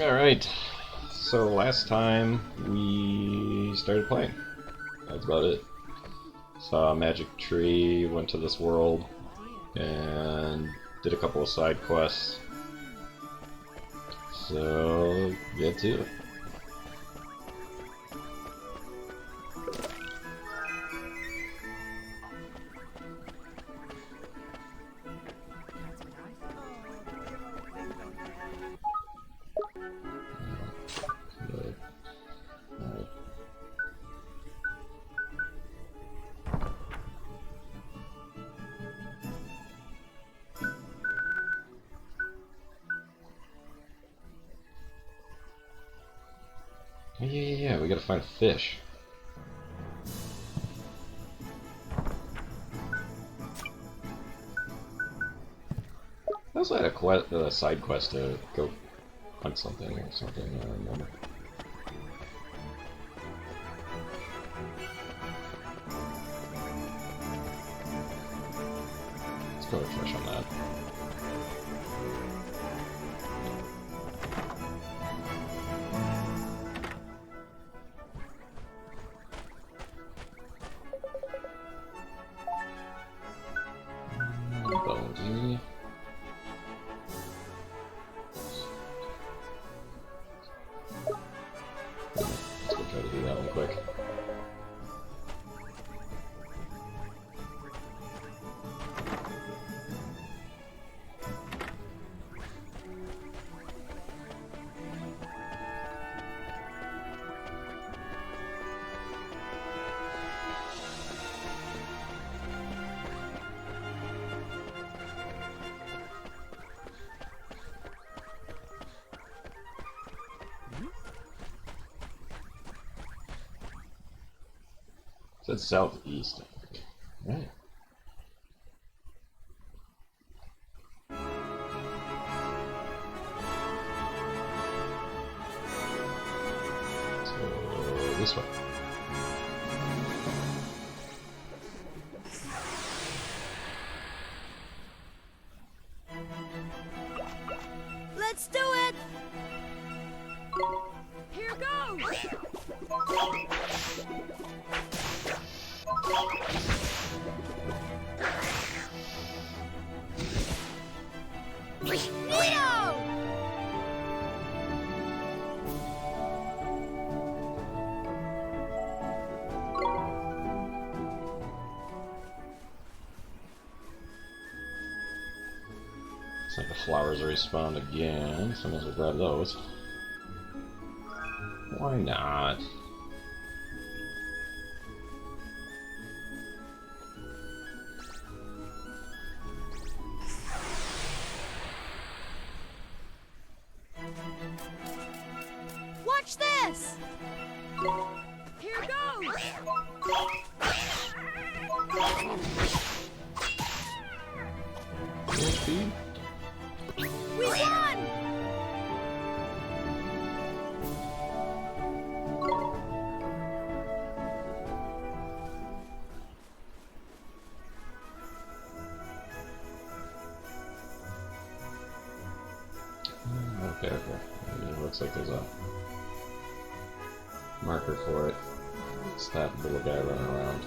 Alright, so last time we started playing. That's about it. Saw a magic tree, went to this world, and did a couple of side quests. So, get to it. Yeah, we gotta find fish. I also had a side quest to go hunt something or something, I don't remember. Let's go refresh on that. Bonesy. Let's go try to do that one quick. It said southeast, I think. Right. So, this way. Let's do it! Here goes! Neo! Looks like the flowers respawned again, so I might as well grab those. Why not? Watch this! Here goes! Full speed? We won! Okay. It looks like there's a marker for it. It's that little guy running around.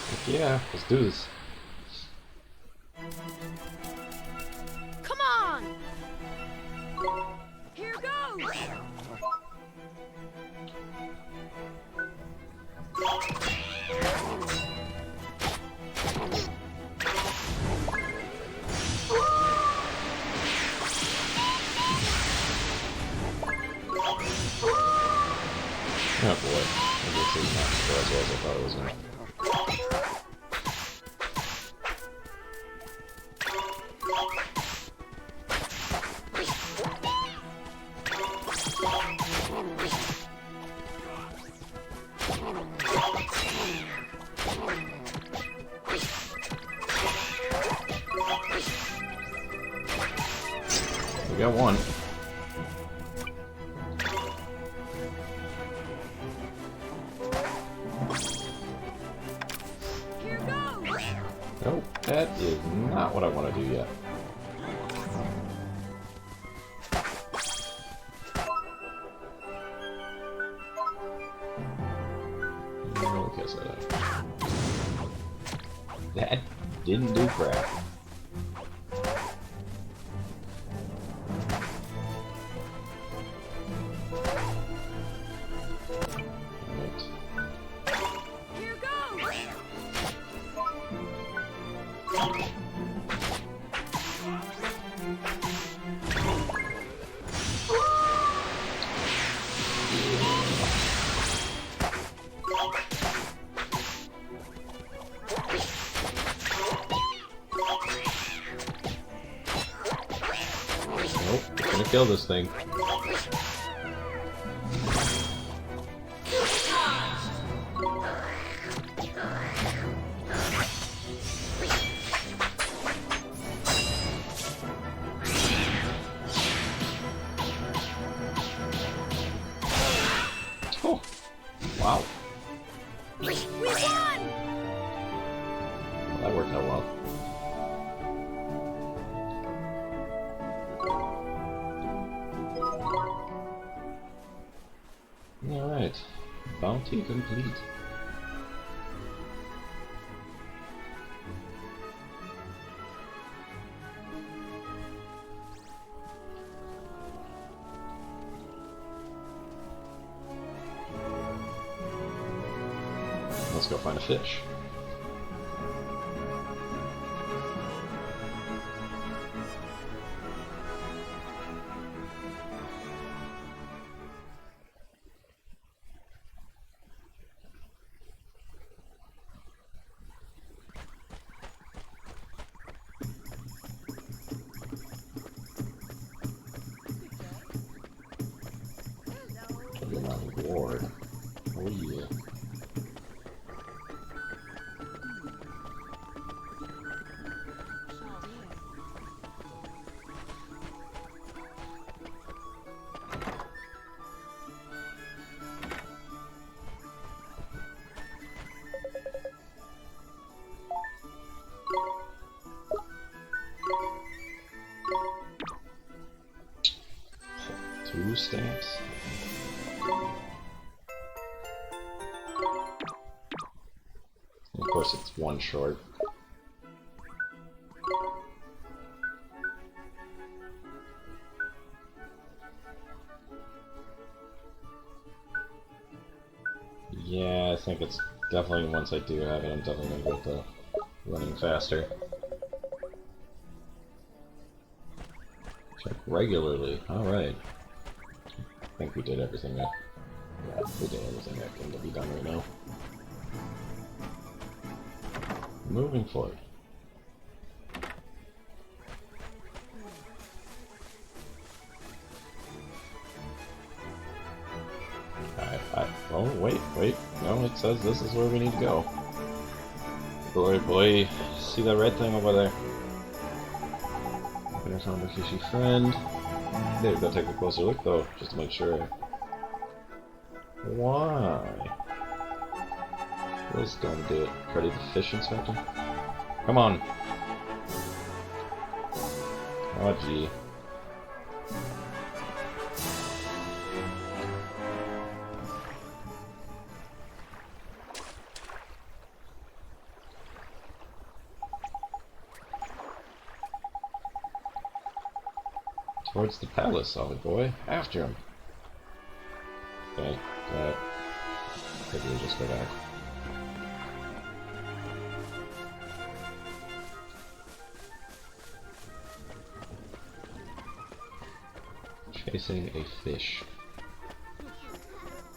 Heck yeah, let's do this. Come on! Here goes! Oh boy, I guess it's not as well as I thought it was going to. We got one. Nope, that is not what I want to do yet. Okay, so that didn't do crap. Here goes! Nope, gonna kill this thing. Oh, wow. We won! Well, that worked out well. Alright, bounty complete. Let's go find a fish. Get my reward. Oh yeah. Two stamps. And of course, it's one short. Yeah, I think it's definitely, once I do have it, I'm definitely gonna go with the running faster. Check regularly. Alright. I think we did everything that... Yeah, we did everything that can be done right now. Moving forward. Oh, wait. No, it says this is where we need to go. Boy, see that red thing over there? Better found a fishy friend. There, go take a closer look though, just to make sure. Why? Will's going to do it. Ready the fish inspector? Come on! Oh gee. Towards the palace, solid boy. After him. Okay, maybe we'll just go back. Chasing a fish.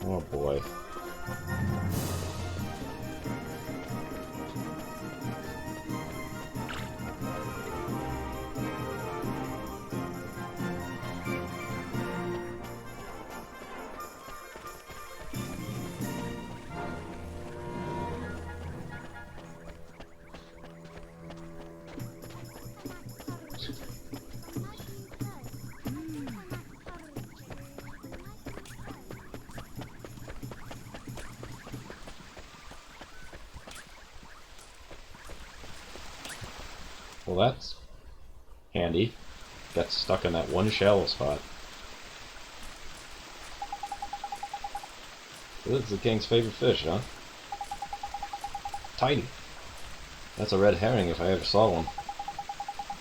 Oh boy. Well, that's handy. Got stuck in that one shallow spot. This is the king's favorite fish, huh? Tiny. That's a red herring if I ever saw one.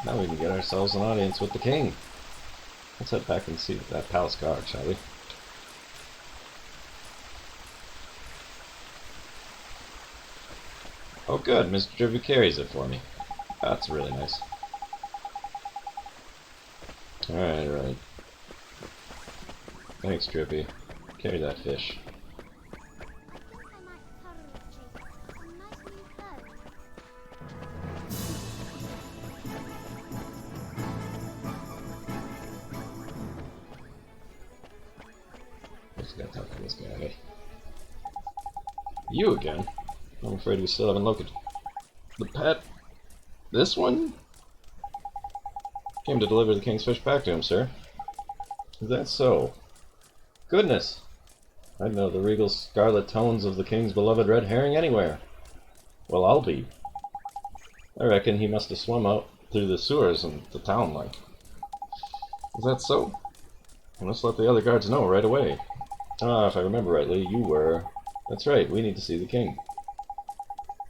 Now we can get ourselves an audience with the king. Let's head back and see that palace guard, shall we? Oh good, Mr. Drippy carries it for me. That's really nice. Alright. Thanks, Drippy. Carry that fish. Just gotta talk to this guy. You again? I'm afraid we still haven't located the pet. This one? Came to deliver the king's fish back to him, sir. Is that so? Goodness! I'd know the regal scarlet tones of the king's beloved red herring anywhere. Well, I'll be. I reckon he must have swum out through the sewers in the town, like. Is that so? I must let the other guards know right away. Ah, if I remember rightly, you were. That's right, we need to see the king.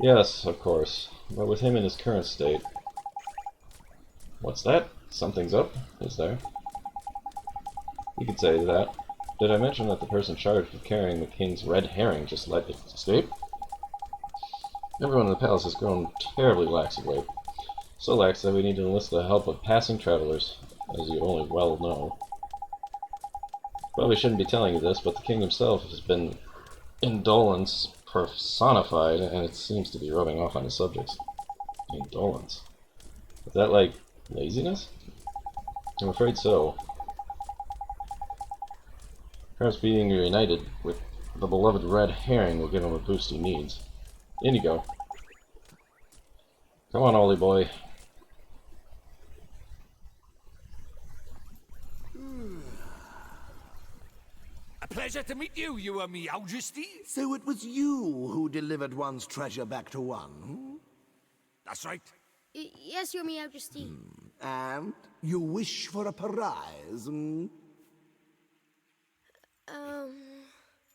Yes, of course, but with him in his current state. What's that? Something's up, is there? You could say that. Did I mention that the person charged with carrying the king's red herring just let it escape? Everyone in the palace has grown terribly lax of late. So lax that we need to enlist the help of passing travelers, as you only well know. Probably shouldn't be telling you this, but the king himself has been indolence personified, and it seems to be rubbing off on his subjects. Indolence? Is that like laziness? I'm afraid so. Perhaps being reunited with the beloved red herring will give him a boost he needs. In you go. Come on, Ollie boy. A pleasure to meet you, Your Majesty. So it was you who delivered one's treasure back to one, hmm? That's right. Yes, Your Majesty. And you wish for a prize, hmm?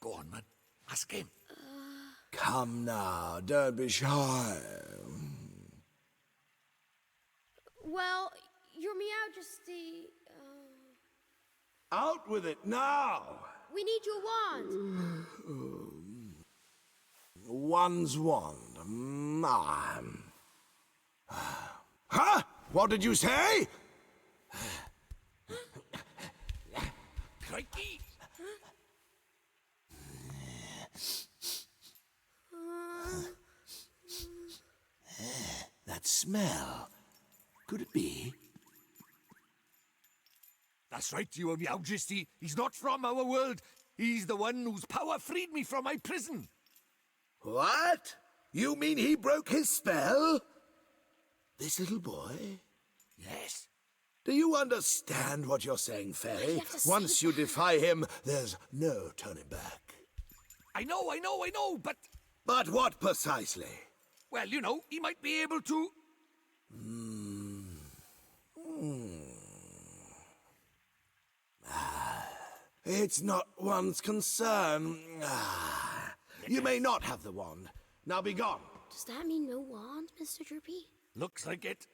Go on, man. Ask him. Come now, don't be shy. Well, Your Majesty, Out with it now! we need your wand. One's wand. Huh? What did you say? Crikey. That smell. Could it be? That's right, Your Majesty. He's not from our world. He's the one whose power freed me from my prison. What? You mean he broke his spell? This little boy? Yes. Do you understand what you're saying, Fairy? have to see Once you defy him, there's no turning back. I know, but... But what precisely? Well, you know, he might be able to... It's not one's concern. You may not have the wand. Now be gone. Does that mean no wand, Mr. Drippy? Looks like it.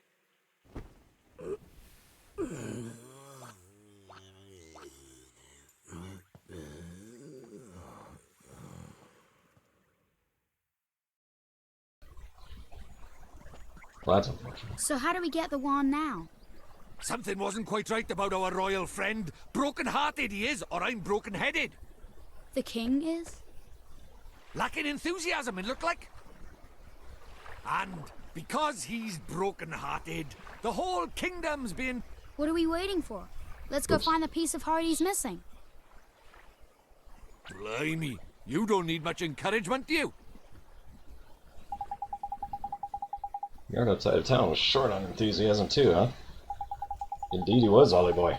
Well, that's unfortunate. So how do we get the wand now? Something wasn't quite right about our royal friend. Broken-hearted he is, or I'm broken-headed. The king is? Lacking enthusiasm, it looked like. And because he's broken-hearted, the whole kingdom's been... What are we waiting for? Let's go find the piece of heart he's missing. Blimey, you don't need much encouragement, do you? The guard outside of town was short on enthusiasm too, huh? Indeed he was, Ollie boy.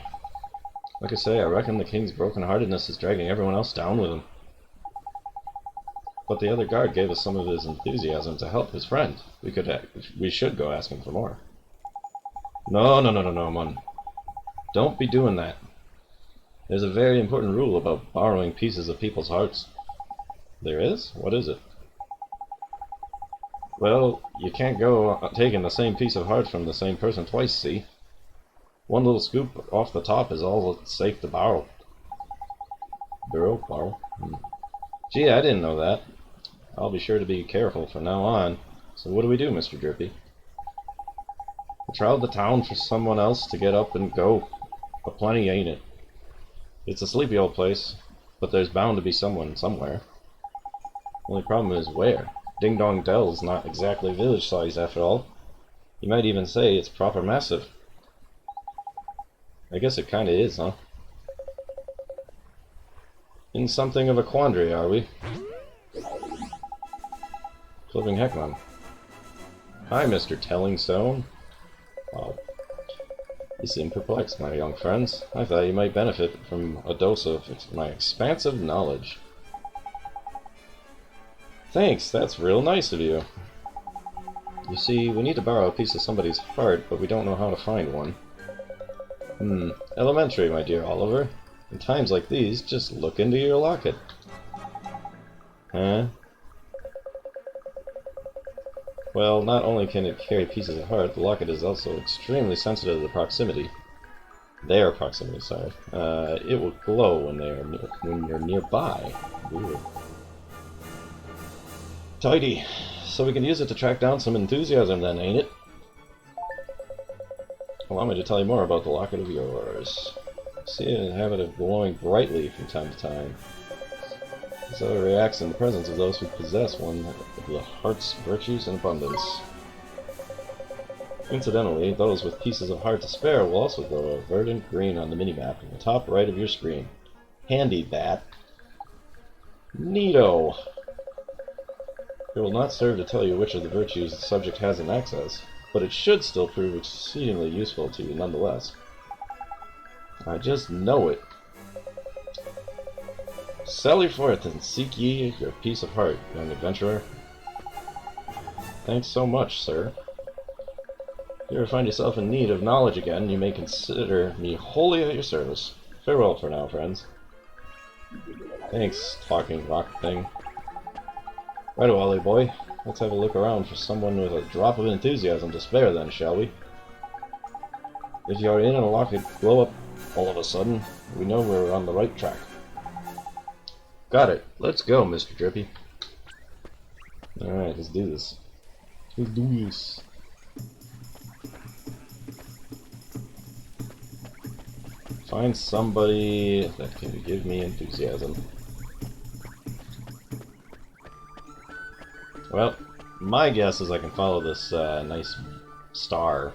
Like I say, I reckon the king's broken-heartedness is dragging everyone else down with him. But the other guard gave us some of his enthusiasm to help his friend. We should go ask him for more. No, man. Don't be doing that. There's a very important rule about borrowing pieces of people's hearts. There is? What is it? Well, you can't go taking the same piece of heart from the same person twice, see? One little scoop off the top is all it's safe to borrow. Borrow? Gee, I didn't know that. I'll be sure to be careful from now on. So what do we do, Mr. Drippy? Patrol the town for someone else to get up and go. But plenty ain't it? It's a sleepy old place, but there's bound to be someone somewhere. Only problem is where? Ding Dong Dell's not exactly village size after all. You might even say it's proper massive. I guess it kinda is, huh? In something of a quandary, are we? Flipping heck, man. Hi, Mr. Tellingstone. Wow. You seem perplexed, my young friends. I thought you might benefit from a dose of my expansive knowledge. Thanks, that's real nice of you. You see, we need to borrow a piece of somebody's heart, but we don't know how to find one. Elementary, my dear Oliver. In times like these, just look into your locket. Huh? Well, not only can it carry pieces of heart, the locket is also extremely sensitive to proximity. Their proximity, sorry. It will glow when you're nearby. Weird. Tidy. So we can use it to track down some enthusiasm then, ain't it? Allow me to tell you more about the locket of yours. See it have it glowing brightly from time to time. So it reacts in the presence of those who possess one of the heart's virtues in abundance. Incidentally, those with pieces of heart to spare will also glow a verdant green on the minimap in the top right of your screen. Handy that. Neato! It will not serve to tell you which of the virtues the subject has in excess, but it should still prove exceedingly useful to you nonetheless. I just know it. Sally forth and seek ye your piece of heart, young adventurer. Thanks so much, sir. If you ever find yourself in need of knowledge again, you may consider me wholly at your service. Farewell for now, friends. Thanks, talking rock thing. Righto, Ollie boy. Let's have a look around for someone with a drop of enthusiasm to spare then, shall we? If you are in and a locket glow up all of a sudden, we know we're on the right track. Got it. Let's go, Mr. Drippy. Alright, let's do this. Let's do this. Find somebody that can give me enthusiasm. Well, my guess is I can follow this nice star.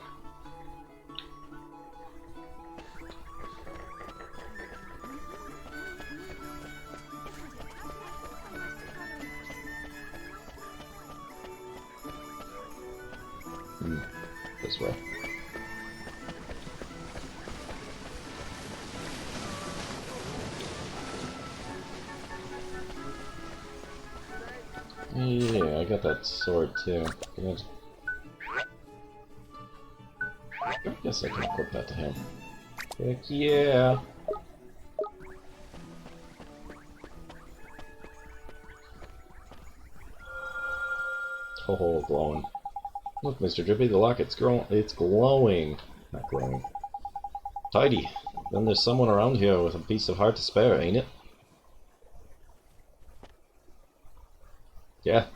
This way. Yeah, I got that sword too. Good. I guess I can equip that to him. Heck yeah! Oh, glowing. Look, Mr. Drippy, the locket's it's glowing. Not glowing. Tidy. Then there's someone around here with a piece of heart to spare, ain't it? Yeah.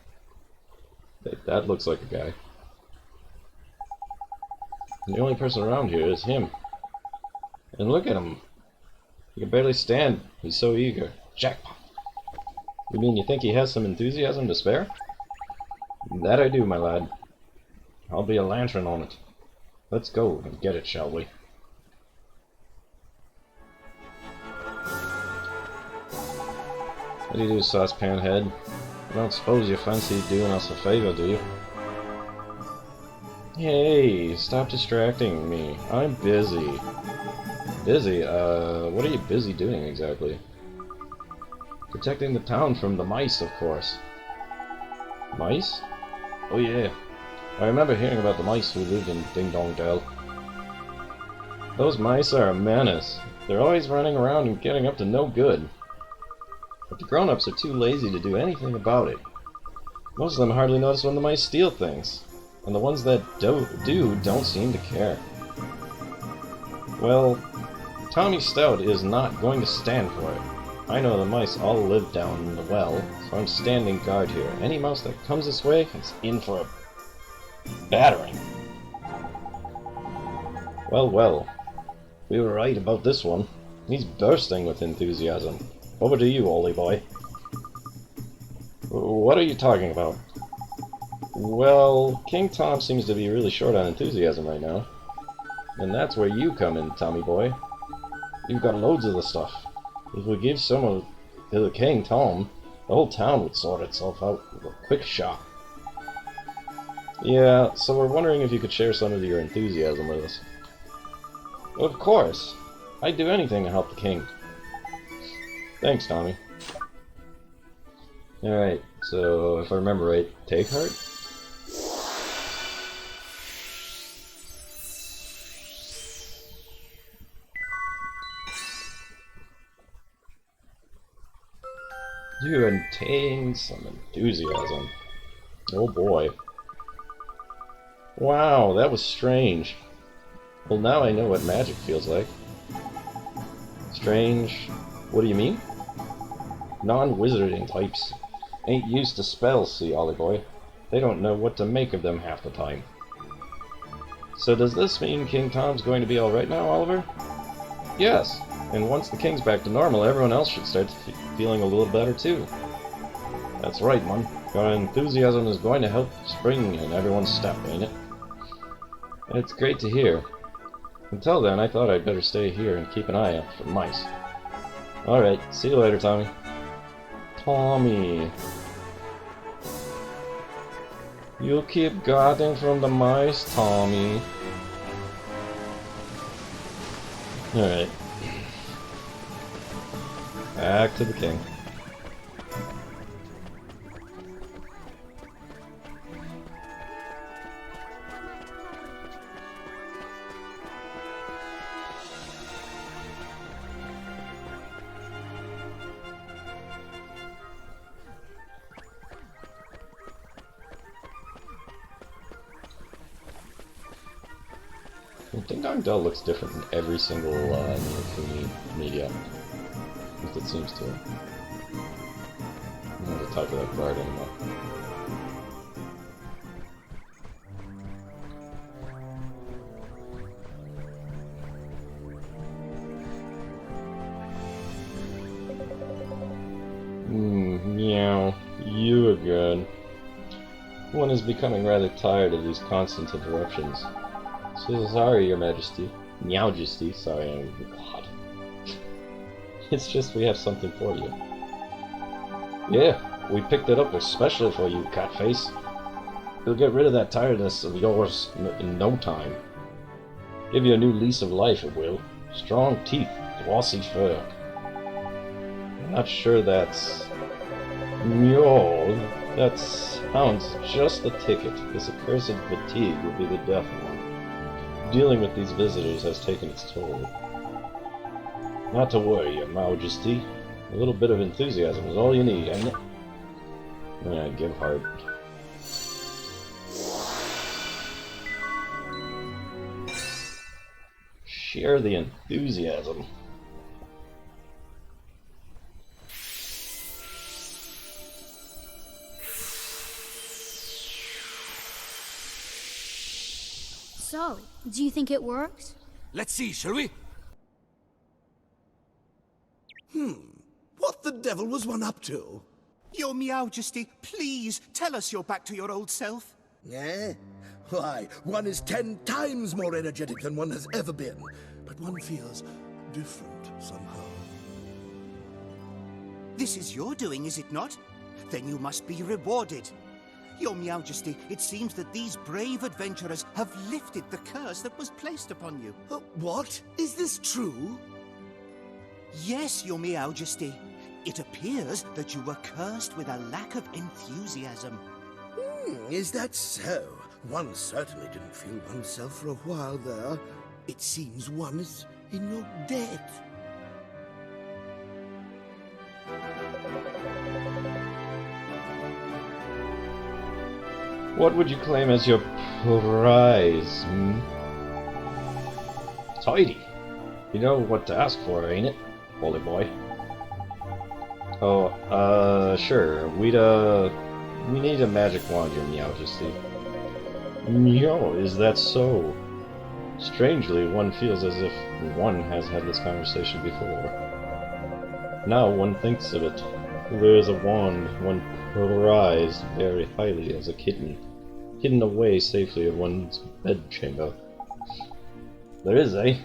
That looks like a guy. And the only person around here is him. And look at him. He can barely stand. He's so eager. Jackpot. You mean you think he has some enthusiasm to spare? That I do, my lad. I'll be a lantern on it. Let's go and get it, shall we? What do you do, saucepan head? I don't suppose you fancy doing us a favor, do you? Hey, stop distracting me. I'm busy. Busy? What are you busy doing exactly? Protecting the town from the mice, of course. Mice? Oh yeah. I remember hearing about the mice who lived in Ding Dong Dell. Those mice are a menace. They're always running around and getting up to no good. But the grown-ups are too lazy to do anything about it. Most of them hardly notice when the mice steal things, and the ones that do don't seem to care. Well, Tommy Stout is not going to stand for it. I know the mice all live down in the well, so I'm standing guard here. Any mouse that comes this way is in for a battering. Well, well. We were right about this one. He's bursting with enthusiasm. Over to you, Ollie boy. What are you talking about? Well, King Tom seems to be really short on enthusiasm right now. And that's where you come in, Tommy boy. You've got loads of the stuff. If we give some of it to the King Tom, the whole town would sort itself out with a quick shot. Yeah, so we're wondering if you could share some of your enthusiasm with us. Of course. I'd do anything to help the king. Thanks, Tommy. Alright, so if I remember right, take heart? You attain some enthusiasm. Oh boy. Wow, that was strange. Well, now I know what magic feels like. Strange. What do you mean? Non-wizarding types ain't used to spells, see, Ollie boy. They don't know what to make of them half the time. So does this mean King Tom's going to be alright now, Oliver? Yes, and once the king's back to normal, everyone else should start feeling a little better too. That's right, man. Your enthusiasm is going to help spring in everyone's step, ain't it? It's great to hear. Until then, I thought I'd better stay here and keep an eye out for mice. Alright, see you later, Tommy. Tommy. You keep guarding from the mice, Tommy. Alright. Back to the king. Ding Dong Dell looks different in every single Kuni media. At least it seems to. I'm not going to talk to that guard anymore. Meow. You again. One is becoming rather tired of these constant interruptions. So sorry, Your Majesty. Meowjesty, sorry, oh God. It's just we have something for you. Yeah, we picked it up especially for you, Catface. It'll get rid of that tiredness of yours in no time. Give you a new lease of life, it will. Strong teeth, glossy fur. I'm not sure that's... No, that sounds just the ticket. This accursed fatigue will be the death one. Dealing with these visitors has taken its toll. Not to worry, Your Majesty. A little bit of enthusiasm is all you need, ain't it? Yeah, give heart. Share the enthusiasm. So, do you think it works? Let's see, shall we? What the devil was one up to? Your Meowjesty, please tell us you're back to your old self. Eh? Why, one is 10 times more energetic than one has ever been. But one feels different somehow. This is your doing, is it not? Then you must be rewarded. Your Meowjesty, it seems that these brave adventurers have lifted the curse that was placed upon you. What? Is this true? Yes, Your Meowjesty. It appears that you were cursed with a lack of enthusiasm. Is that so? One certainly didn't feel oneself for a while there. It seems one is in your debt. What would you claim as your prize, Tidy. You know what to ask for, ain't it, bully boy? Oh, sure. We need a magic wand, your Majesty. Yo, is that so? Strangely, one feels as if one has had this conversation before. Now one thinks of it. There is a wand one prized very highly as a kitten, hidden away safely in one's bedchamber. There is, eh?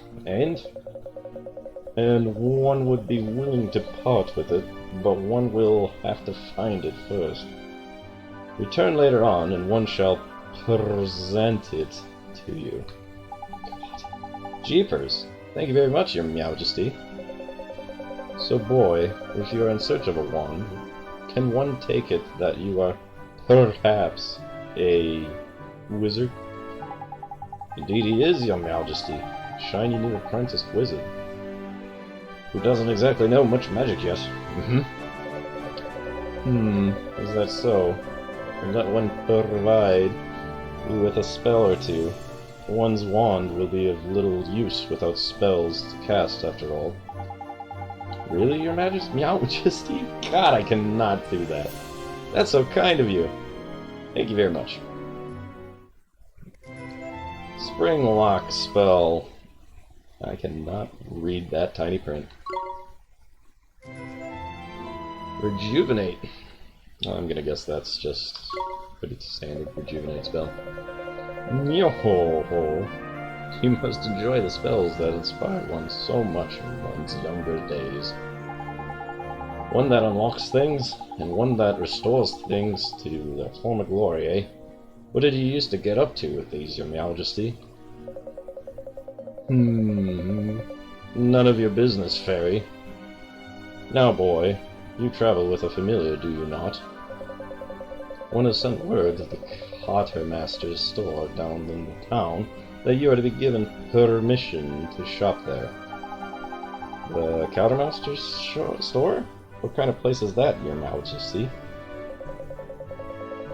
And one would be willing to part with it, but one will have to find it first. Return later on, and one shall present it to you. Jeepers! Thank you very much, your Majesty. So, boy, if you are in search of a wand, can one take it that you are perhaps a wizard? Indeed he is, your Majesty. Shiny new apprentice wizard. Who doesn't exactly know much magic yet. Is that so? And let one provide you with a spell or two. One's wand will be of little use without spells to cast, after all. Really, your Majesty? God, I cannot do that. That's so kind of you. Thank you very much. Spring lock spell. I cannot read that tiny print. Rejuvenate. I'm gonna guess that's just pretty standard rejuvenate spell. Yo-ho-ho. You must enjoy the spells that inspire one so much in one's younger days. One that unlocks things, and one that restores things to their former glory, eh? What did you used to get up to with these, your Majesty? None of your business, fairy. Now, boy, you travel with a familiar, do you not? One has sent word to the Quartermaster's store down in the town that you are to be given permission to shop there. The Quartermaster's store? What kind of place is that, your Majesty?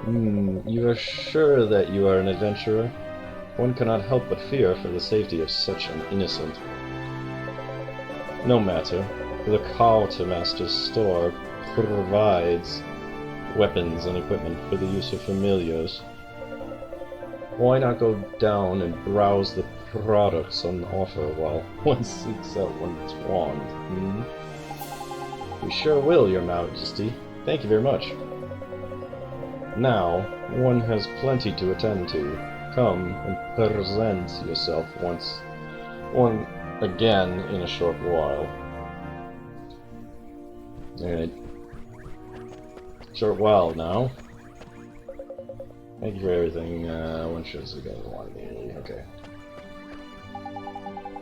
You are sure that you are an adventurer? One cannot help but fear for the safety of such an innocent. No matter. The Quartermaster's store provides weapons and equipment for the use of familiars. Why not go down and browse the products on offer while one seeks out one's wand? We sure will, your Majesty. Thank you very much. Now, one has plenty to attend to. Come and present yourself once again in a short while. Alright. Short while now. Thank you for everything. One shows the guy wanted. Okay.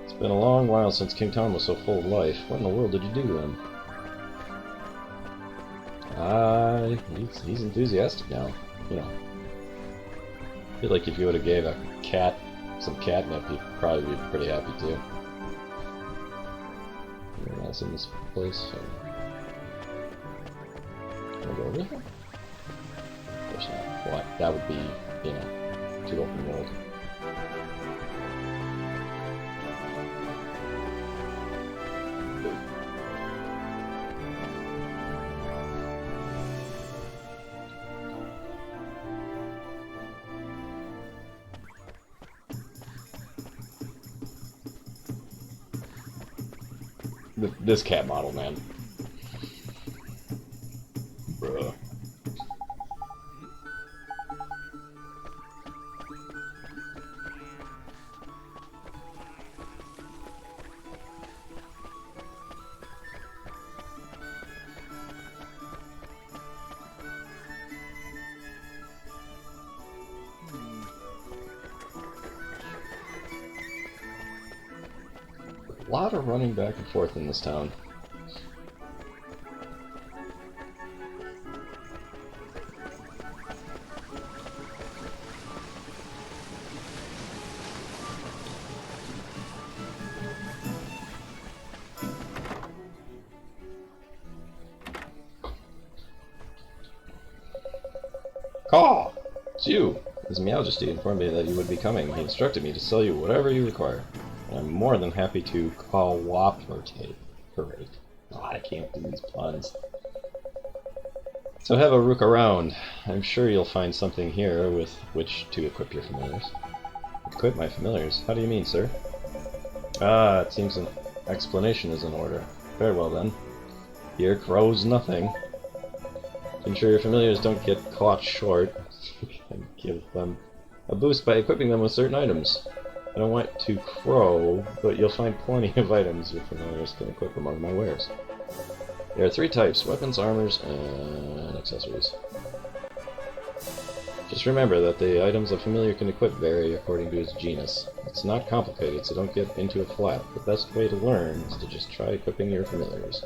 It's been a long while since King Tom was so full of life. What in the world did you do to him? He's enthusiastic now. You know. I feel like if you would have gave a cat some catnip, he'd probably be pretty happy too. Anything else in this place? Can I go over here? Of course not. What? That would be, you know, too open world. This cat model, man. Bruh. A lot of running back and forth in this town. Call! It's you! His Majesty informed me that you would be coming. He instructed me to sell you whatever you require. And I'm more than happy to cooperate. Oh, I can't do these puns. So have a look around. I'm sure you'll find something here with which to equip your familiars. Equip my familiars? How do you mean, sir? Ah, it seems an explanation is in order. Very well then. Here crows nothing. To ensure your familiars don't get caught short, you can give them a boost by equipping them with certain items. I don't want to crow, but you'll find plenty of items your familiars can equip among my wares. There are 3 types: weapons, armors, and accessories. Just remember that the items a familiar can equip vary according to its genus. It's not complicated, so don't get into a flap. The best way to learn is to just try equipping your familiars.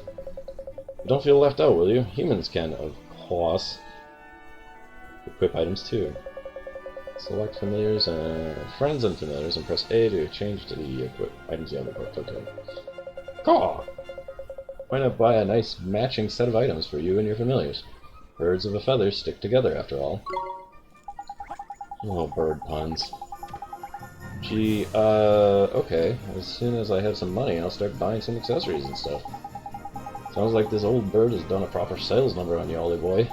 But don't feel left out, will you? Humans can, of course, equip items too. Select familiars and friends and familiars and press A to change to the items you have equipped. Okay. Caw! Why not buy a nice matching set of items for you and your familiars? Birds of a feather stick together, after all. Oh, bird puns. Gee, okay. As soon as I have some money, I'll start buying some accessories and stuff. Sounds like this old bird has done a proper sales number on you, Ollie boy.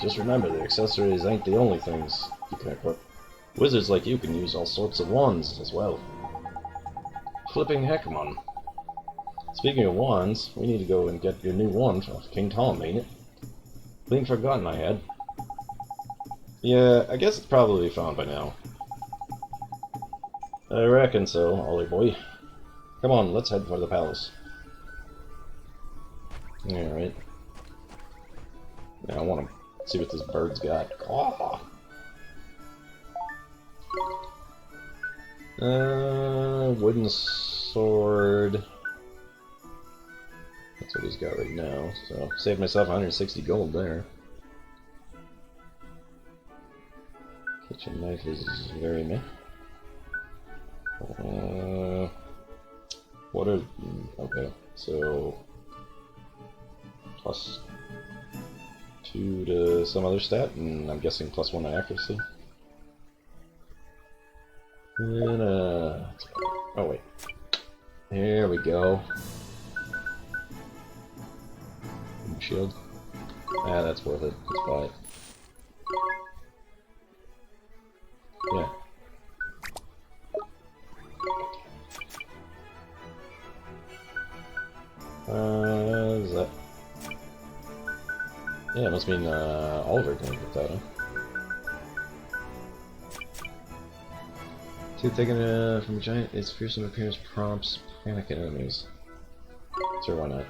Just remember, the accessories ain't the only things you can equip. Wizards like you can use all sorts of wands as well. Flipping heck, man. Speaking of wands, we need to go and get your new wand from King Tom, ain't it? Clean forgotten I had. Yeah, I guess it's probably found by now. I reckon so, Ollie boy. Come on, let's head for the palace. Alright. Yeah, I want to see what this bird's got. Oh. Wooden sword. That's what he's got right now, so saved myself 160 gold there. Kitchen knife is very meh. What are... okay, so... +2 to some other stat, and I'm guessing +1 to accuracy. And, oh wait. There we go. Shield. Ah, that's worth it. Let's buy it. Yeah. Is that... yeah, it must mean, Oliver can get that, huh? Tooth taken from a giant, its fearsome appearance prompts panic in enemies. Sure, why not?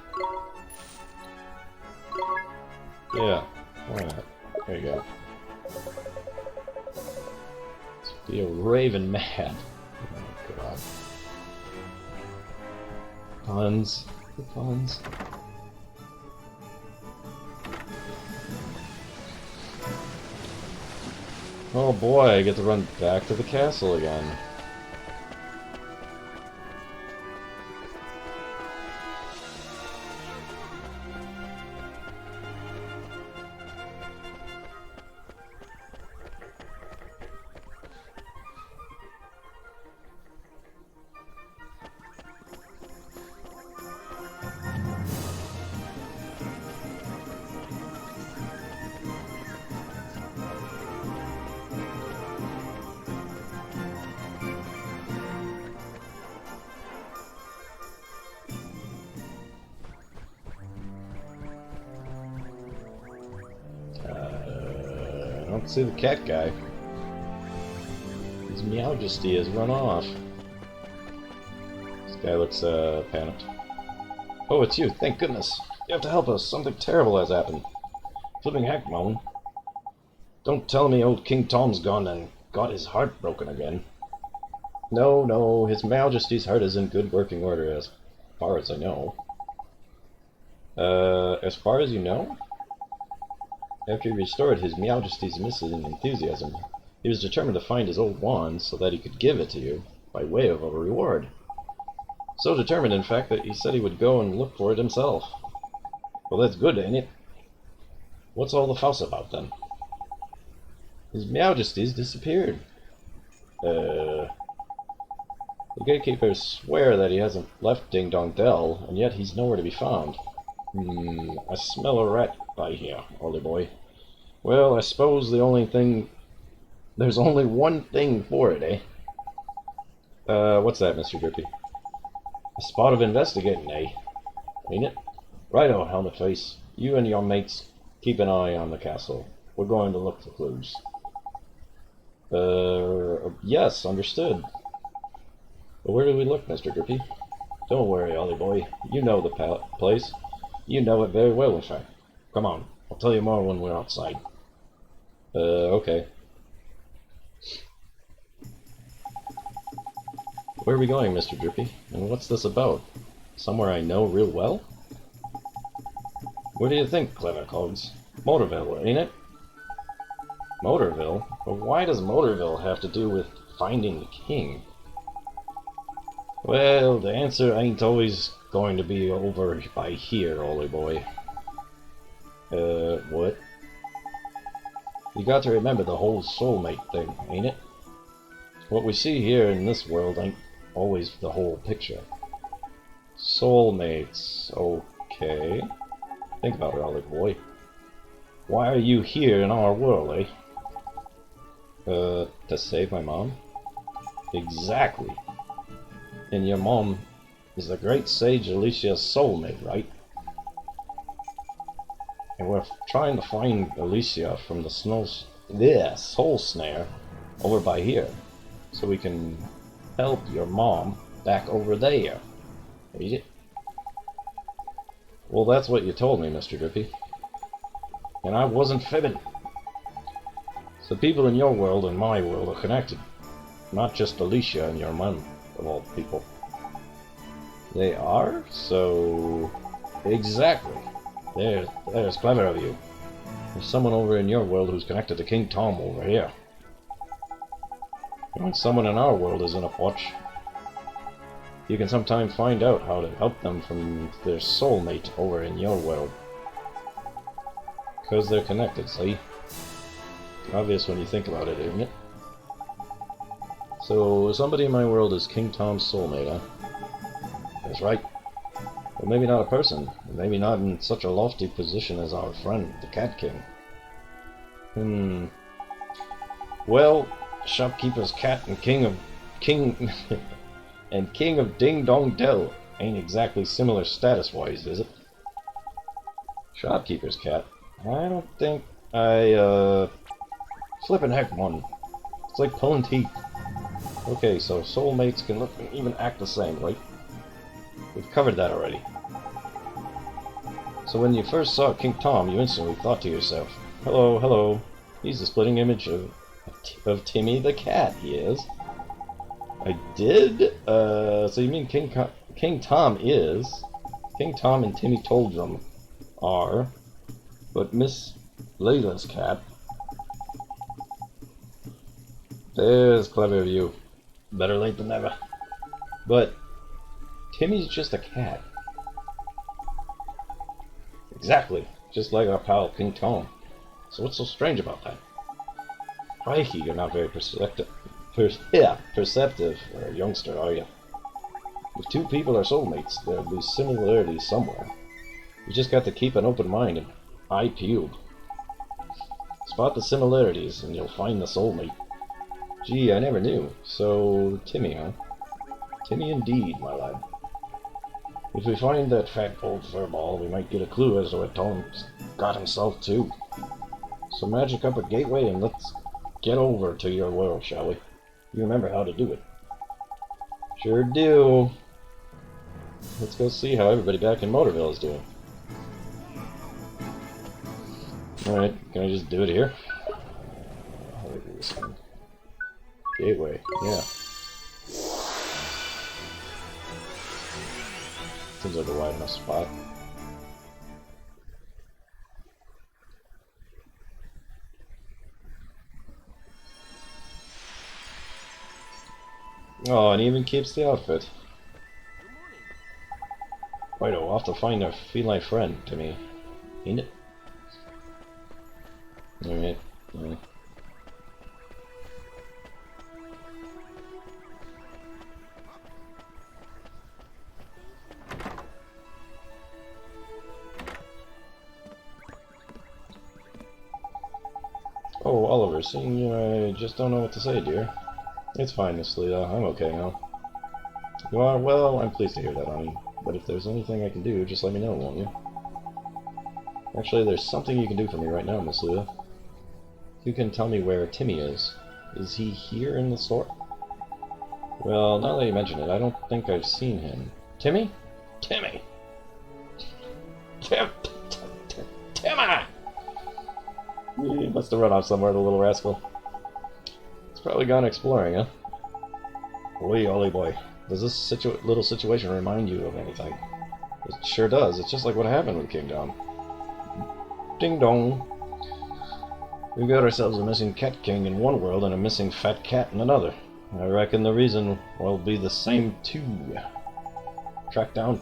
Yeah, why not? There you go. Let's be a raven mad. Oh god. Puns. The puns. Oh boy, I get to run back to the castle again. I don't see the cat guy. His Majesty has run off. This guy looks panicked. Oh, it's you. Thank goodness. You have to help us. Something terrible has happened. Flipping heck, Moan. Don't tell me old King Tom's gone and got his heart broken again. No, no, His Majesty's heart is in good working order as far as I know. As far as you know? After he restored His Majesty's missing enthusiasm, he was determined to find his old wand so that he could give it to you by way of a reward. So determined, in fact, that he said he would go and look for it himself. Well, that's good, ain't it? What's all the fuss about, then? His Majesty's disappeared. The gatekeepers swear that he hasn't left Ding Dong Dell, and yet he's nowhere to be found. I smell a rat by here, Ollie boy. Well, I suppose there's only one thing for it, eh? What's that, Mr. Drippy? A spot of investigating, eh? Ain't it? Righto, Helmet Face. You and your mates keep an eye on the castle. We're going to look for clues. Yes, understood. But where do we look, Mr. Drippy? Don't worry, Ollie boy. You know the place. You know it very well, in fact. Come on, I'll tell you more when we're outside. Okay. Where are we going, Mr. Drippy? And what's this about? Somewhere I know real well? What do you think, clever cogs? Motorville, ain't it? Motorville? But why does Motorville have to do with finding the king? Well, the answer ain't always going to be over by here, Ollie boy. What? You got to remember the whole soulmate thing, ain't it? What we see here in this world ain't always the whole picture. Soulmates, okay. Think about it, Ollie boy. Why are you here in our world, eh? To save my mom? Exactly. And your mom is the great sage Alicia's soulmate, right? And we're trying to find Alicia from the soul snare over by here, so we can help your mom back over there. Read it? Well, that's what you told me, Mr. Drippy. And I wasn't fibbing. So people in your world and my world are connected. Not just Alicia and your mom, of all people. They are? So... Exactly. There's clever of you. There's someone over in your world who's connected to King Tom over here. And when someone in our world is in a potch, you can sometimes find out how to help them from their soulmate over in your world. Because they're connected, see? Obvious when you think about it, isn't it? So, somebody in my world is King Tom's soulmate, huh? That's right. Well, maybe not a person. Maybe not in such a lofty position as our friend, the Cat King. Well, shopkeeper's cat and king of Ding Dong Dell ain't exactly similar status-wise, is it? Shopkeeper's cat? I don't think flippin' heck, one. It's like pulling teeth. Okay, so soulmates can look and even act the same, right? We've covered that already. So when you first saw King Tom, you instantly thought to yourself, hello, hello, he's the splitting image of Timmy the cat, he is. I did? So you mean King Tom is? King Tom and Timmy Toldrum are, but Miss Layla's cat. There's clever of you. Better late than never. But Timmy's just a cat. Exactly, just like our pal King Tom. So what's so strange about that? Crikey, you're not very perceptive youngster, are you? If two people are soulmates, there'll be similarities somewhere. You just got to keep an open mind and eye peeled. Spot the similarities, and you'll find the soulmate. Gee, I never knew. So, Timmy, huh? Timmy indeed, my lad. If we find that fat old furball, we might get a clue as to what Tom's got himself to. So magic up a gateway and let's get over to your world, shall we? You remember how to do it. Sure do. Let's go see how everybody back in Motorville is doing. Alright, can I just do it here? How do I do this one? Gateway, yeah. Seems like a wide enough spot. Oh, and he even keeps the outfit. Righto, off to find our feline friend, Timmy. Ain't it? Alright. Seeing you, I just don't know what to say, dear. It's fine, Miss Leah. I'm okay now. You are? Well, I'm pleased to hear that, honey. But if there's anything I can do, just let me know, won't you? Actually, there's something you can do for me right now, Miss Leah. You can tell me where Timmy is. Is he here in the store? Well, now that you mention it, I don't think I've seen him. Timmy? Timmy! Timmy! He must have run off somewhere, the little rascal. He's probably gone exploring, huh? Oi, Ollie boy. Does this little situation remind you of anything? It sure does. It's just like what happened with Kingdom. Ding dong. We've got ourselves a missing cat king in one world and a missing fat cat in another. I reckon the reason will be the same too. Track down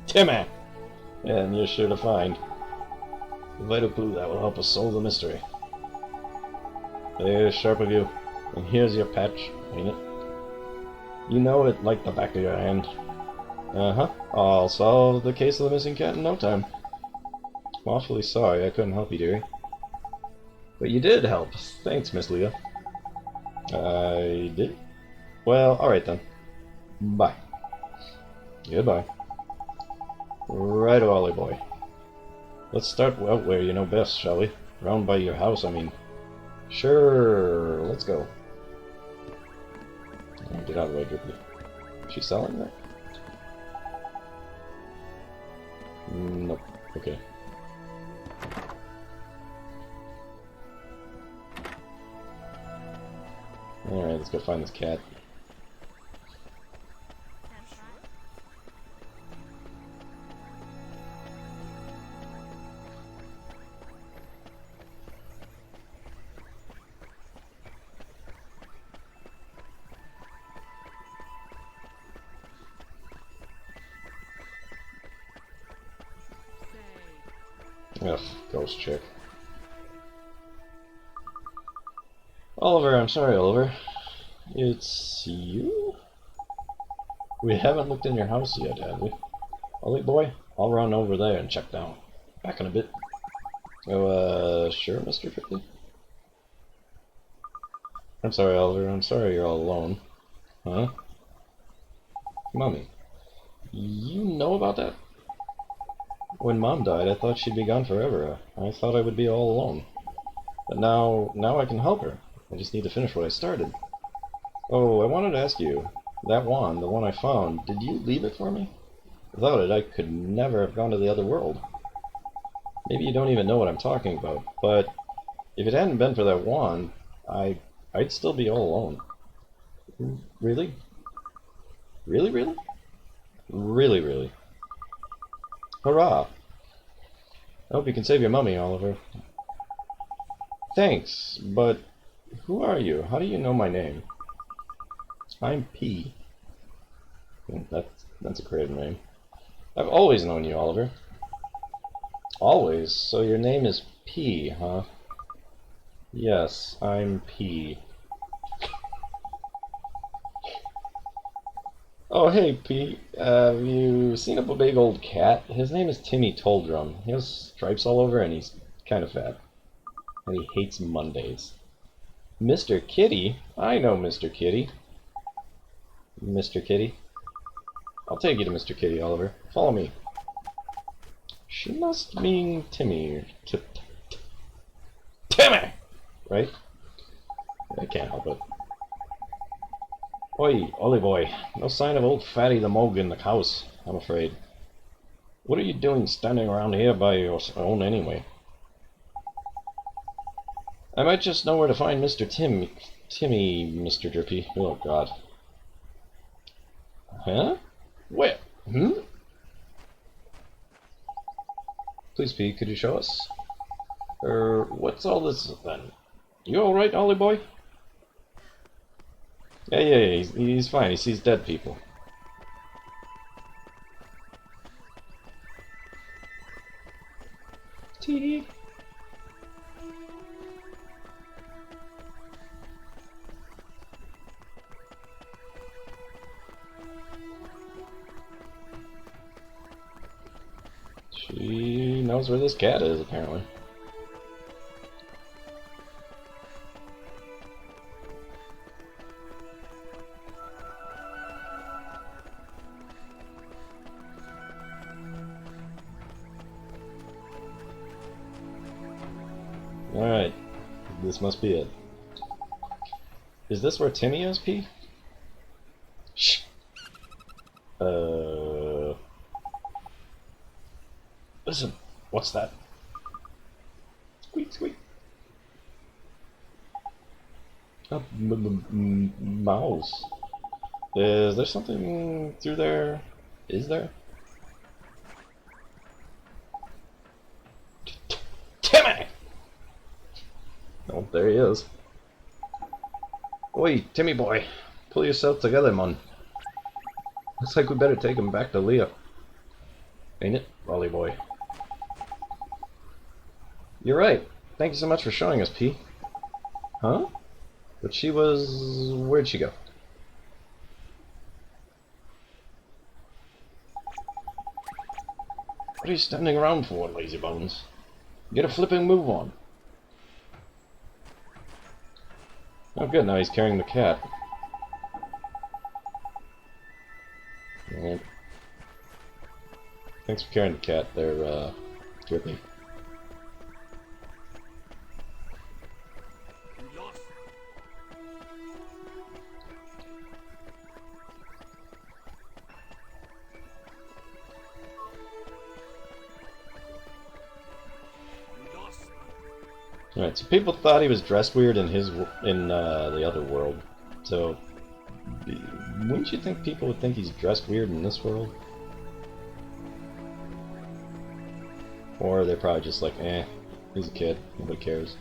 Timmy! And you're sure to find the vital clue that will help us solve the mystery. There's sharp of you. And here's your patch, ain't it? You know it like the back of your hand. Uh-huh. I'll solve the case of the missing cat in no time. I'm awfully sorry I couldn't help you, dearie. But you did help. Thanks, Miss Leah. I did? Well, alright then. Bye. Goodbye. Right, Ollie boy. Let's start out where you know best, shall we? Round by your house, I mean. Sure, let's go. Get out of the way, Drippy. Is she selling that? Nope. Okay. Alright, let's go find this cat. Ugh, ghost chick. Oliver, I'm sorry, Oliver. It's you? We haven't looked in your house yet, have we? Ollie boy, I'll run over there and check down. Back in a bit. Oh, sure, Mr. Drippy? I'm sorry, Oliver. I'm sorry you're all alone. Huh? Mommy, you know about that? When Mom died, I thought she'd be gone forever. I thought I would be all alone. But now I can help her. I just need to finish what I started. Oh, I wanted to ask you, that wand, the one I found, did you leave it for me? Without it, I could never have gone to the other world. Maybe you don't even know what I'm talking about, but if it hadn't been for that wand, I'd still be all alone. Really? Really, really? Really, really. Hurrah! I hope you can save your mummy, Oliver. Thanks, but who are you? How do you know my name? I'm P. That's a creative name. I've always known you, Oliver. Always? So your name is P, huh? Yes, I'm P. Oh, hey, P. Have you seen a big old cat? His name is Timmy Toldrum. He has stripes all over and he's kind of fat. And he hates Mondays. Mr. Kitty? I know Mr. Kitty. Mr. Kitty? I'll take you to Mr. Kitty, Oliver. Follow me. She must mean Timmy. Timmy! Right? I can't help it. Oi, Ollie boy. No sign of old Fatty the Moog in the house, I'm afraid. What are you doing standing around here by your own anyway? I might just know where to find Mr. Timmy, Mr. Drippy. Oh, God. Huh? Where? Please, P, could you show us? What's all this then? You alright, Ollie boy? Yeah, he's fine. He sees dead people. Tee. She knows where this cat is, apparently. Alright. This must be it. Is this where Timmy is, P? Shh. Listen. What's that? Squeak, squeak. A mouse. Is there something through there? Is there? Timmy! Oh, there he is. Oi, Timmy boy. Pull yourself together, man. Looks like we better take him back to Leah. Ain't it, Rolly boy? You're right. Thank you so much for showing us, P. Huh? But she was... where'd she go? What are you standing around for, lazy bones? Get a flipping move on. Oh good, now he's carrying the cat. Alright. Thanks for carrying the cat there, Drippy. Alright, so people thought he was dressed weird in the other world. So, wouldn't you think people would think he's dressed weird in this world? Or they're probably just like, eh, he's a kid, nobody cares.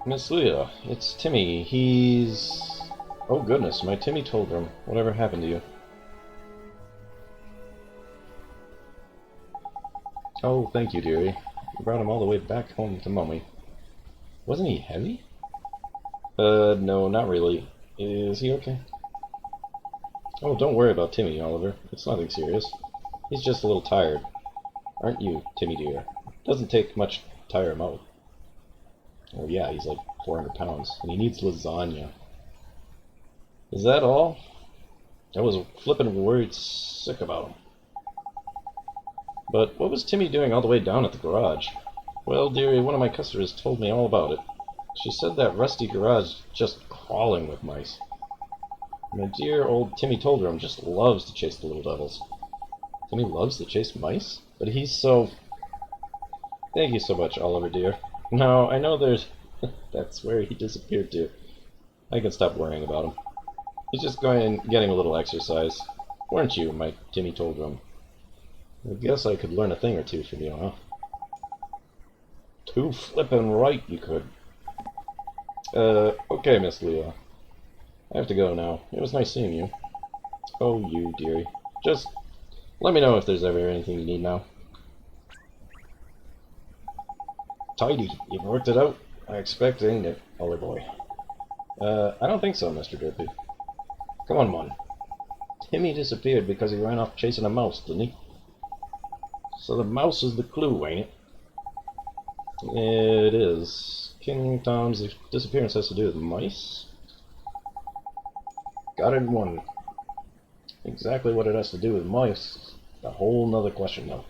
Miss Leah, it's Timmy. He's... oh goodness, my Timmy told him. Whatever happened to you? Oh, thank you, dearie. You brought him all the way back home to Mummy. Wasn't he heavy? No, not really. Is he okay? Oh, don't worry about Timmy, Oliver. It's nothing serious. He's just a little tired. Aren't you, Timmy dear? Doesn't take much to tire him out. Oh yeah, he's like 400 pounds, and he needs lasagna. Is that all? I was flippin' worried sick about him. But what was Timmy doing all the way down at the garage? Well, dearie, one of my customers told me all about it. She said that rusty garage is just crawling with mice. My dear old Timmy Toldrum just loves to chase the little devils. Timmy loves to chase mice? But he's so... Thank you so much, Oliver dear. Now, I know there's... That's where he disappeared to. I can stop worrying about him. He's just getting a little exercise. Weren't you, my Timmy Toldrum? I guess I could learn a thing or two from you, huh? Too flippin' right you could. Okay, Miss Leah. I have to go now. It was nice seeing you. Oh, you, dearie. Just let me know if there's ever anything you need now. Tidy. You've worked it out? I expect, ain't it, Ollie boy? I don't think so, Mr. Drippy. Come on, Mon. Timmy disappeared because he ran off chasing a mouse, didn't he? So the mouse is the clue, ain't it? It is. King Tom's disappearance has to do with mice? Got it in one. Exactly what it has to do with mice. A whole nother question, though.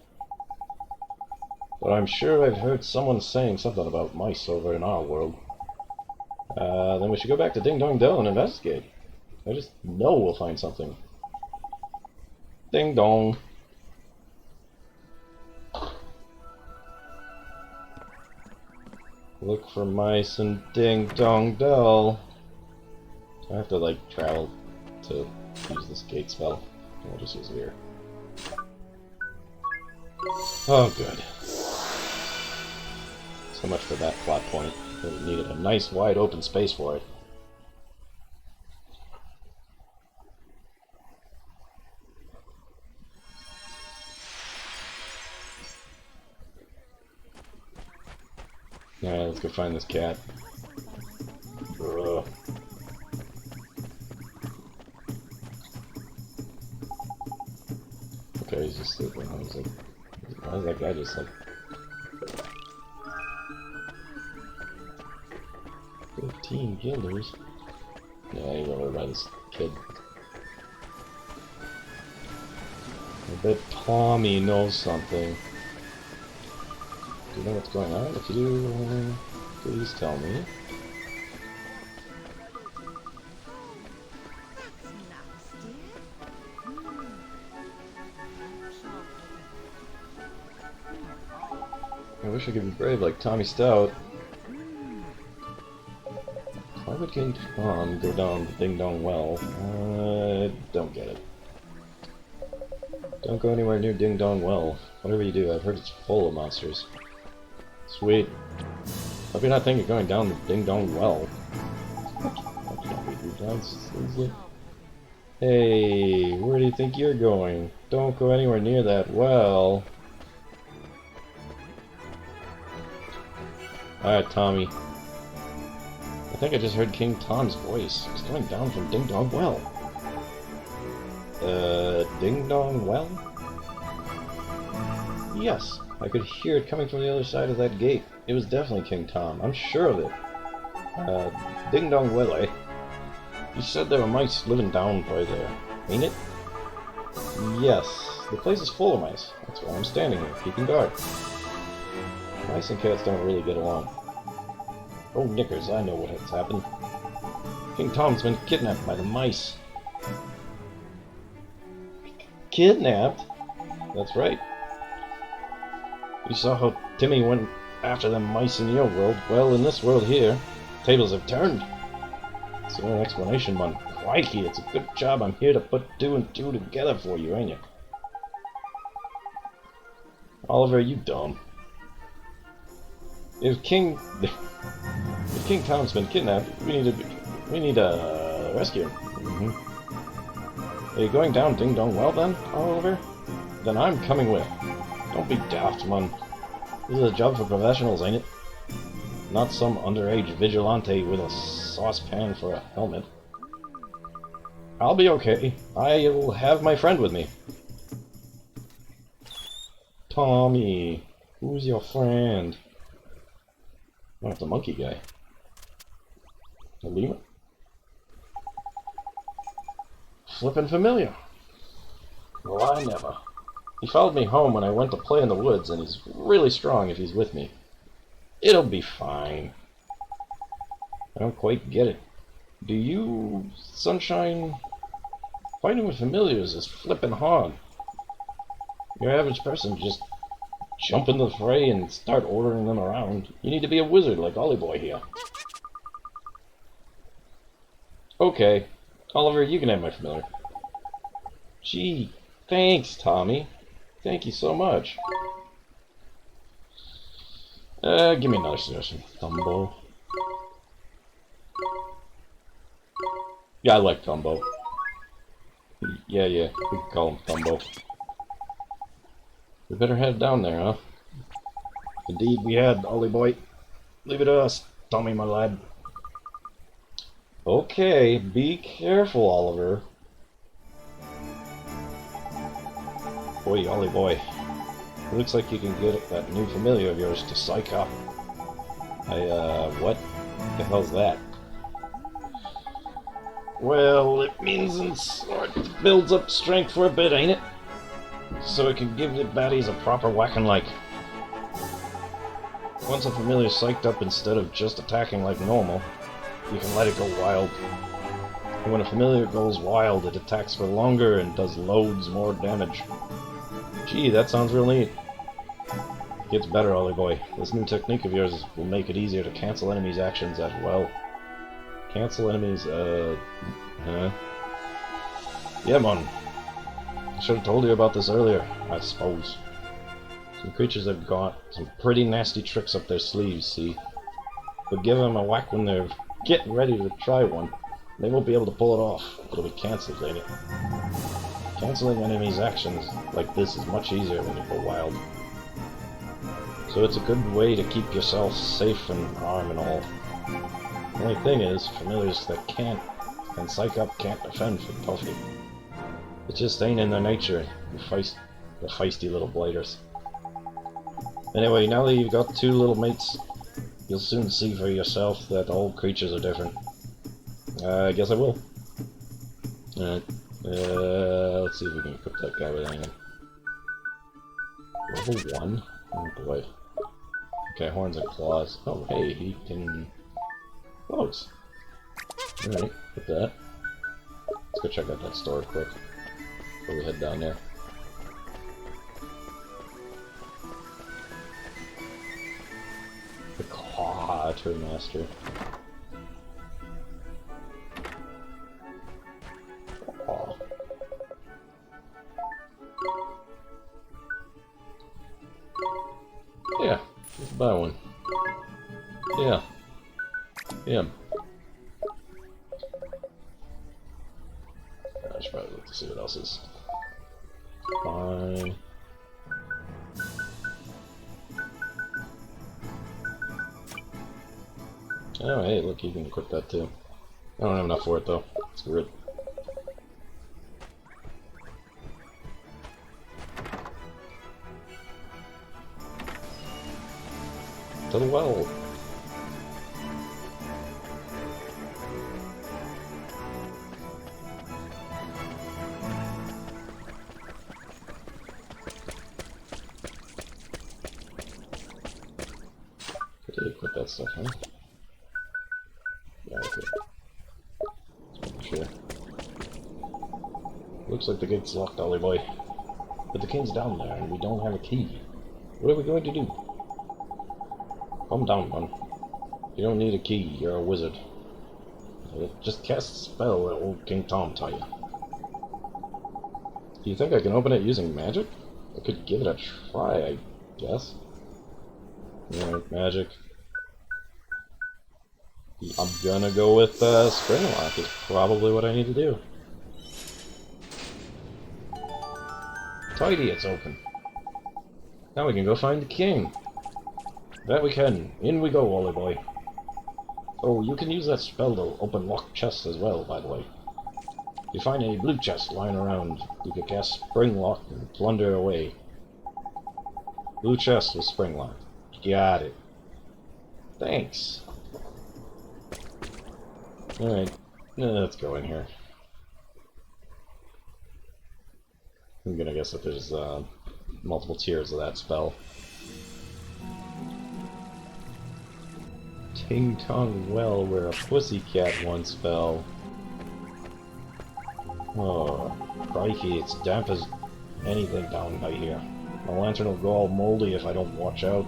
But I'm sure I've heard someone saying something about mice over in our world. Then we should go back to Ding Dong Dell and investigate. I just know we'll find something. Ding Dong. Look for mice and Ding Dong Dell. I have to, like, travel to use this gate spell. I'll just use it here. Oh, good. So much for that plot point. We needed a nice wide open space for it. Alright, let's go find this cat. Ugh. Okay, he's just sleeping. I was like, why is that guy just like... 15 guilders? Yeah, you go over by this kid. that Tommy knows something. Do you know what's going on? If you do, please tell me. I wish I could be brave like Tommy Stout. Why would King Tom go down the Ding Dong Well? Don't get it. Don't go anywhere near Ding Dong Well. Whatever you do, I've heard it's full of monsters. Sweet. Hope you're not thinking of going down the Ding Dong Well. Hey, where do you think you're going? Don't go anywhere near that well. Alright, Tommy. I think I just heard King Tom's voice. He's coming down from Ding Dong Well. Ding Dong Well? Yes, I could hear it coming from the other side of that gate. It was definitely King Tom. I'm sure of it. Ding Dong Well, eh? You said there were mice living down by there, ain't it? Yes, the place is full of mice. That's why I'm standing here, keeping guard. Mice and cats don't really get along. Oh, knickers, I know what has happened. King Tom's been kidnapped by the mice. Kidnapped? That's right. You saw how Timmy went after them mice in your world. Well, in this world here, tables have turned. It's the only explanation, man. Crikey, it's a good job I'm here to put 2 and 2 together for you, ain't you? Oliver, you dumb. If King Tom's been kidnapped, we need to rescue him. Are you going down Ding Dong Well then, Oliver? Then I'm coming with. Don't be daft, man. This is a job for professionals, ain't it? Not some underage vigilante with a saucepan for a helmet. I'll be okay. I'll have my friend with me. Tommy, who's your friend? Oh, it's a monkey guy. A lemur? Flippin' familiar. Well, I never. He followed me home when I went to play in the woods, and he's really strong if he's with me. It'll be fine. I don't quite get it. Do you, Sunshine? Fighting with familiars is flippin' hard. Your average person just jump into the fray and start ordering them around. You need to be a wizard like Ollie Boy here. Okay, Oliver, you can have my familiar. Gee, thanks, Tommy. Thank you so much. Give me another suggestion. Thumbo. Yeah, I like Thumbo. Yeah, we can call him Thumbo. We better head down there, huh? Indeed we had, Ollie Boy. Leave it to us, Tommy, my lad. Okay, be careful, Oliver. Boy, Ollie Boy. It looks like you can get that new familiar of yours to psych up. What the hell's that? Well, it means it builds up strength for a bit, ain't it? So it can give the baddies a proper whacking like. Once a familiar psyched up, instead of just attacking like normal, you can let it go wild. And when a familiar goes wild, it attacks for longer and does loads more damage. Gee, that sounds real neat. It gets better, Ollie Boy. This new technique of yours will make it easier to cancel enemies' actions as well. Cancel enemies, Yeah, man. I should have told you about this earlier, I suppose. Some creatures have got some pretty nasty tricks up their sleeves, see? But give them a whack when they're getting ready to try one. They won't be able to pull it off. It'll be cancelled, ain't it? Cancelling enemies' actions like this is much easier when you go wild. So it's a good way to keep yourself safe and arm and all. The only thing is, familiars that can't and psych up can't defend for Puffy. It just ain't in their nature, the feisty little blighters. Anyway, now that you've got 2 little mates, you'll soon see for yourself that all creatures are different. I guess I will. Alright. Let's see if we can equip that guy with anything. Level 1? Oh boy. Okay, horns and claws. Oh hey, he can float. Alright, put that. Let's go check out that store quick before we head down there. The Quartermaster. Aw. Yeah, let's buy one. Yeah. Yeah. I should probably look to see what else is. Fine. Oh, hey, look, you can equip that too. I don't have enough for it though. Screw it. To the well. Did equip that stuff, huh? Yeah, okay. Just making sure. Looks like the gate's locked, Ollie boy. But the king's down there, and we don't have a key. What are we going to do? Calm down, man. You don't need a key, you're a wizard. Just cast a spell that old King Tom taught you. Do you think I can open it using magic? I could give it a try, I guess. Alright, magic. I'm gonna go with spring lock is probably what I need to do. Tidy, it's open. Now we can go find the king. That we can. In we go, Wally boy. Oh, you can use that spell to open locked chests as well, by the way. If you find any blue chest lying around, you can cast spring lock and plunder away. Blue chest with spring lock. Got it. Thanks. Alright, let's go in here. I'm gonna guess that there's multiple tiers of that spell. Ting Tong Well, where a pussycat once fell. Oh, crikey, it's damp as anything down by here. My lantern will go all moldy if I don't watch out.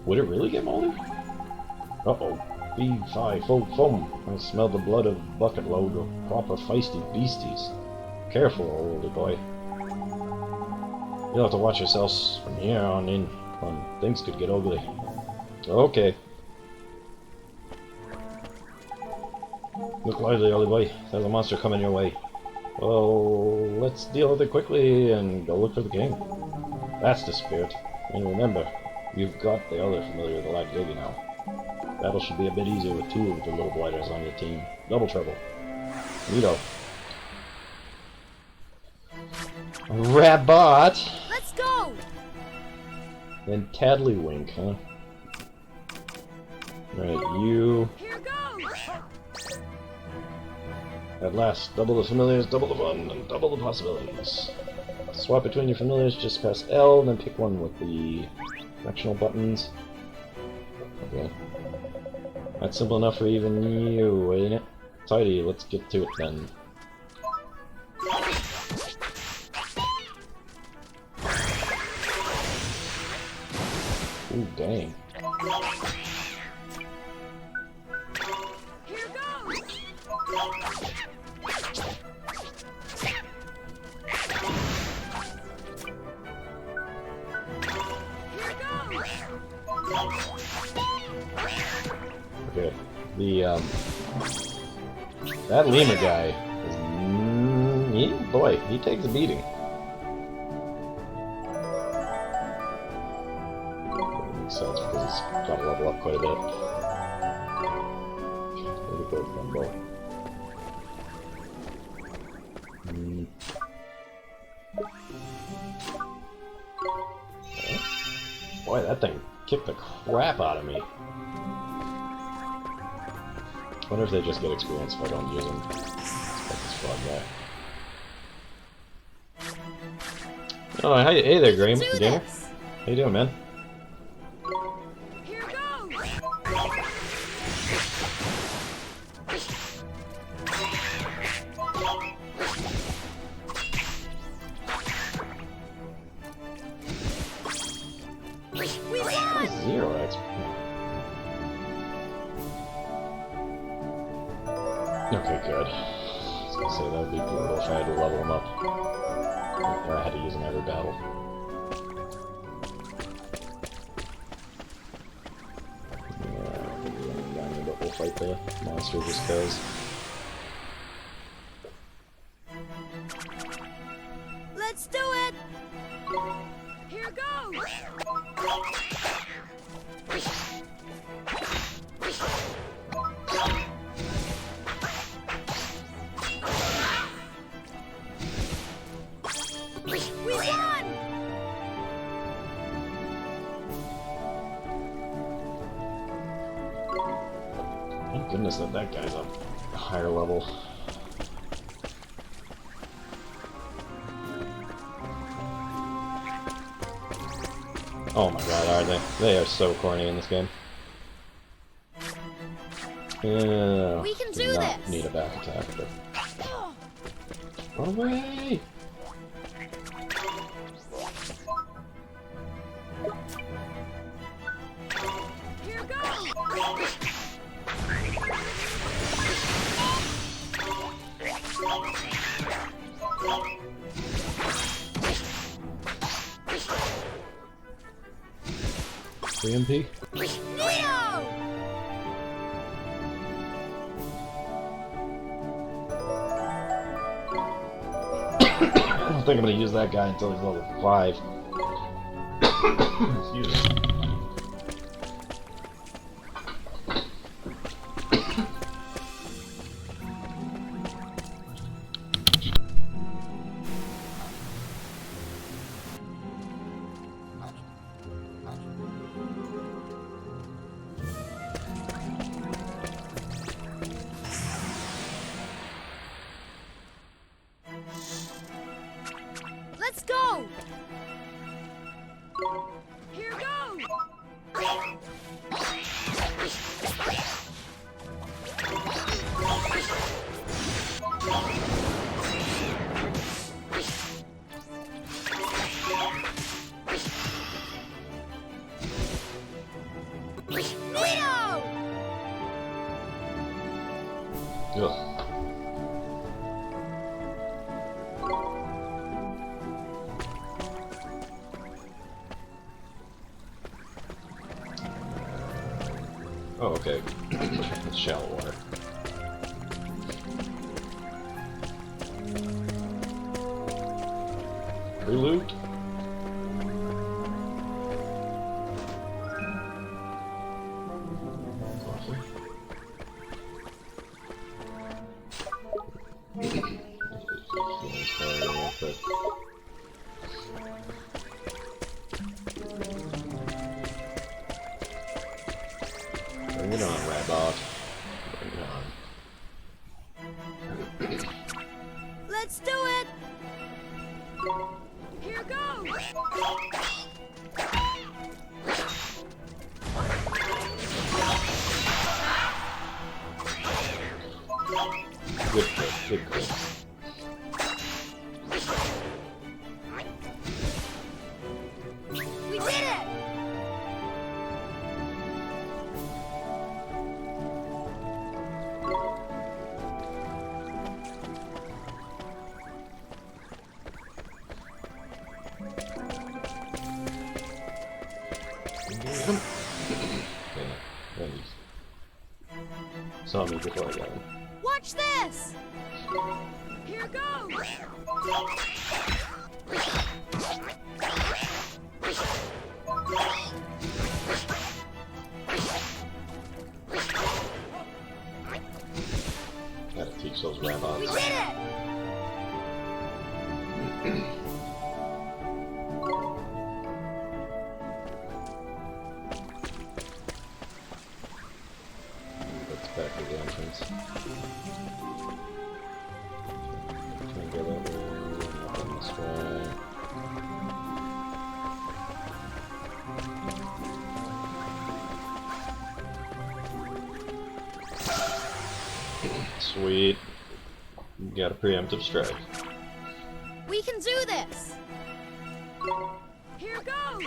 Would it really get moldy? Uh-oh. Fee-fi-fo-fum. I smell the blood of bucket load of proper feisty beasties. Careful, old boy. You'll have to watch yourselves from here on in, when things could get ugly. Okay. Look lively, old boy. There's a monster coming your way. Well, let's deal with it quickly and go look for the king. That's the spirit. And remember, you've got the other familiar, the lad Giggy now. Battle should be a bit easier with two of the little blighters on your team. Double trouble. Neato. Rabbot! Let's go! And Taddlywink, huh? Right, you... Here goes! At last, double the familiars, double the fun, and double the possibilities. Swap between your familiars, just press L, then pick one with the directional buttons. Okay. That's simple enough for even you, ain't it? Tidy, let's get to it then. Ooh, dang. Here goes! Here goes! Okay. That lemur guy is... boy, he takes a beating. That makes sense because he's got to level up quite a bit. There we go, Gumbo. Boy, that thing kicked the crap out of me. I wonder if they just get experience if I don't use them. Let's this frog Oh, hey there, Graham. Do Gamer. this. How you doing, man? Here goes! We won! 0 XP. Okay, good. I was gonna say that would be brutal if I had to level him up. Or I had to use him every battle. Yeah, but we'll fight the monster just cause. Let's do it! Here goes! We won! Thank goodness that that guy's up a higher level. Oh my god, are they? They are so corny in this game. Yeah, We can do not this. need a back attack, but... Run away! Here goes! CMP? Neo! I don't think I'm gonna use that guy until he's level 5. Excuse me. Let's go! Here goes! Neo! Ugh. Oh, okay. It's shallow water. Free loot? Awesome. Bring it on, Rabot. Bring it on. Let's do it! Here goes! Good kill, good kill. We did it! Yeah, saw me before I got him. Watch this! Here goes! Gotta teach those We Rabots. did it! That's back to the entrance. Try and go that way. Sweet. Got a preemptive strike. We can do this! Here goes!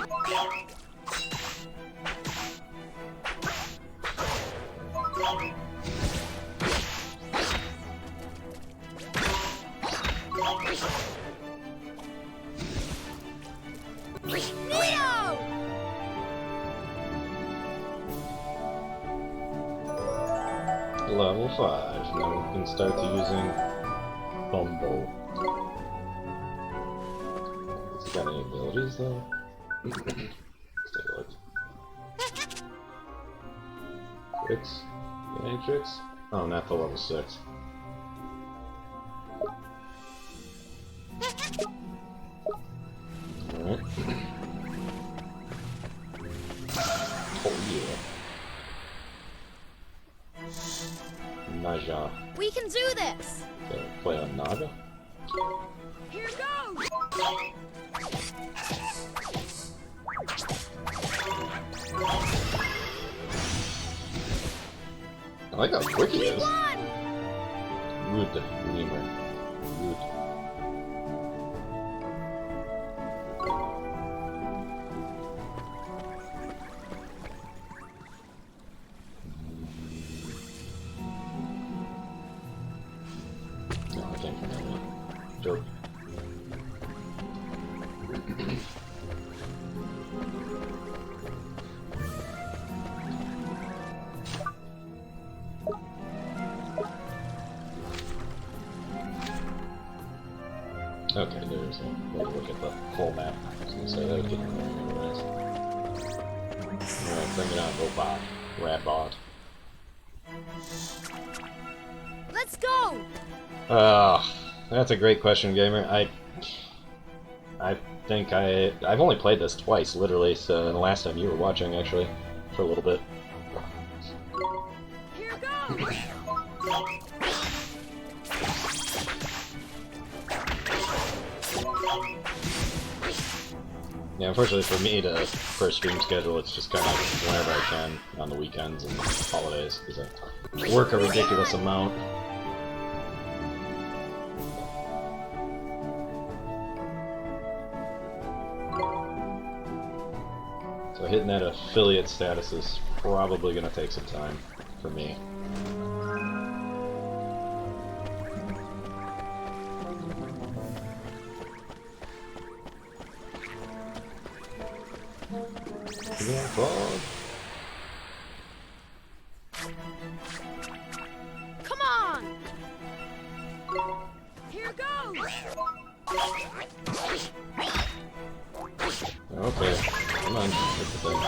Neo! Level 5. Now we can start to using Bumble. Has he got any abilities though? Let's take a look. Tricks? Got any tricks? Oh, not the level 6. Alright. Oh yeah. Naja. We can do this! Okay, play on Naga. Here goes! I like how quick he is. Won! Good lemur. Good. No, I can't remember that. Joke. Okay, there's a way to look at the whole map. I was gonna say that would get really nice. Alright, bring it on, robot. Radbot. Let's go! That's a great question, gamer. I think I've only played this twice, literally, so the last time you were watching, actually, for a little bit. Here goes! Yeah, unfortunately for me, for a stream schedule, it's just kind of whenever I can on the weekends and holidays, because I work a ridiculous amount. So hitting that affiliate status is probably going to take some time for me. Yeah, frog. Come on! Here goes! Okay, come on, hit the thing.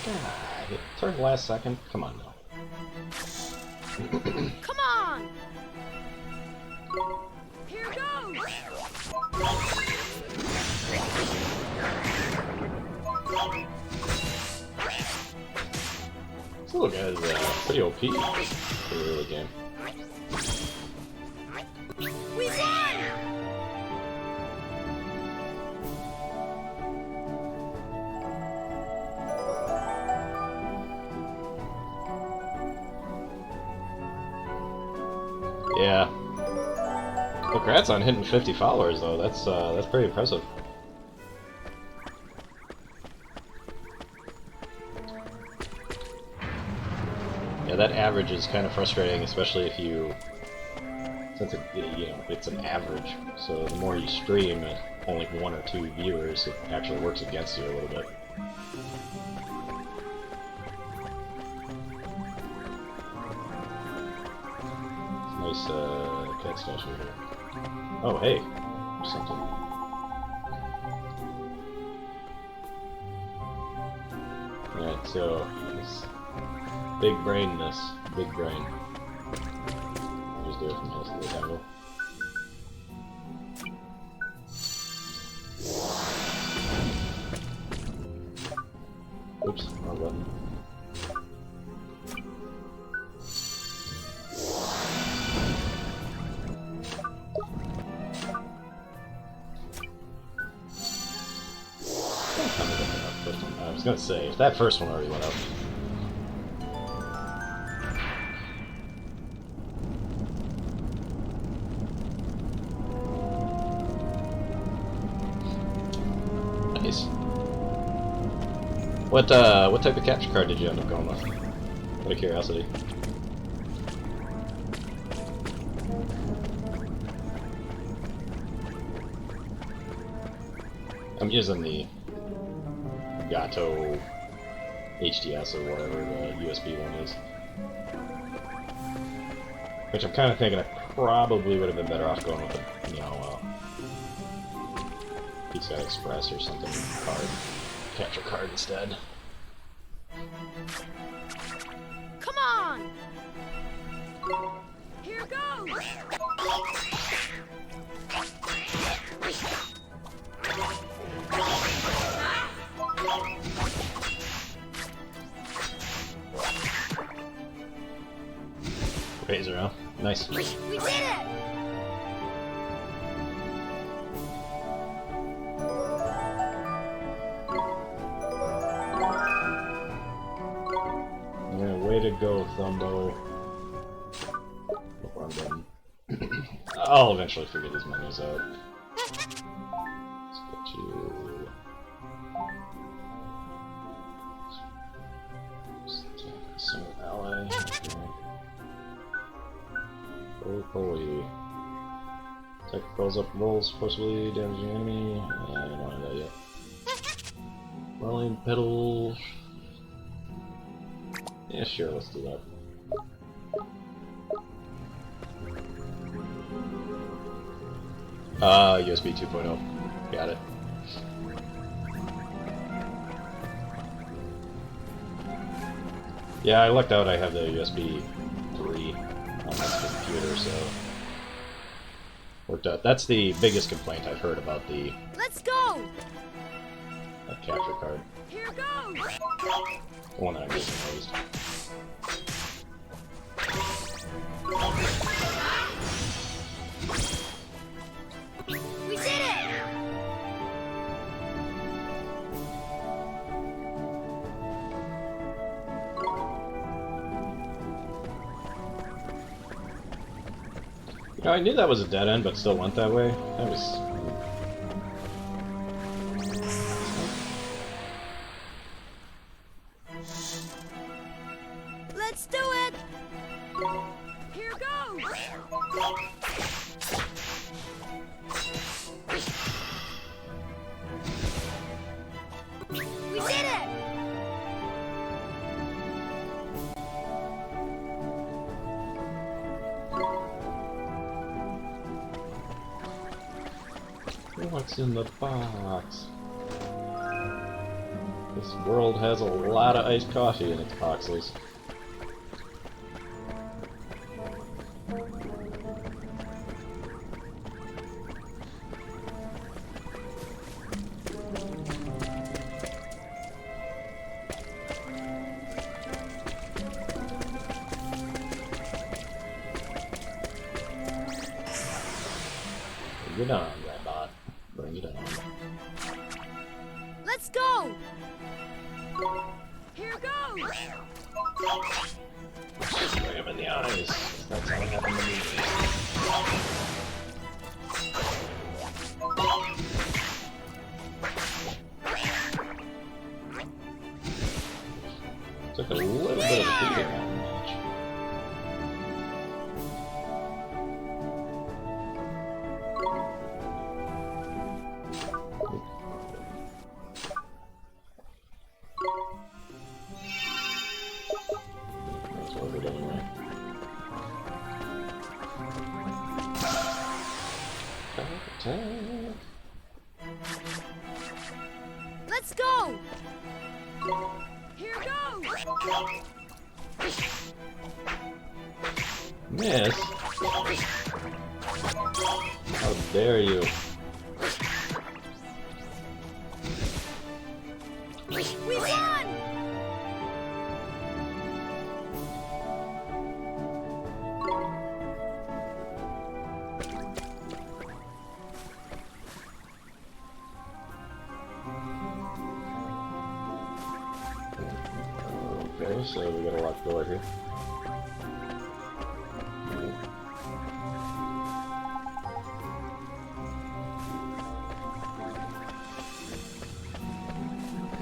God, it turned last second. Come on now. Come on! Here goes! This little guy's pretty OP for the early game. We won! Yeah. Congrats on hitting 50 followers, though. That's pretty impressive. Yeah, that average is kind of frustrating, especially if you, since it's an average. So the more you stream, only 1 or 2 viewers, it actually works against you a little bit. Nice cat statue here. Oh, hey, something. Alright, so this big brainness, big brain. I'll just do it from this little angle. gonna say, if that first one already went up. Nice. What type of capture card did you end up going with? Out of curiosity. I'm using the Gato HDS or whatever the USB one is. Which I'm kind of thinking I probably would have been better off going with a, you know, PCI Express or something card, capture card instead. Come on! Here goes! Razor, huh? Nice. We did it! Yeah, way to go, Thumbo. Before I'm done. I'll eventually figure these menus out. Let's go to... Some ally. Okay. Holy. Tech calls up rolls forcibly damaging enemy. I don't want that yet. Rolling pedal. Yeah, sure, let's do that. USB 2.0. Got it. Yeah, I lucked out I have the USB 3 on this computer, so... worked out. That's the biggest complaint I've heard about the Let's go! capture card. Here goes! The one that I'm using at least. We did it! You know, I knew that was a dead end, but still went that way. That was... Let's do it! Here goes! We did it! What's in the box? This world has a lot of iced coffee in its boxes. Bring it on, Rabbot. Bring it on. Let's go! Here goes! Spray him in the eyes. That's how it happened to me. Took a little bit of a beating on that match. That's what we're doing right. Attack. Let's go! Here goes! Miss? How dare you? We won! so we got a locked door here.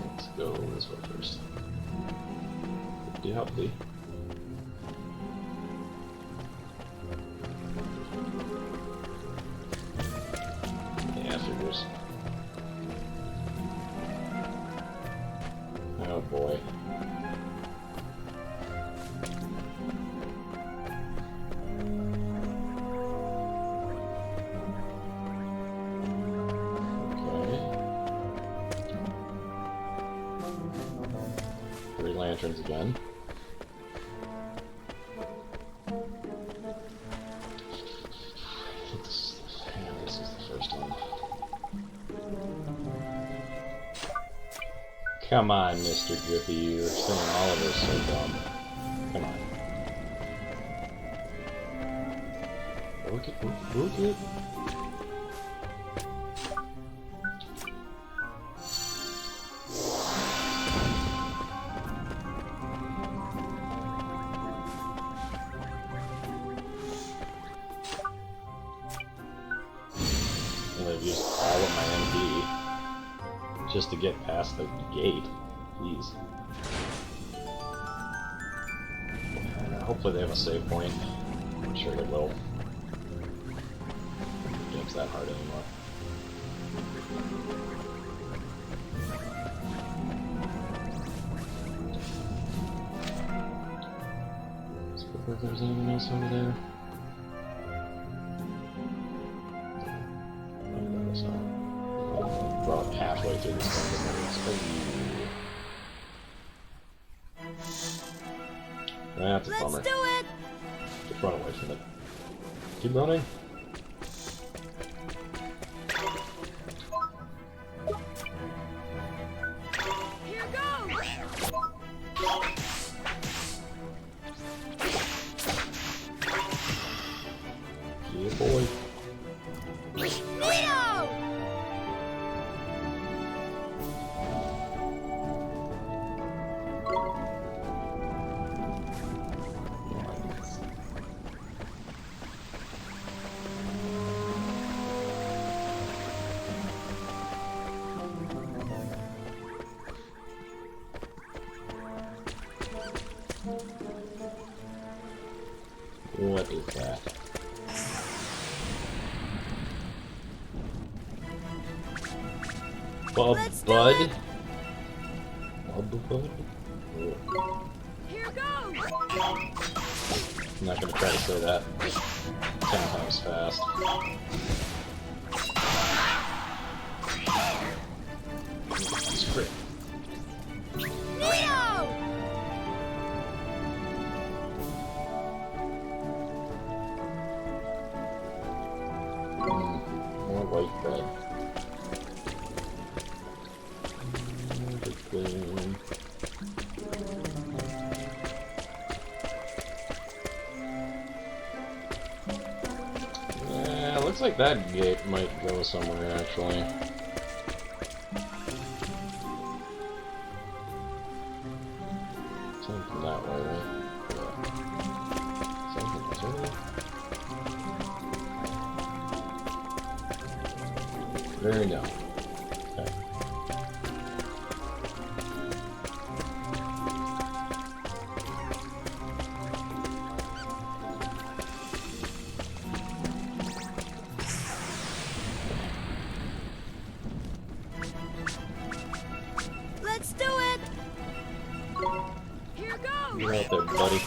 Let's go this way first. Hopefully. Yeah, figures. Oh boy. Okay. 3 lanterns again. This is the first one. Come on, Mr. Drippy, you're saying all of us so dumb. Come on. Look it. And I've used all of my MP just to get past the gate. Jeez. Hopefully they have a save point. I'm sure they will. The game's that hard anymore. Let's look if there's anything else over there. About halfway through this thing, that's a bummer. Let's do it! Just run away from it. Keep running. Here goes! Yeah, boy. Leo! What is that? Bud? Bud? Bud? Here goes! I'm not gonna try to say that 10 times fast. It's crit. Leo! More white bread. Yeah, looks like that gate might go somewhere actually. Something that way, right? Yeah. Something this way? Very no. Okay. Let's do it! Here goes! You're out there, buddy.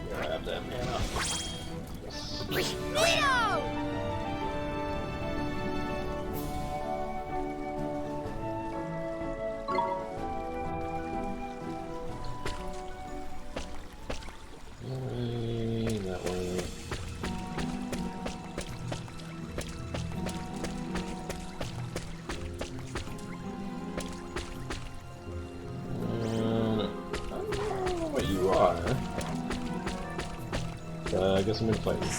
Grab that mana. Yes. Leo! That way. I don't know what you are. I guess I'm gonna fight you.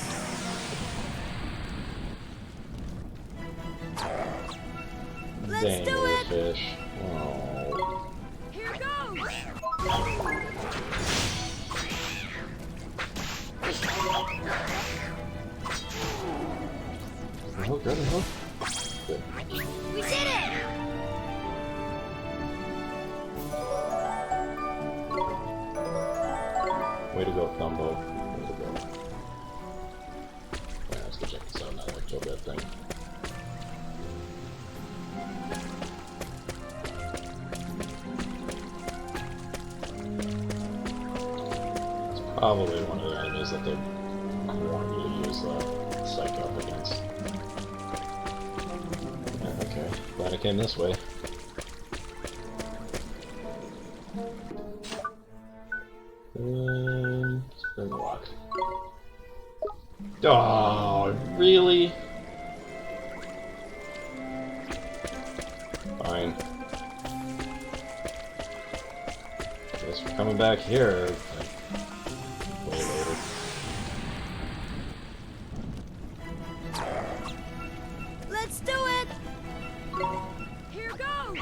Let's do it! Fish. Oh. Here goes! Oh, grab it, huh? Good. We did it! Way to go, Thumbo. Way to go. Yeah, let's go check this out now that I killed that thing. It's probably one of the enemies that they want you to use Psych up against. Yeah, okay. Glad I came this way. Spring lock. Oh, really? Fine. Guess we're coming back here. Like, way later. Let's do it! Here goes!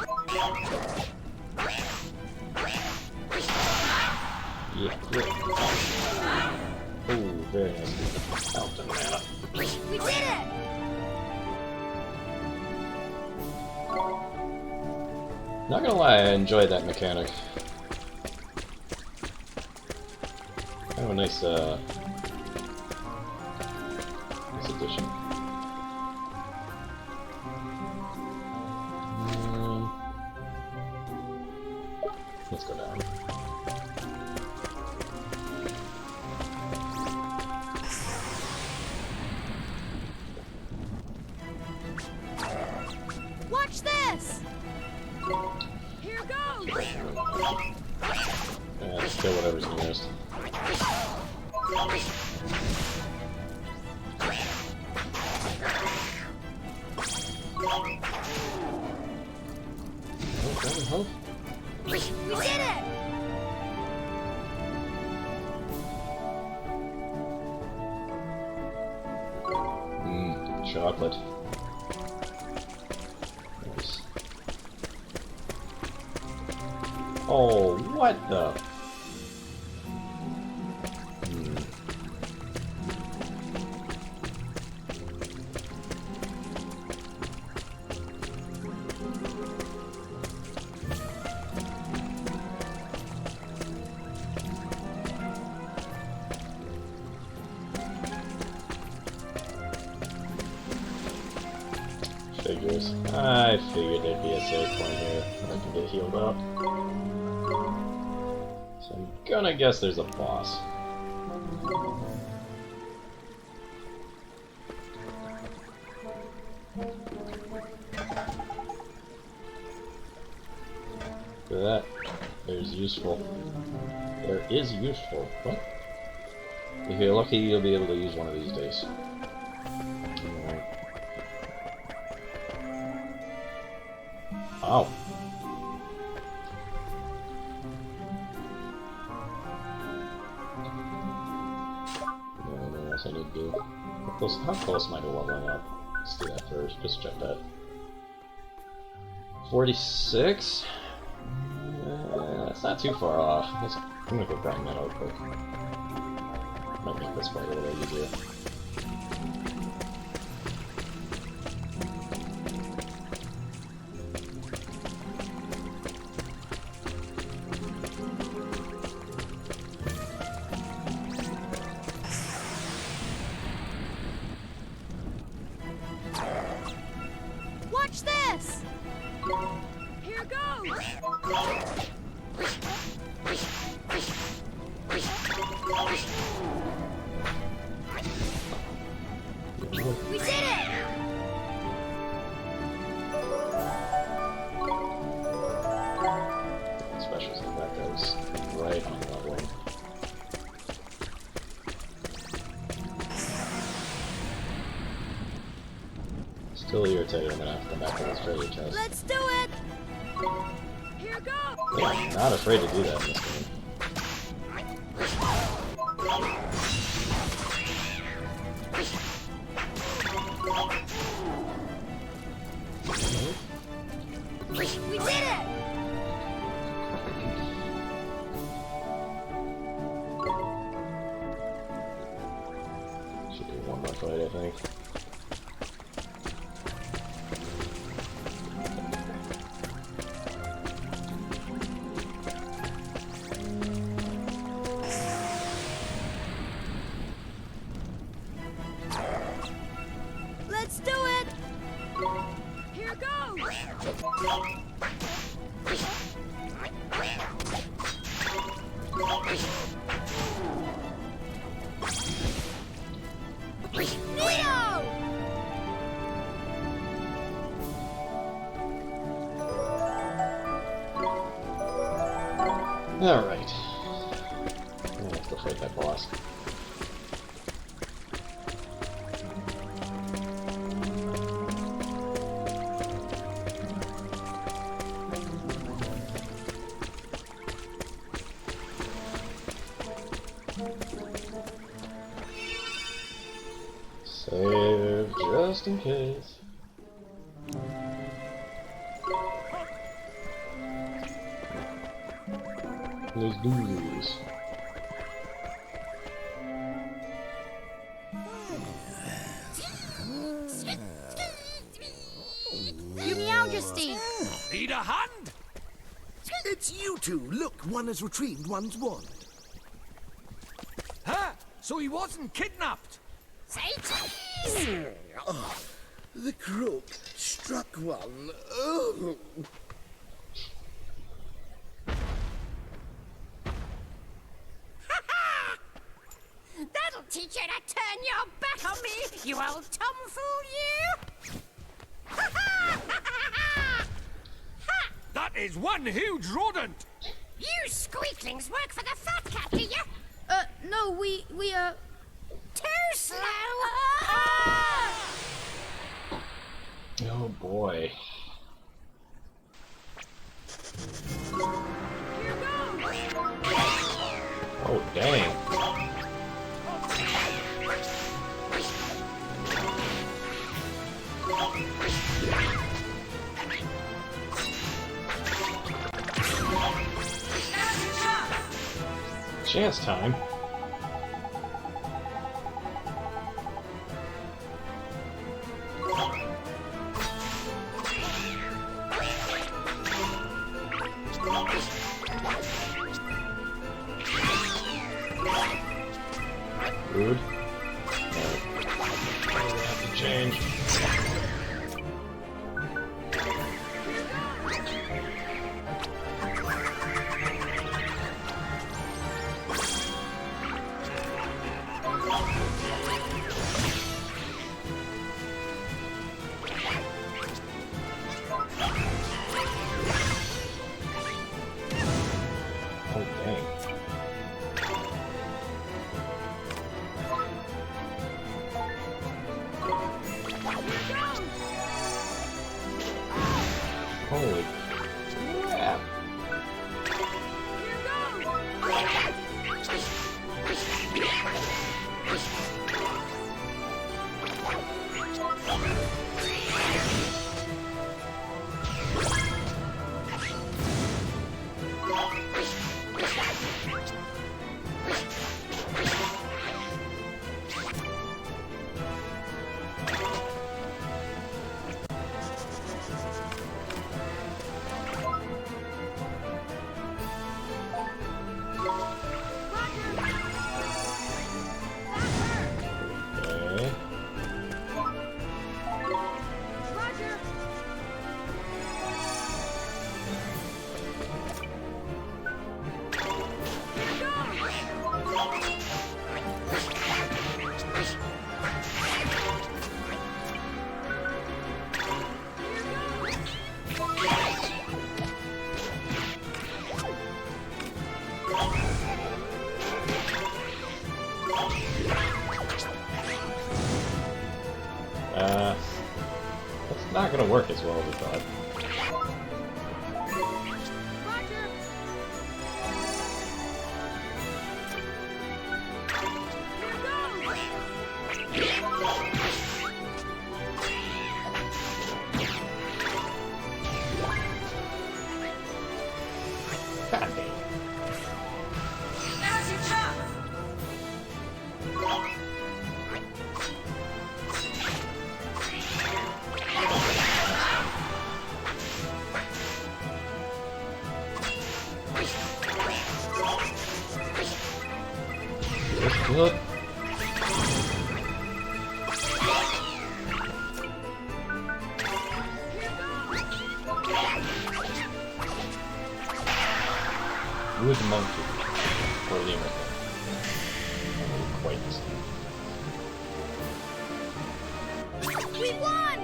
Yeah. Oh, very nice. Elton mana. We did it! Not gonna lie, I enjoyed that mechanic. Kind of a nice, nice addition. Let's go down. Watch this! Here goes! Yeah, just kill whatever's nearest. Oh, We did it! chocolate. Nice. Oh, what the? Figures. I figured there'd be a save point here where I can get healed up. So I'm gonna guess there's a boss. Look at that. There's useful. There is useful. What? If you're lucky, you'll be able to use one of these days. Wow. Anything else I need to do? How close am I to leveling up? Let's do that first. Just check that. 46? That's not too far off. I'm gonna go grind that out quick. Might make this fight a little easier. Watch this! Here goes! We did it! Specials like that goes right on leveling. Still irritated, I'm gonna have to come back to this treasure chest. Let's do it! Here goes! Yeah, not afraid to do that in this game. think. Let's do it! Here goes! Neo! Alright. Let's go fight that boss. Save just in case. Let's do this. Your Majesty! Need a hand? It's you two. Look, one has retrieved one's wand. Huh? So he wasn't kidnapped? Oh, the crook struck one. Oh. That'll teach you to turn your back on me, you old tomfool, you! That is one huge rodent! You squeaklings work for the fat cat, do you? No, we Too slow! Oh boy. Here goes! Oh dang. Chance time. Rude. We're gonna have to change. Oh dang. Holy crap. Okay. Roger! That's not gonna work as well as we thought. Roger! Here goes! God dang. Feel it? Wood monkey. Or lemur. Quite. We won!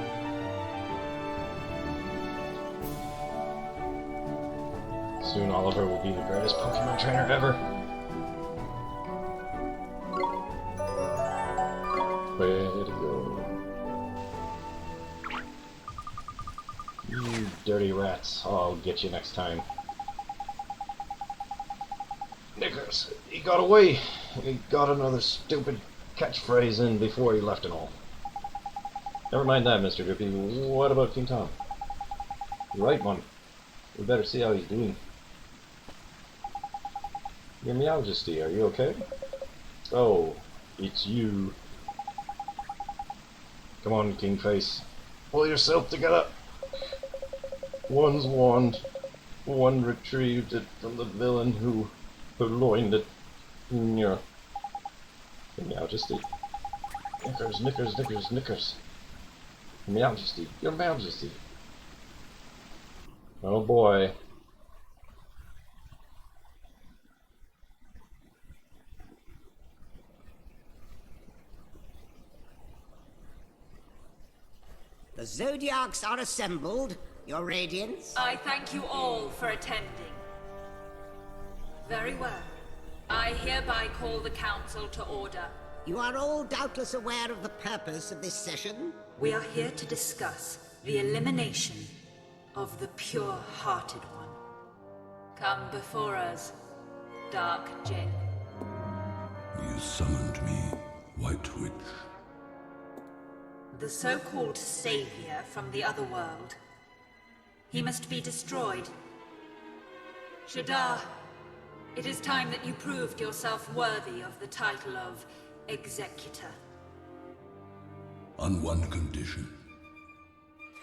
Soon Oliver will be the greatest Pokemon trainer ever. Way to go. You dirty rats. I'll get you next time. Knickers, he got away. He got another stupid catchphrase in before he left and all. Never mind that, Mr. Drippy. What about King Tom? You're right, one. We better see how he's doing. Your Majesty, are you okay? Oh, it's you. Come on, King Face. Pull yourself together. One's wand. One retrieved it from the villain who purloined it. Your Majesty. Knickers, knickers, knickers, knickers. Your Majesty, your Majesty. Oh boy. The Zodiacs are assembled, Your Radiance. I thank you all for attending. Very well. I hereby call the council to order. You are all doubtless aware of the purpose of this session. We are here to discuss the elimination of the pure-hearted one. Come before us, Dark Jin. You summoned me, White Witch. The so-called savior from the other world. He must be destroyed. Shadar, it is time that you proved yourself worthy of the title of Executor. On one condition.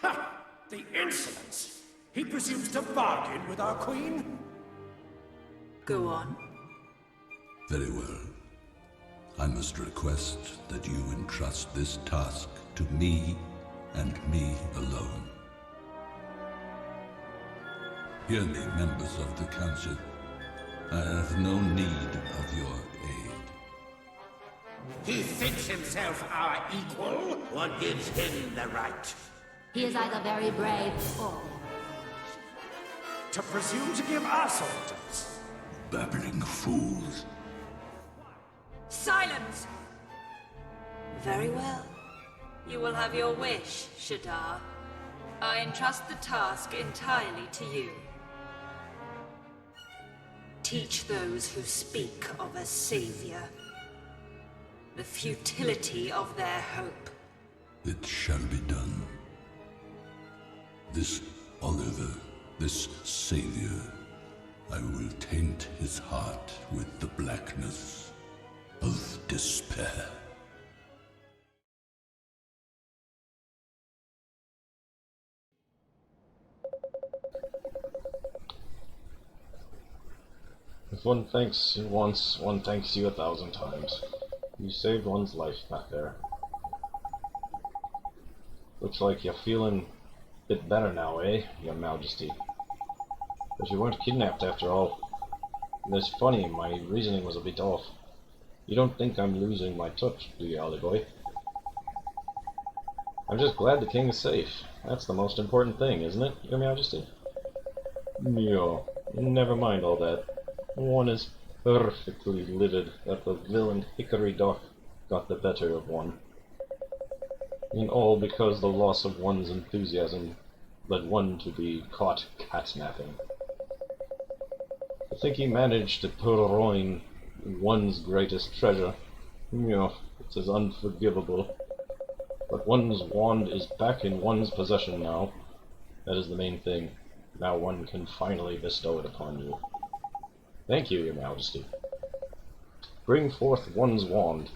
Ha! The insolence! He presumes to bargain with our queen? Go on. Very well. I must request that you entrust this task to me and me alone. Hear me, members of the council. I have no need of your aid. He thinks himself our equal? What gives him the right? He is either very brave or... To presume to give us orders? Babbling fools. Silence! Very well. You will have your wish, Shadar. I entrust the task entirely to you. Teach those who speak of a savior the futility of their hope. It shall be done. This Oliver, this savior, I will taint his heart with the blackness of despair. If one thanks you once, one thanks you 1,000 times. You saved one's life back there. Looks like you're feeling a bit better now, eh, Your Majesty? But you weren't kidnapped after all. And it's funny, my reasoning was a bit off. You don't think I'm losing my touch, do you, Ollie boy? I'm just glad the king is safe. That's the most important thing, isn't it, Your Majesty? No, never mind all that. One is perfectly livid that the villain Hickory Dock got the better of one. And all because the loss of one's enthusiasm led one to be caught catnapping. To think he managed to purloin one's greatest treasure, it is unforgivable. But one's wand is back in one's possession now. That is the main thing. Now one can finally bestow it upon you. Thank you, Your Majesty. Bring forth one's wand.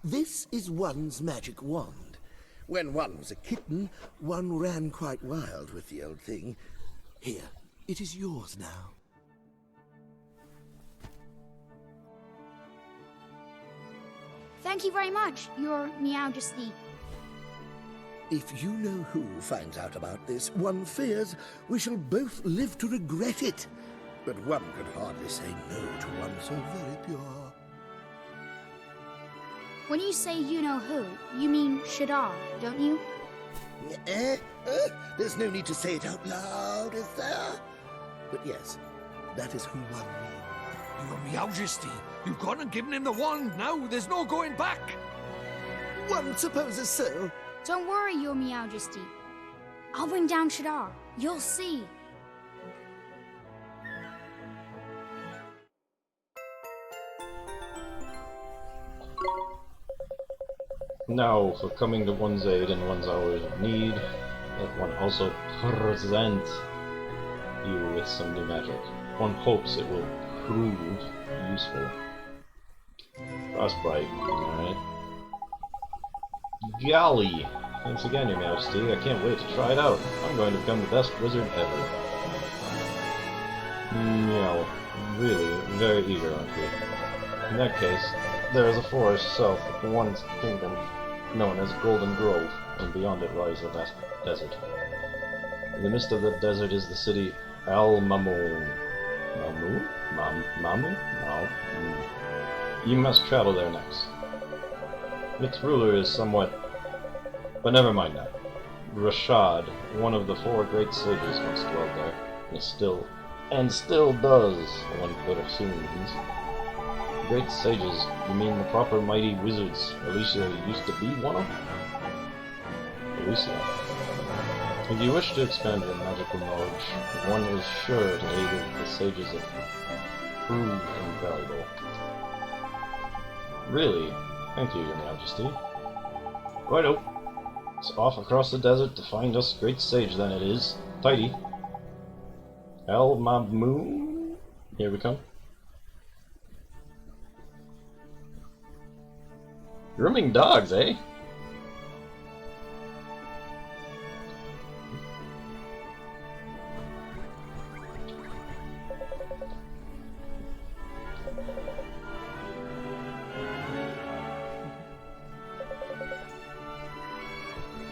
This is one's magic wand. When one was a kitten, one ran quite wild with the old thing. Here, it is yours now. Thank you very much, Your Majesty. If you know who finds out about this, one fears we shall both live to regret it. But one could hardly say no to one so very pure. When you say you know who, you mean Shadar, don't you? There's no need to say it out loud, is there? But yes, that is who one means. Your Majesty, you've gone and given him the wand now. There's no going back. One supposes so. Don't worry, Your Majesty. I'll bring down Shadar. You'll see. Now, for coming to one's aid in one's hours of need, let one also present you with some new magic. One hopes it will prove useful. Frostbite, alright. Golly! Thanks again, Your Majesty. I can't wait to try it out. I'm going to become the best wizard ever. No, really, very eager, aren't we? In that case, there is a forest south of one's kingdom, known as Golden Grove, and beyond it lies a vast desert. In the midst of the desert is the city Al Mamoun. Mamu? Mamu? No. You must travel there next. Its ruler is somewhat... but never mind that. Rashad, one of the 4 great sages, once dwelled there, and still does, one could assume. Great sages, you mean the proper mighty wizards Alicia used to be one of? Alicia. If you wish to expand your magical knowledge, one is sure to aid the sages if proved invaluable. Really? Thank you, Your Majesty. Righto. It's off across the desert to find us great sage then it is. Tidy. El Mamoun? Here we come. Grooming dogs, eh?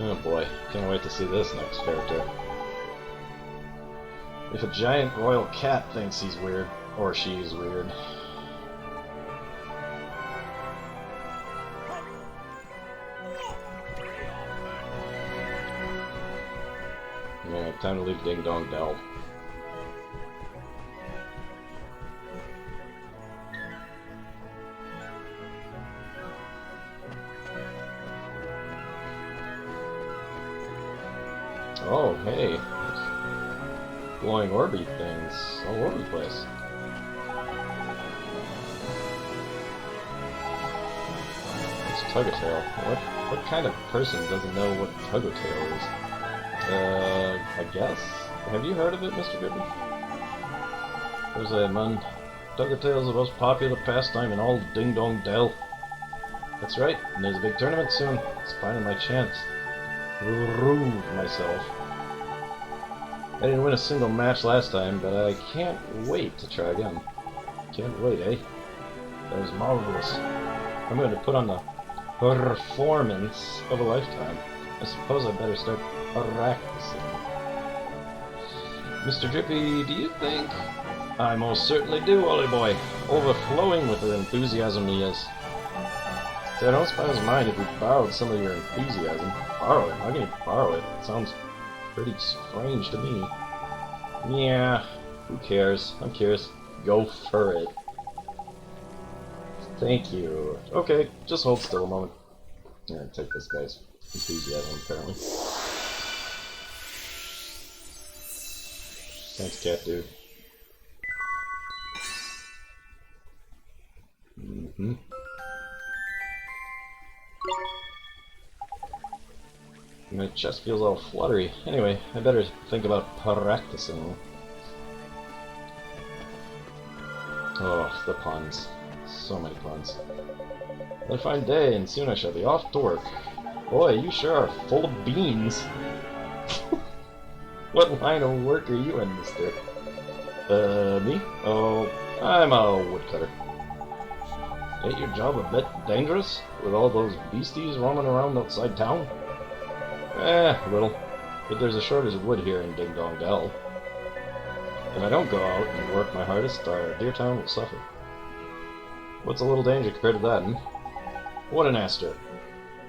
Oh boy, can't wait to see this next character. If a giant royal cat thinks he's weird, or she's weird. Yeah, time to leave Ding Dong Dell. Oh, hey. Glowing orby things all over the place. It's Tug-a-tail. What kind of person doesn't know what Tug-a-tail is? I guess? Have you heard of it, Mr. Griffin? There's a man. Tug-a-tail's the most popular pastime in all Ding Dong Dell. That's right, and there's a big tournament soon. It's finally my chance. Prove myself. I didn't win a single match last time, but I can't wait to try again. Can't wait, eh? That was marvelous. I'm going to put on the performance of a lifetime. I suppose I better start practicing. Mr. Drippy, do you think? I most certainly do, Ollie boy. Overflowing with the enthusiasm he is. See, I don't suppose mind if you borrowed some of your enthusiasm. Borrow it? How can you borrow it? It sounds pretty strange to me. Yeah, who cares? I'm curious. Go for it. Thank you. Okay, just hold still a moment. I'm gonna take this guy's enthusiasm, apparently. Thanks, cat dude. My chest feels all fluttery. Anyway, I better think about practicing. Oh, the puns. So many puns. Another fine day, and soon I shall be off to work. Boy, you sure are full of beans. What line of work are you in, mister? Me? Oh, I'm a woodcutter. Ain't your job a bit dangerous? with all those beasties roaming around outside town? A little. But there's a shortage of wood here in Ding Dong Dell. If I don't go out and work my hardest, our dear town will suffer. What's a little danger compared to that, hmm? What an Aster.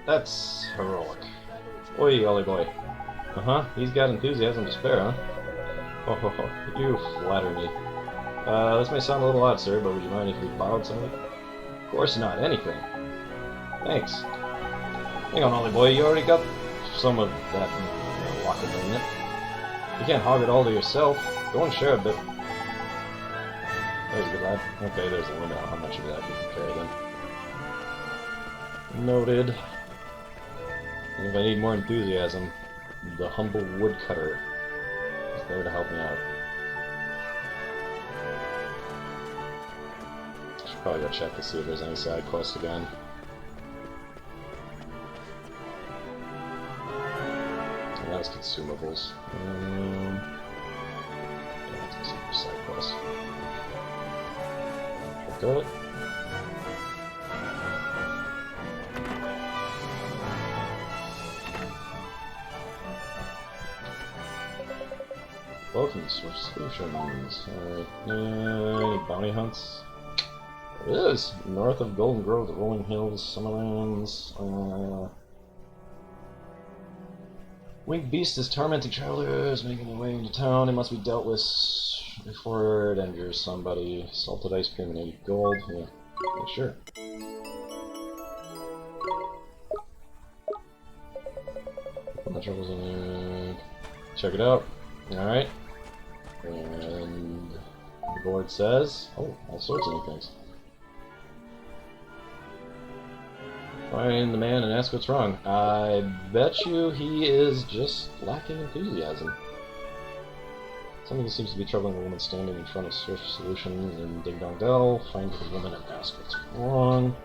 That's heroic. Oi, Ollie boy. Uh-huh, he's got enthusiasm to spare, huh? Oh, ho, ho. You flatter me. This may sound a little odd, sir, but would you mind if we borrowed some of it? Of course not, anything. Thanks. Hang on, Ollie boy, you already got some of that in your locker, didn't it? You can't hog it all to yourself. Go and share a bit. There's a good lad. Okay, there's a limit on how much of that you can carry then. Noted. And if I need more enthusiasm, the humble woodcutter is there to help me out. I should probably go check to see if there's any side quests again. And that was consumables. Yeah, let's see for side quests. Got it. Welcome to Source Solutions. Alright, any bounty hunts? There is! North of Golden Grove, the Rolling Hills, Summerlands. Winged Beast is tormenting travelers, making their way into town. It must be dealt with before it injures somebody. Salted ice cream and 80 gold. Yeah, sure. The troubles in there. Check it out. Alright. And the board says, oh, all sorts of new things. Find the man and ask what's wrong. I bet you he is just lacking enthusiasm. Something seems to be troubling a woman standing in front of Source Solutions in Ding Dong Dell. Find the woman and ask what's wrong.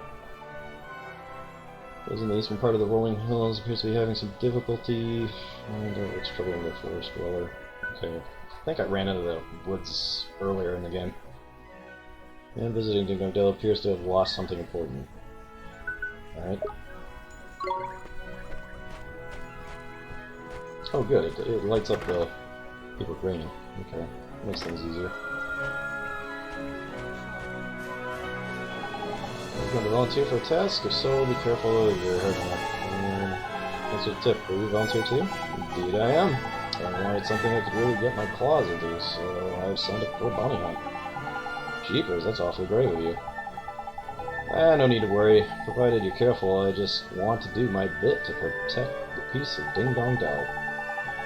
Those in the eastern part of the Rolling Hills appears to be having some difficulty. Find out what's troubling the forest dweller. Okay. I think I ran into the woods earlier in the game. And visiting Ding Dong Dell appears to have lost something important. Alright. Oh good, it lights up the people green. Okay, makes things easier. Are you going to volunteer for a task? If so, be careful you're hurting up. That's a tip. Will you volunteer too? Indeed I am. I wanted something I could really get my claws into, so I've signed up for a bounty hunt. Jeepers, that's awfully brave of you. No need to worry. Provided you're careful, I just want to do my bit to protect the peace of Ding Dong Dell.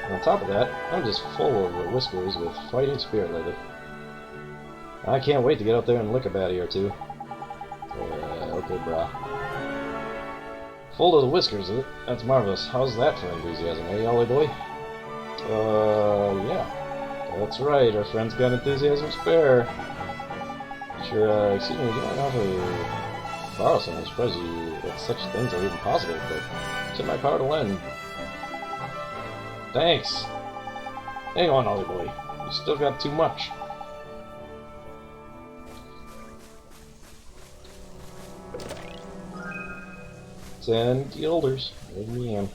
And on top of that, I'm just full of the whiskers with fighting spirit lately. I can't wait to get out there and lick a baddie or two. Okay, brah. Full of the whiskers, is it? That's marvelous. How's that for enthusiasm, eh, Ollie boy? Yeah. That's right, our friend's got enthusiasm spare. Sure, excuse me, would you mind awfully borrow some? I'm surprised that such things are even possible, but it's in my power to lend. Thanks! Hang on, Ollie boy. You still got too much. $10 guilders. Maybe me in.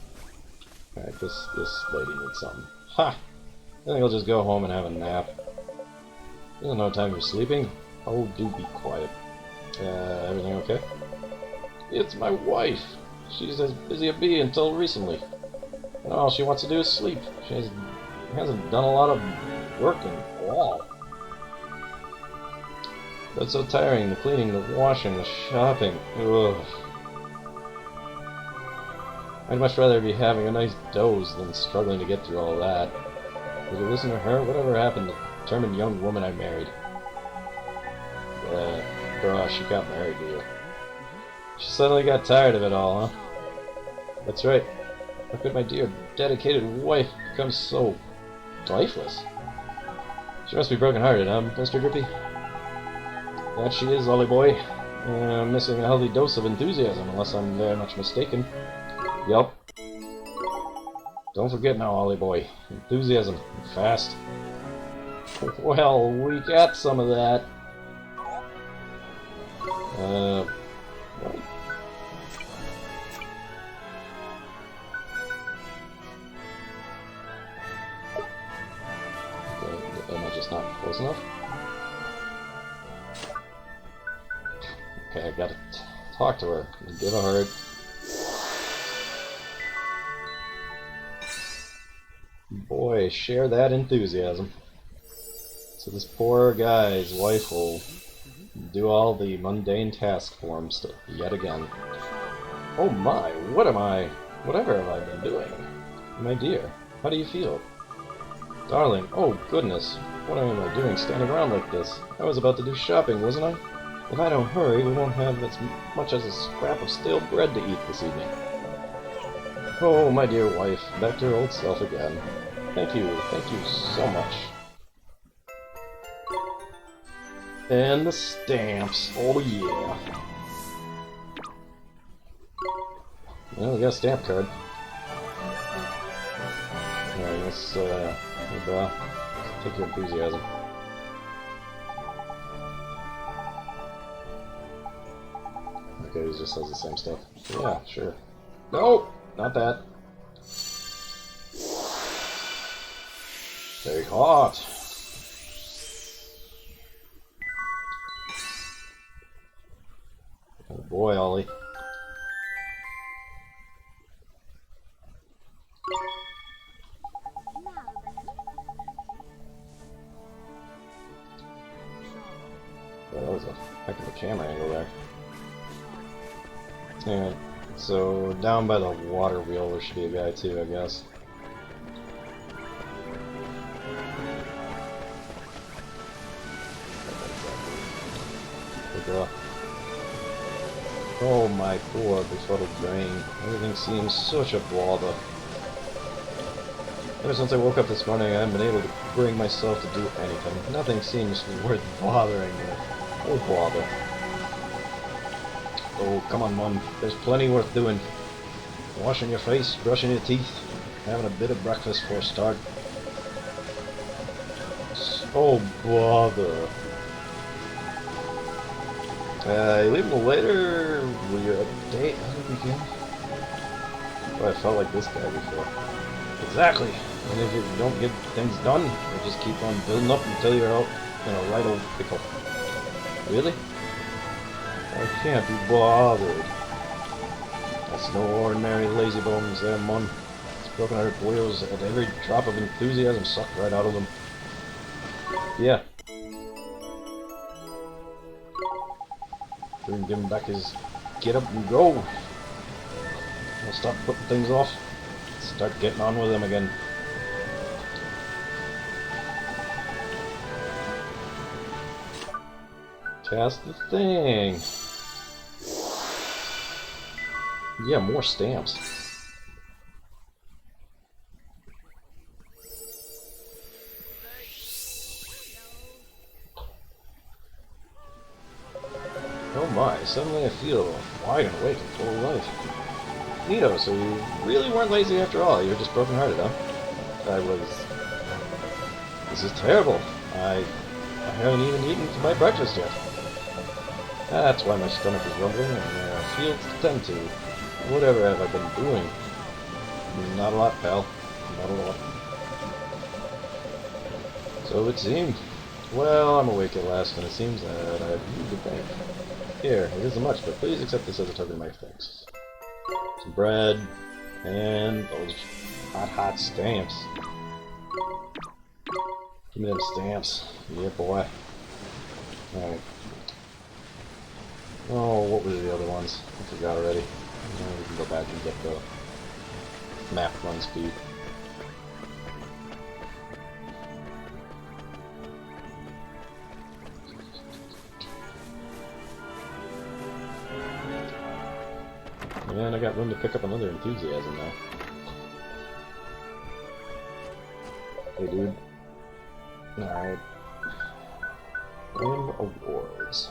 Alright, this lady needs something. Ha! I think I'll just go home and have a nap. There's no time for sleeping. Oh, do be quiet. Everything okay? It's my wife. She's as busy a bee until recently. And all she wants to do is sleep. She hasn't done a lot of work in a while. That's so tiring, the cleaning, the washing, the shopping. Ugh. I'd much rather be having a nice doze than struggling to get through all that. Would you listen to her? Whatever happened to the determined young woman I married? Bruh, she got married to you. She suddenly got tired of it all, huh? That's right. How could my dear, dedicated wife become so lifeless? She must be broken-hearted, huh, Mr. Drippy? That she is, Ollie boy. Missing a healthy dose of enthusiasm, unless I'm very much mistaken. Yup. Don't forget now, Ollie boy. Enthusiasm. Fast. Well, we got some of that. What? That's not close enough. Okay, I gotta talk to her. Give a heart. Boy, share that enthusiasm. So this poor guy's wife will do all the mundane tasks for him yet again. Oh my, whatever have I been doing? My dear, how do you feel? Darling, oh goodness, what am I doing standing around like this? I was about to do shopping, wasn't I? If I don't hurry, we won't have as much as a scrap of stale bread to eat this evening. Oh, my dear wife, back to her old self again. Thank you so much. And the stamps, oh yeah. Well, we got a stamp card. Alright, let's, take your enthusiasm. Okay, he just says the same stuff. Yeah, sure. No! Not that. Very hot! Oh boy, Ollie. Well, that was a heck of a camera angle there. Yeah, so down by the water wheel there should be a guy too, I guess. Oh my god, befuddled brain. Everything seems such a bother. Ever since I woke up this morning, I haven't been able to bring myself to do anything. Nothing seems worth bothering with. Oh bother. Oh, come on, Mum. There's plenty worth doing. Washing your face, brushing your teeth, having a bit of breakfast for a start. Oh, bother. Leave them later. Will your update ever begin? Oh, I felt like this guy before. Exactly. And if you don't get things done, you just keep on building up until you're out in a right old pickle. Really? I can't be bothered. That's no ordinary lazy bones there, Mun. It's broken-hearted boils at every drop of enthusiasm sucked right out of them. Yeah. Couldn't give him back his get up and go. I'll stop putting things off. Start getting on with them again. Cast the thing. Yeah, more stamps. Oh my, suddenly I feel wide and awake and full of life. Neato, so you really weren't lazy after all, you were just broken-hearted, huh? This is terrible. I haven't even eaten my breakfast yet. That's why my stomach is rumbling and fields to tend to. Whatever have I been doing? Not a lot, pal. Not a lot. So it seemed. Well, I'm awake at last, and it seems that I have you to thank. Here, it isn't much, but please accept this as a token of my thanks. Some bread, and those hot stamps. Give me them stamps. Yeah, boy. Alright. Oh, what were the other ones? I forgot already. We can go back and get the map run speed. And I got room to pick up another enthusiasm now. Hey, dude. Alright. Win awards.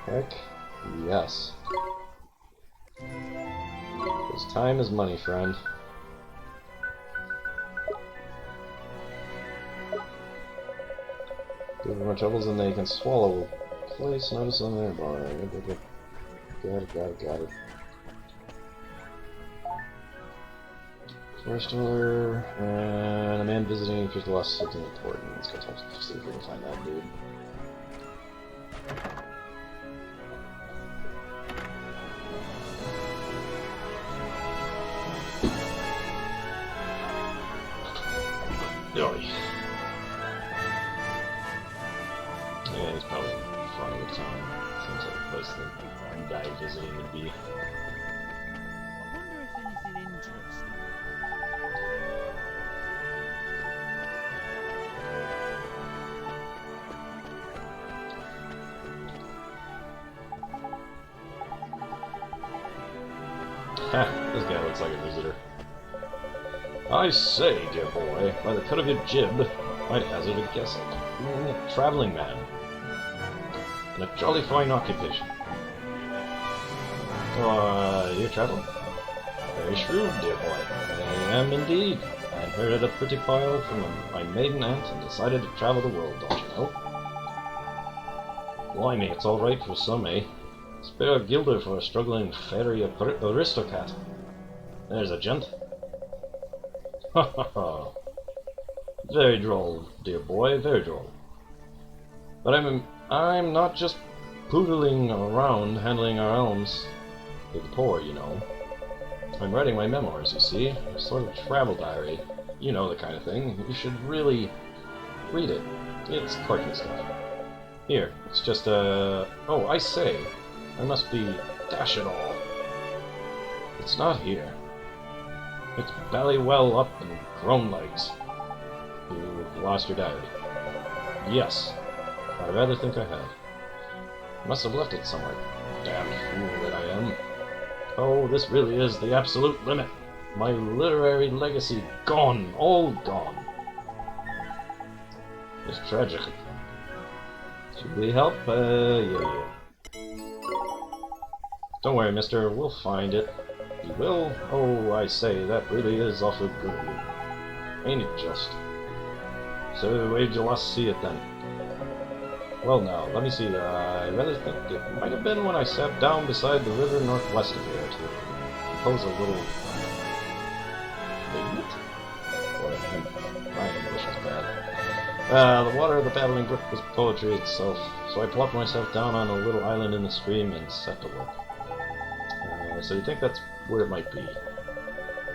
Heck yes. Because time is money, friend. Give more troubles than they can swallow. Place notice on their bar. Got it. Forest dweller, and a man visiting appears to lost something important. Let's go see if we can find that dude. Yoy. Yeah, he's probably in front of the town. Seems like a place that a guy visiting would be. I wonder if anything interesting. Ha! This guy looks like a visitor. I say, dear boy, by the cut of your jib, I'd hazard a guess at being a traveling man. And a jolly fine occupation. You travel? Very shrewd, dear boy. I am indeed. I inherited a pretty pile from my maiden aunt and decided to travel the world, don't you know? Blimey, it's all right for some, eh? Spare a guilder for a struggling fairy aristocrat. There's a gent. Ha ha ha. Very droll, dear boy, very droll. But I'm not just poodling around handling our alms to the poor, you know. I'm writing my memoirs, you see, a sort of travel diary. You know the kind of thing. You should really read it. It's quirky stuff. Here, it's just a... Oh, I say, I must be dash it all. It's not here. It's Ballywell up and Crone Legs. You've lost your diary. Yes. I rather think I have. Must have left it somewhere. Damned fool that I am. Oh, this really is the absolute limit. My literary legacy gone, all gone. It's tragic. Should we help? Yeah. Don't worry, mister, we'll find it. You will? Oh, I say, that really is awfully good of you. Ain't it just? So, where'd you last see it then? Well now, let me see, I rather think it might have been when I sat down beside the river northwest of here to compose a little... My English is bad. The water of the babbling brook was poetry itself, so I plopped myself down on a little island in the stream and set to work. So you think that's where it might be?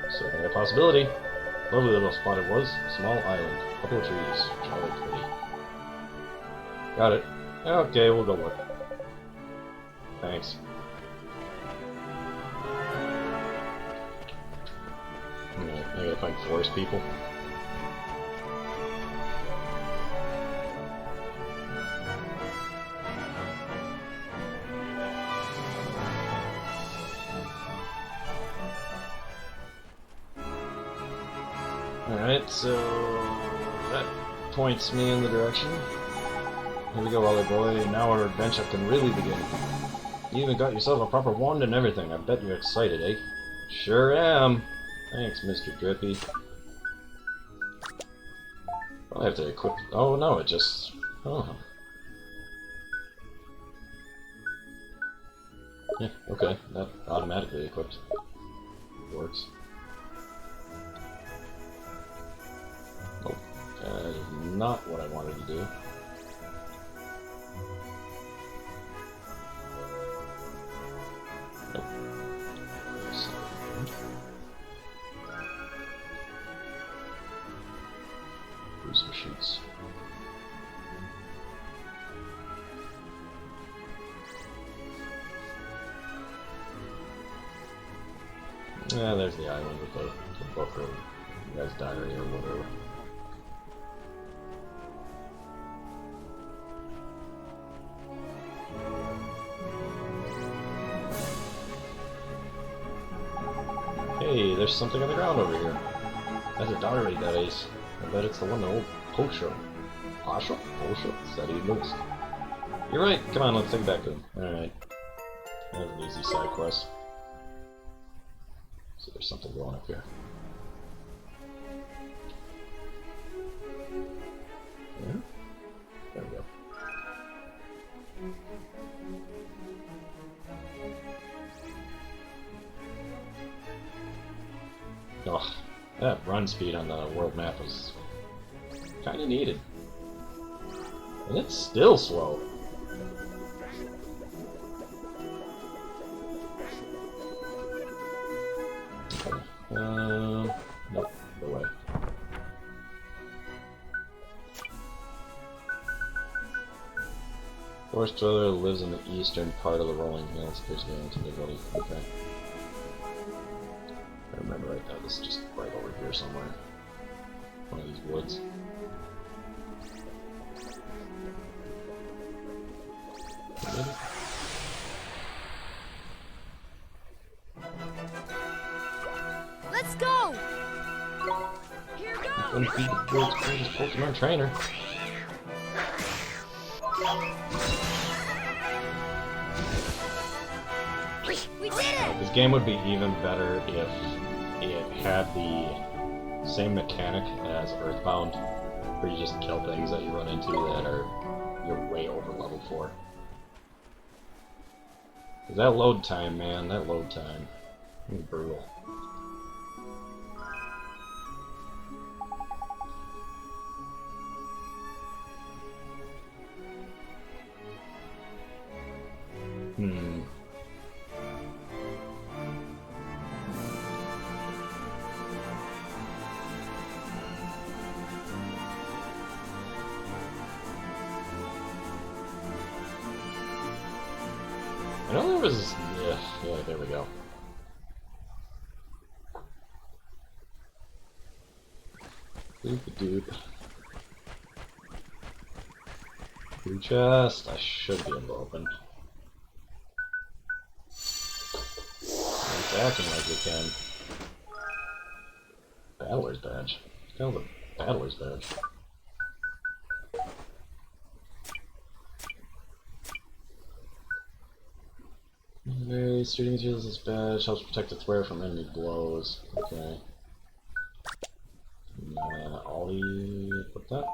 Certainly a possibility. Lovely little spot it was. Small island. Couple of trees. Jolly pretty. Got it. Okay, we'll go look. Thanks. Alright, I gotta find forest people. Alright, so that points me in the direction. Here we go, Ollie boy. Now our adventure can really begin. You even got yourself a proper wand and everything. I bet you're excited, eh? Sure am. Thanks, Mr. Drippy. I have to equip... Oh, no, it just... Oh. Yeah, okay. That automatically equipped. Works. Oh, that is not what I wanted to do. Nope. Booster sheets. Yeah, there's the island with the book or the guy's diary or whatever. Hey, there's something on the ground over here. That's a diary, that is. I bet it's the one the old Posho. Posho? Posho? Said he lost. You're right. Come on, let's take it back to him. Alright. That's an easy side quest. So there's something going up here. Yeah? There we go. Oh, That run speed on the world map was kind of needed. And it's still slow. Okay. Nope, go away. Forest Dweller lives in the eastern part of the rolling hills. Appears to be into the valley. Okay. I remember right now, this is just right over here somewhere. One of these woods. Let's go! Here goes! Don't feed the world's greatest Pokemon trainer. We did it! This game would be even better if it had the same mechanic as Earthbound, where you just kill things that you run into that are you're way over level for. 'Cause that load time, man, that load time is brutal. I know there was... yeah, there we go. Doop-a-doop. Blue chest, I should be able to open. It's acting like you can. Battler's badge. It's kind of a battler's badge. Okay, shooting uses this badge helps protect its wearer from enemy blows. Okay. Ollie, put that?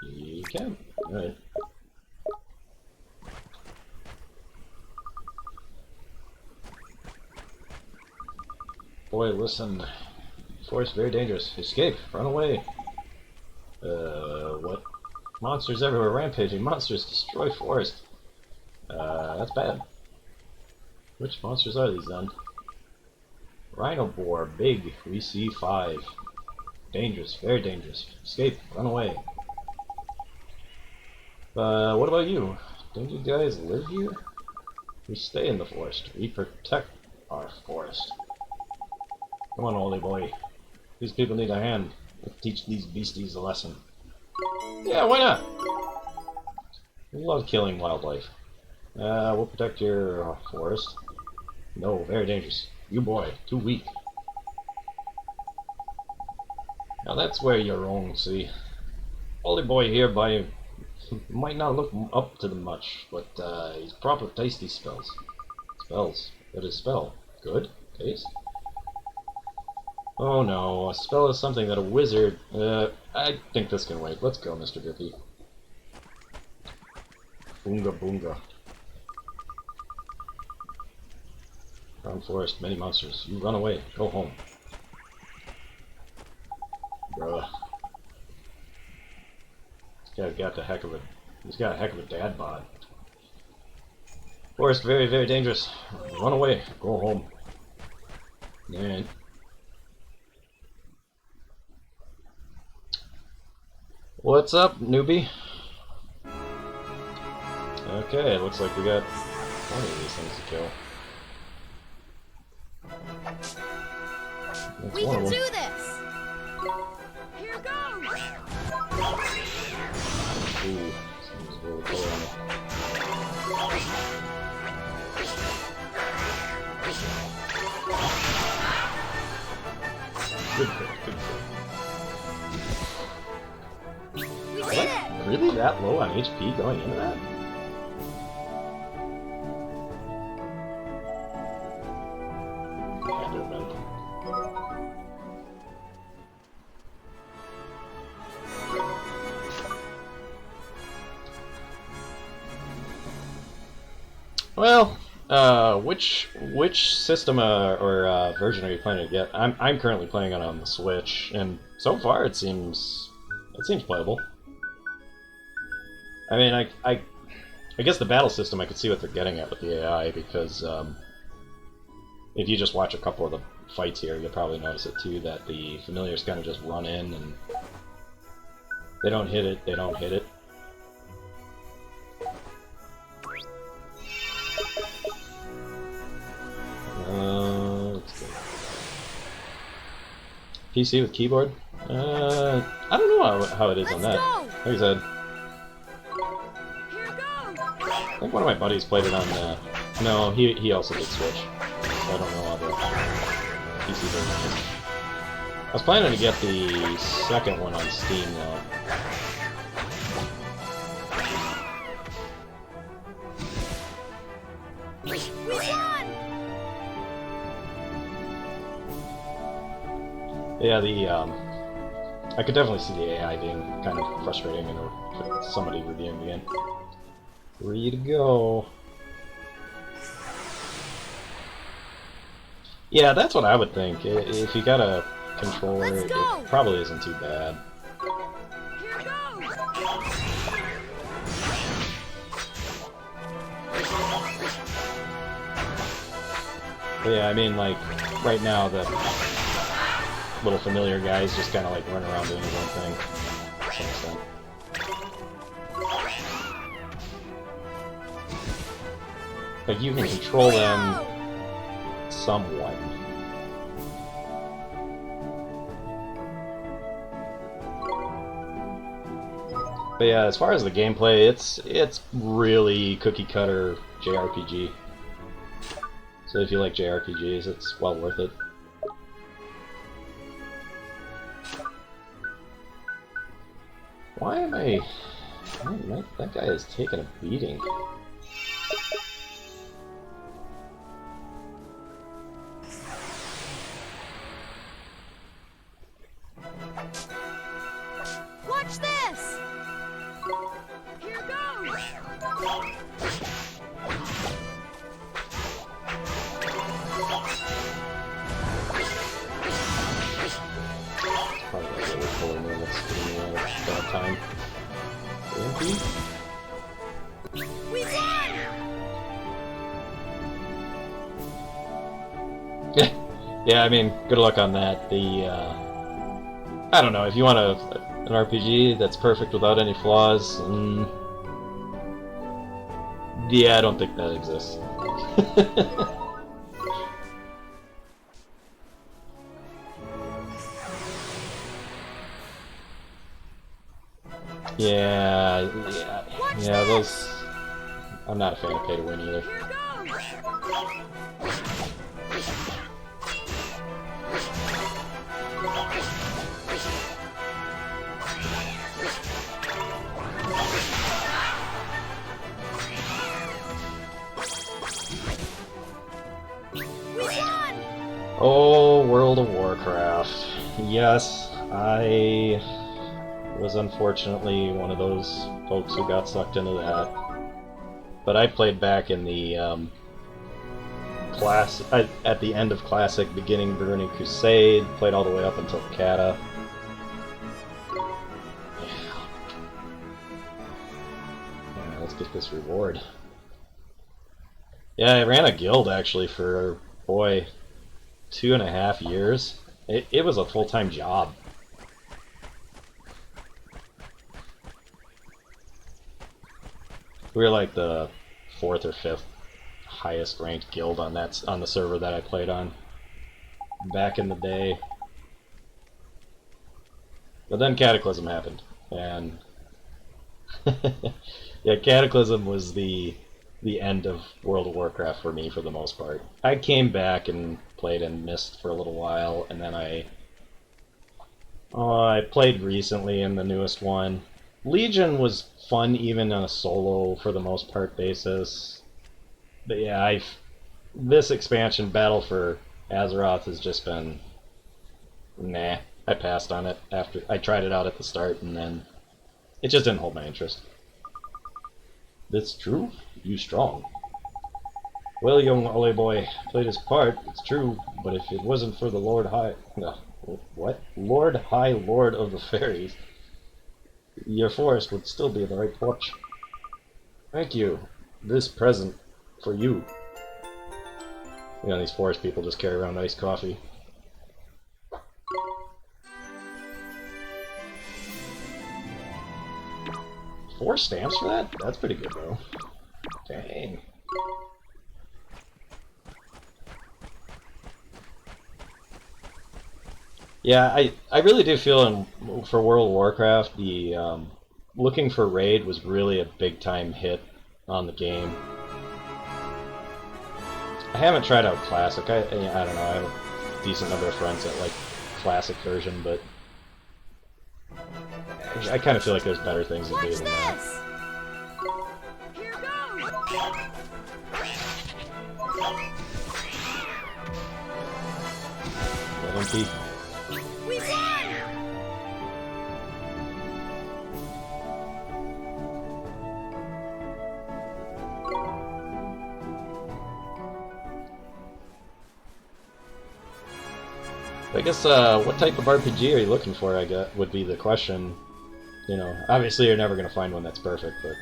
You can. Alright. Boy, listen. Forest very dangerous. Escape. Run away. What? Monsters everywhere. Rampaging. Monsters destroy forest. That's bad. Which monsters are these then? Rhino boar. Big. We see 5. Dangerous. Very dangerous. Escape. Run away. What about you? Don't you guys live here? We stay in the forest. We protect our forest. Come on, oldie boy. These people need a hand. Let's teach these beasties a lesson. Yeah, why not? We love killing wildlife. We'll protect your forest. No, very dangerous. You boy, too weak. Now that's where you're wrong, see. Oldie boy here might not look up to them much, but he's proper tasty spells. Spells. What is spell? Good? Taste? Oh no, a spell is something that a wizard... I think this can wait. Let's go, Mr. Drippy. Boonga boonga. Brown forest, many monsters. You run away. Go home. Bruh. This guy's got he's got a heck of a dad bod. Forest very, very dangerous. Run away. Go home. Man. What's up, newbie? Okay, looks like we got 20 of these things to kill. That's We one can of do them. this! Here goes! Ooh, seems a little color on it. Good kill, good kill. We Was did that it! really that low on HP going into that? Can't do it, man. Well, Which system or version are you planning to get? I'm currently playing it on the Switch, and so far it seems playable. I mean, I guess the battle system I could see what they're getting at with the AI, because if you just watch a couple of the fights here, you'll probably notice it too, that the familiars kind of just run in and they don't hit it, they don't hit it. Let's go. PC with keyboard? I don't know how it is on that. Like I said, I think one of my buddies played it on. No, he also did Switch. So I don't know how the PC version is. I was planning to get the second one on Steam though. Yeah, I could definitely see the AI being kind of frustrating and somebody reviewing the game. Free to go. Yeah, that's what I would think. If you got a controller, it probably isn't too bad. But yeah, I mean, like, right now, the little familiar guys just kind of like running around doing his own thing to some extent. Like, you can control them somewhat. But yeah, as far as the gameplay, it's really cookie cutter JRPG. So if you like JRPGs, it's well worth it. Why am I... that guy is taking a beating. Watch this! Here goes! Probably like a little pulling in that's getting me out of bad time. We won! Yeah, I mean, good luck on that. I don't know, if you want an RPG that's perfect without any flaws, yeah, I don't think that exists. Yeah, those... I'm not a fan of pay to win either. Oh, World of Warcraft. Yes, I was unfortunately one of those folks who got sucked into that. But I played back in the at the end of Classic, beginning Burning Crusade, played all the way up until Kata. Yeah, let's get this reward. Yeah, I ran a guild actually for, boy, 2.5 years. It was a full-time job. We were like the 4th or 5th highest ranked guild on the server that I played on back in the day. But then Cataclysm happened, and yeah, Cataclysm was the end of World of Warcraft for me for the most part. I came back and played in Mist for a little while, and then I played recently in the newest one. Legion was fun even on a solo for the most part basis. But yeah, this expansion, Battle for Azeroth, has just been... nah. I passed on it after I tried it out at the start, and then it just didn't hold my interest. That's true. You strong. Well, young Ollie boy played his part, it's true, but if it wasn't for the Lord High... No, what? Lord High Lord of the Fairies, your forest would still be the right porch. Thank you. This present for you. You know, these forest people just carry around iced coffee. 4 stamps for that? That's pretty good, though. Dang. Yeah, I really do feel for World of Warcraft, the looking for raid was really a big time hit on the game. I haven't tried out Classic. I don't know. I have a decent number of friends that like Classic version, but I kind of feel like there's better things to do than that. Here goes. Empty. We won! I guess, what type of RPG are you looking for, I guess, would be the question. You know, obviously you're never going to find one that's perfect, but...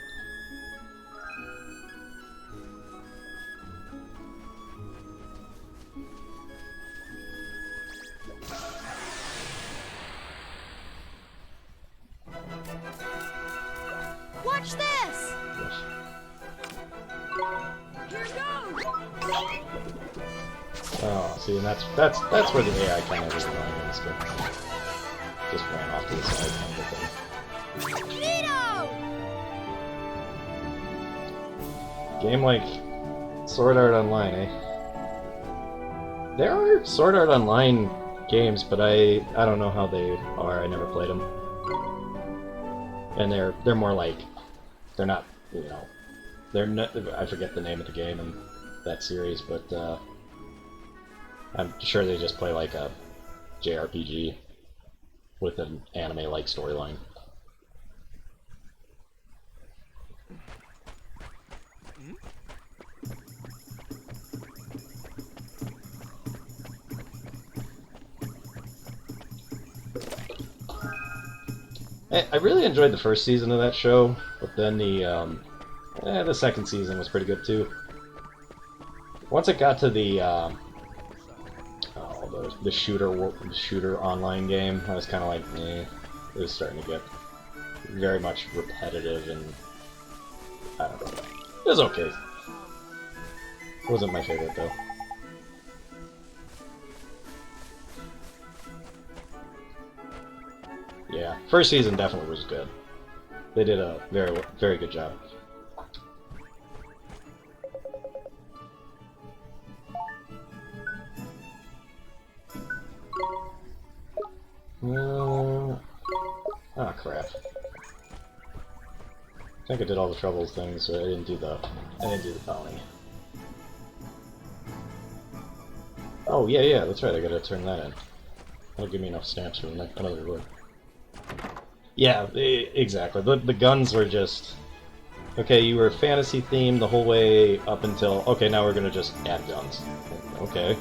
Watch this! Here goes! Oh, see, and that's where the AI kind of is annoying in this game. Just ran off to the side kind of thing. Neato! Game like Sword Art Online, eh? There are Sword Art Online games, but I don't know how they are. I never played them, and they're more like they're not, you know, they're not, I forget the name of the game in that series, but I'm sure they just play like a JRPG with an anime-like storyline. I really enjoyed the first season of that show, but then the second season was pretty good too. Once it got to the shooter online game, I was kind of like, eh. It was starting to get very much repetitive, and I don't know. It was okay. It wasn't my favorite though. Yeah, first season definitely was good. They did a very, very good job. Ah, crap. I think I did all the troubles things, but I didn't do the bounty. Oh, yeah, that's right, I gotta turn that in. That'll give me enough stamps for another reward. Yeah, exactly. The guns were just... Okay, you were fantasy themed the whole way up until... Okay, now we're gonna just add guns. Okay.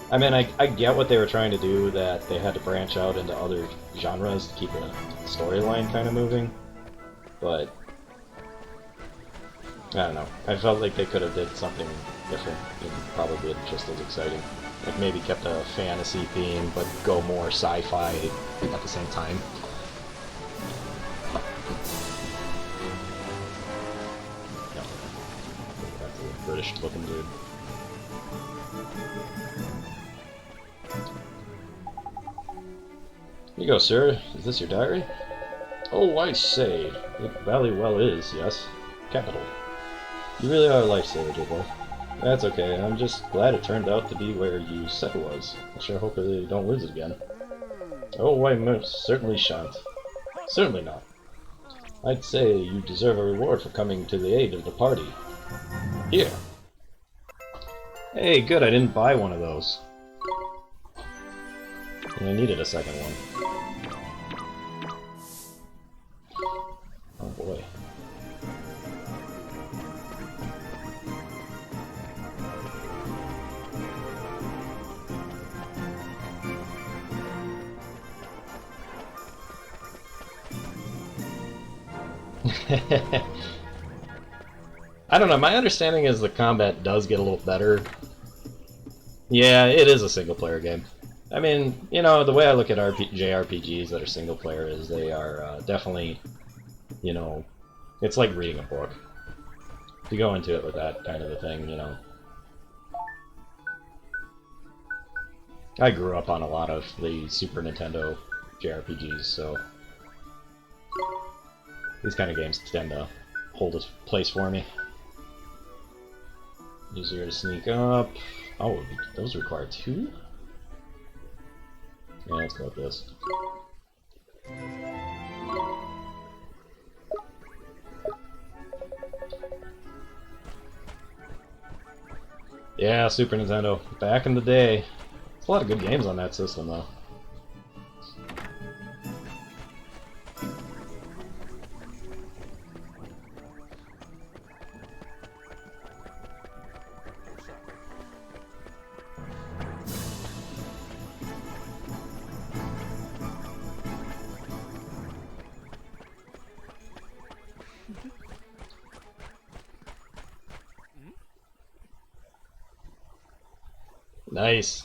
I mean, I get what they were trying to do, that they had to branch out into other genres to keep the storyline kind of moving, but... I don't know. I felt like they could have did something different and probably just as exciting. Like maybe kept a fantasy theme, but go more sci-fi at the same time. No. That's a British looking dude. Here you go, sir. Is this your diary? Oh, I say. It Valley well is, yes. Capital. You really are a lifesaver, dear boy. That's okay. I'm just glad it turned out to be where you said it was. I sure hope they don't lose it again. Oh, I most certainly shan't. Certainly not. I'd say you deserve a reward for coming to the aid of the party. Here. Hey, good. I didn't buy one of those. And I needed a second one. Oh boy. I don't know, my understanding is the combat does get a little better. Yeah, it is a single-player game. I mean, you know, the way I look at JRPGs that are single-player is they are definitely, you know, it's like reading a book. If you go into it with that kind of a thing, you know. I grew up on a lot of the Super Nintendo JRPGs, so these kind of games tend to hold a place for me. Easier to sneak up. Oh, those require 2? Yeah, let's go with this. Yeah, Super Nintendo. Back in the day. There's a lot of good games on that system, though. Nice.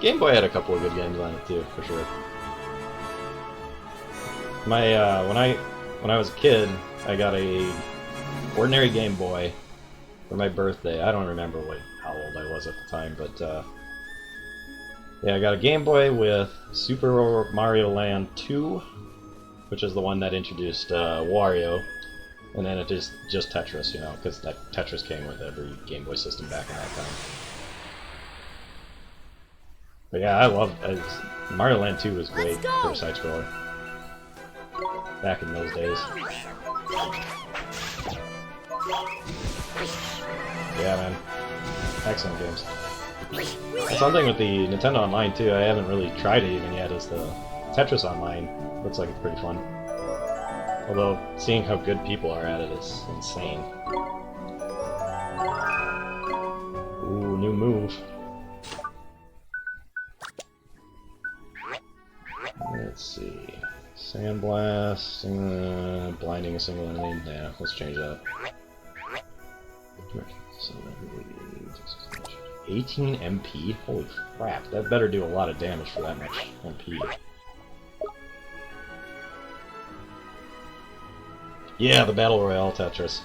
Game Boy had a couple of good games on it too, for sure. My when I was a kid, I got a ordinary Game Boy for my birthday. I don't remember how old I was at the time, but yeah, I got a Game Boy with Super Mario Land 2, which is the one that introduced Wario. And then it is just Tetris, you know, because that Tetris came with every Game Boy system back in that time. But yeah, I loved Mario Land 2 was great for a side scroller back in those days. Yeah, man, excellent games. That's something with the Nintendo Online too. I haven't really tried it even yet. Is the Tetris Online? Looks like it's pretty fun. Although, seeing how good people are at it is insane. Ooh, new move. Let's see. Sandblast, blinding a single enemy. Yeah, let's change that. 18 MP? Holy crap, that better do a lot of damage for that much MP. Yeah, the Battle Royale Tetris.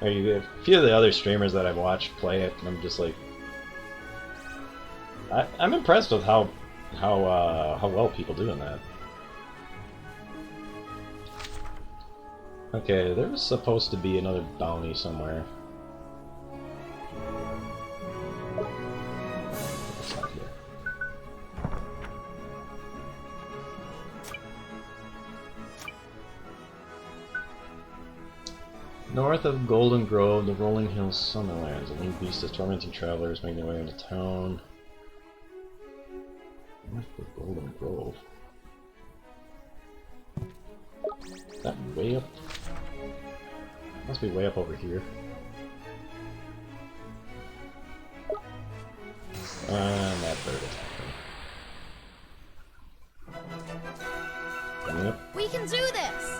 A few of the other streamers that I've watched play it, and I'm just like... I'm impressed with how well people do in that. Okay, there was supposed to be another bounty somewhere. It's not here. North of Golden Grove, the Rolling Hills Summerlands. A winged beast is tormenting travelers making their way into town. North of Golden Grove. Is that way up? Must be way up over here. And that bird attacked me. Yep. We can do this!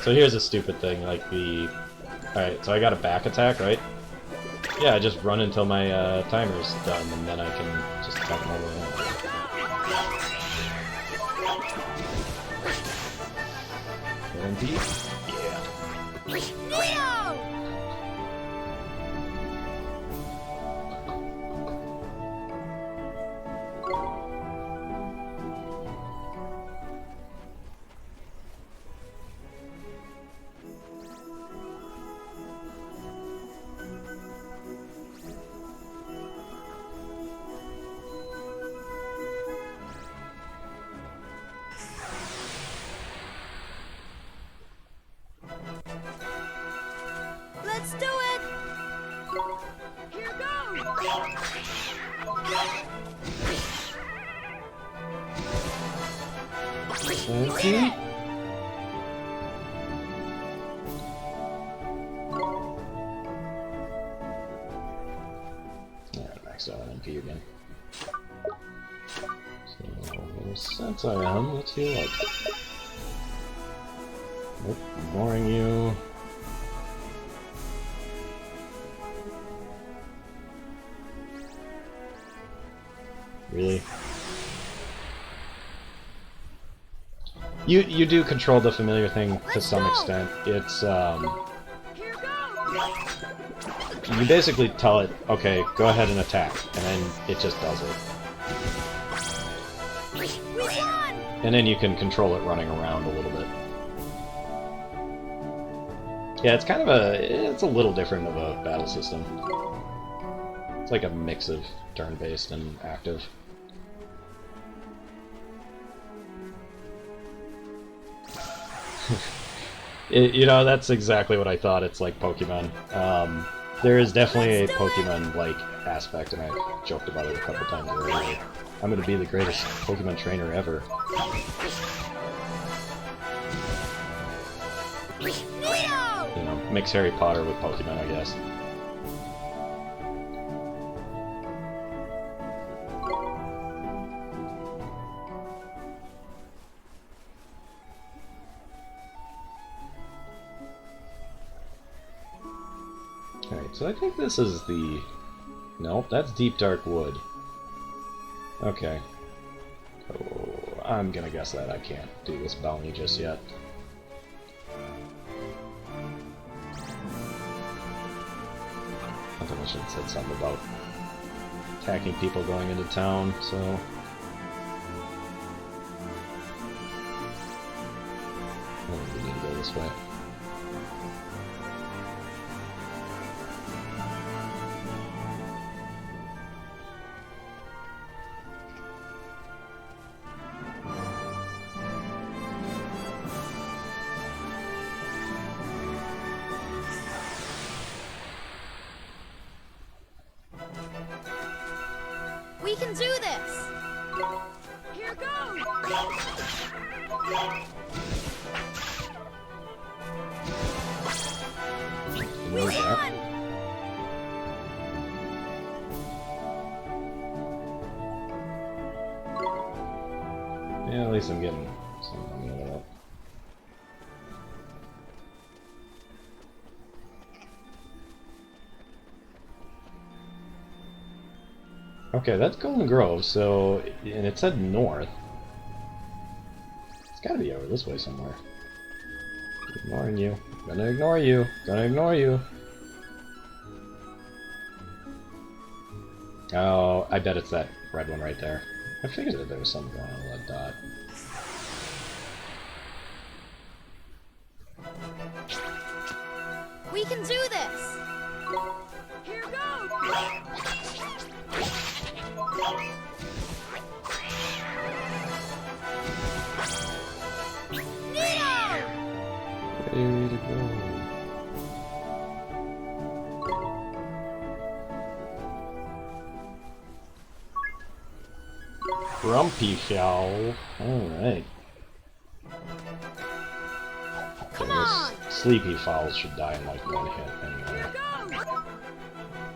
So here's a stupid thing, like the... Alright, so I got a back attack, right? Yeah, I just run until my timer's done, and then I can just attack them all the way around. Guaranteed? Yeah. Neo! Let's do it! Here goes! Okay. Yeah, max out on MP again. So, since I am, let's heal up. Nope, ignoring you. Really? You do control the familiar thing to some extent. It's you basically tell it, okay, go ahead and attack, and then it just does it. And then you can control it running around a little bit. Yeah, it's kind of it's a little different of a battle system. It's like a mix of turn-based and active. You know, that's exactly what I thought. It's like Pokemon. There is definitely a Pokemon-like aspect, and I've joked about it a couple times already. I'm gonna be the greatest Pokemon trainer ever. You know, mix Harry Potter with Pokemon, I guess. Alright, so I think this is the... Nope, that's Deep Dark Wood. Okay. Oh, I'm gonna guess that I can't do this bounty just yet. I think I should have said something about attacking people going into town, so... I don't think we need to go this way. We can do this! Here goes! We won! Yeah, at least I'm getting some money out of that. Okay, that's Golden Grove, so... and it said north. It's gotta be over this way somewhere. Ignoring you. Gonna ignore you. Gonna ignore you. Oh, I bet it's that red one right there. I figured that there was something going on with that dot. We can do this! Here goes! Ready to go. Grumpy Fowl. Alright. Come on! Sleepy Fowls should die in like one hit anyway.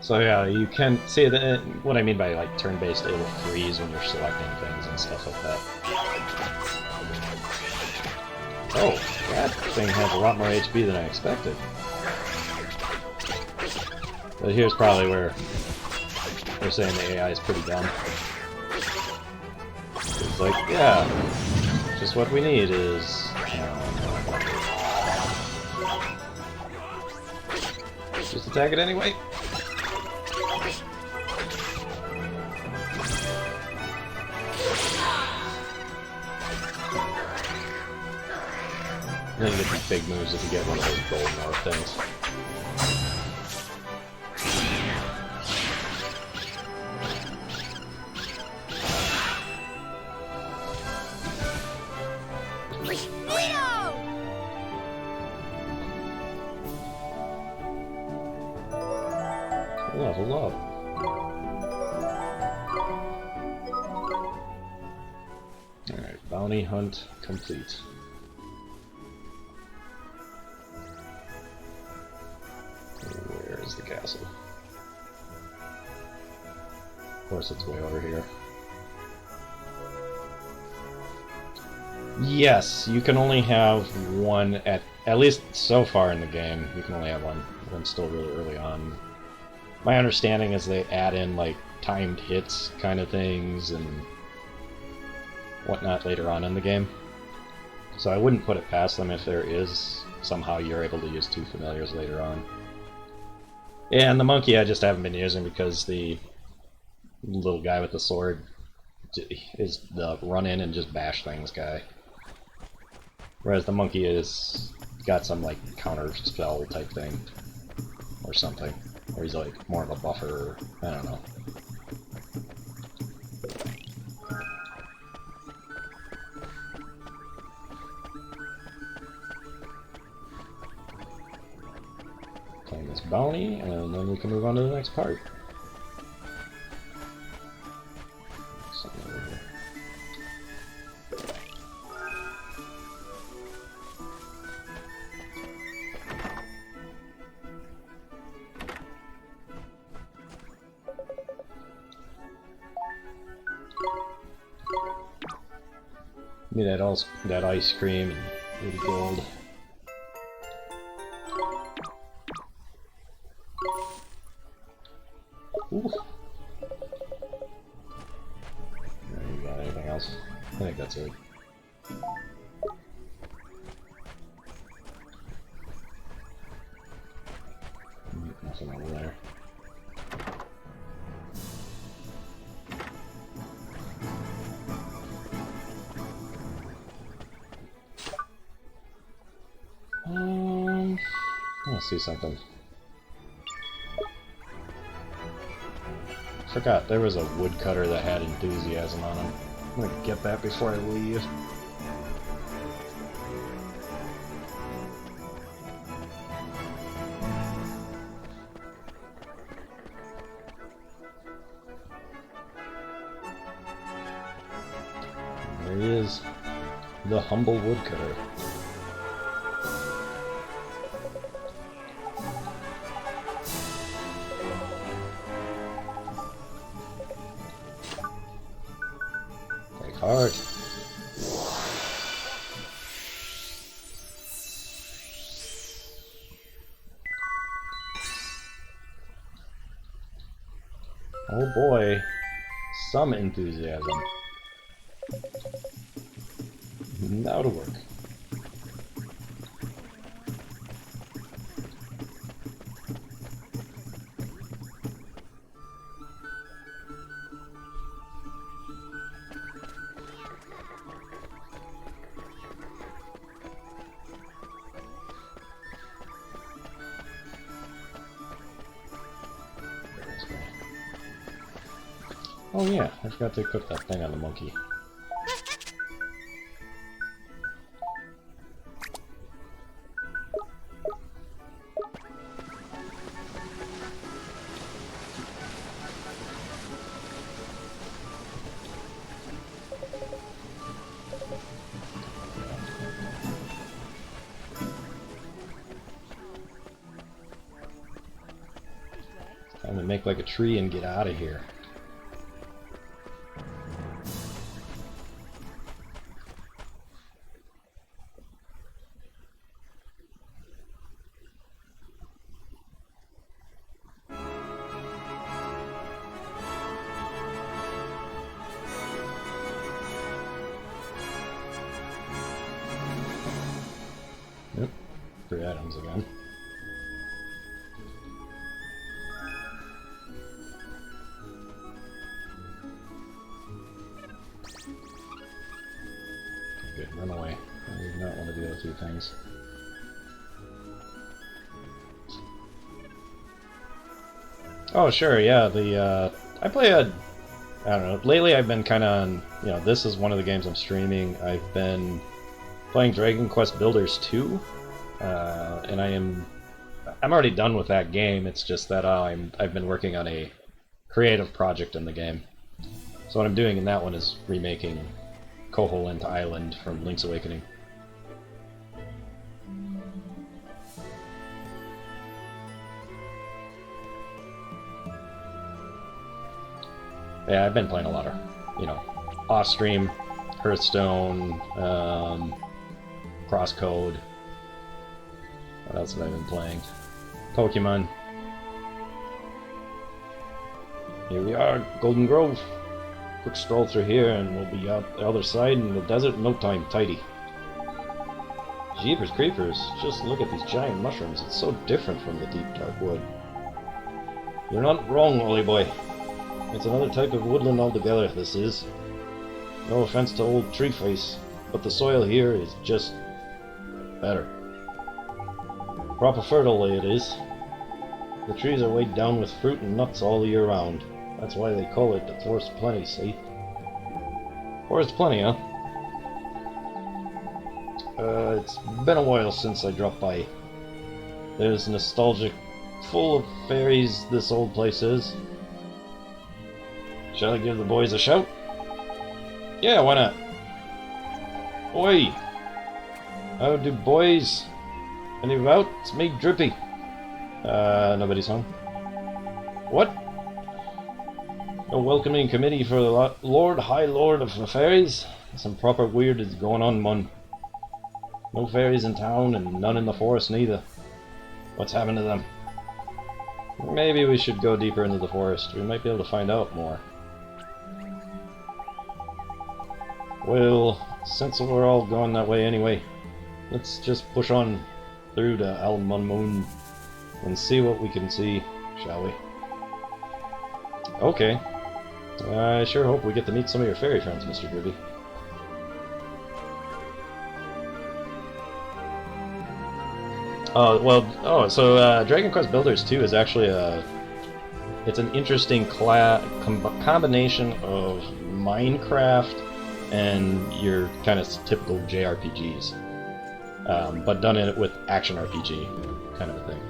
So yeah, you can see that what I mean by like turn-based, it'll freeze when you're selecting things and stuff like that. Oh, that thing has a lot more HP than I expected. But here's probably where they're saying the AI is pretty dumb. It's like, yeah, just what we need is... just attack it anyway. Then you get these big moves if you get one of those golden orb things. Level up. Alright, bounty hunt complete. Where is the castle? Of course it's way over here. Yes, you can only have one at least so far in the game. You can only have one. I'm still really early on. My understanding is they add in like timed hits kind of things and whatnot later on in the game. So I wouldn't put it past them if there is somehow you're able to use two familiars later on. And the monkey I just haven't been using because the little guy with the sword is the run in and just bash things guy. Whereas the monkey is got some like counter spell type thing or something. Or he's like more of a buffer, I don't know. Claim this bounty, and then we can move on to the next part. Something over here. Give me that ice cream and 80 gold. Ooh. You got anything else? I think that's it. Nothing over there. I want to see something. Forgot there was a woodcutter that had enthusiasm on him. I'm gonna get that before I leave. There he is, the humble woodcutter. Hard. Oh boy, some enthusiasm. Now to work. Oh yeah, I forgot to equip that thing on the monkey. Time to make like a tree and get out of here. Yep, 3 items again. Good, run away. I do not want to do those 2 things. Oh sure, yeah, I play I don't know, lately I've been kinda on, this is one of the games I'm streaming. I've been playing Dragon Quest Builders 2, and I'm already done with that game. It's just that I've been working on a creative project in the game. So what I'm doing in that one is remaking Koholint Island from Link's Awakening. Yeah, I've been playing a lot of, off stream. Hearthstone, Crosscode. What else have I been playing? Pokemon. Here we are, Golden Grove. Quick stroll through here and we'll be out the other side in the desert in no time. Tidy. Jeepers creepers, just look at these giant mushrooms. It's so different from the deep dark wood. You're not wrong, Ollie boy. It's another type of woodland altogether, this is. No offense to old Treeface, but the soil here is just better. Proper fertile it is. The trees are weighed down with fruit and nuts all year round. That's why they call it the Forest Plenty, see? Forest Plenty, huh? It's been a while since I dropped by. There's nostalgic, full of fairies this old place is. Shall I give the boys a shout? Yeah, why not? Oi! How do boys? Any out? It's me, Drippy. Nobody's home. What? A welcoming committee for the High Lord of the Fairies? Some proper weird is going on, mun. No fairies in town and none in the forest neither. What's happened to them? Maybe we should go deeper into the forest. We might be able to find out more. Well, since we're all going that way anyway, let's just push on through to Al Moon and see what we can see, shall we? Okay. I sure hope we get to meet some of your fairy friends, Mr. Gribby. So Dragon Quest Builders 2 is actually it's an interesting combination of Minecraft and your kind of typical JRPGs, but done in it with action RPG kind of a thing.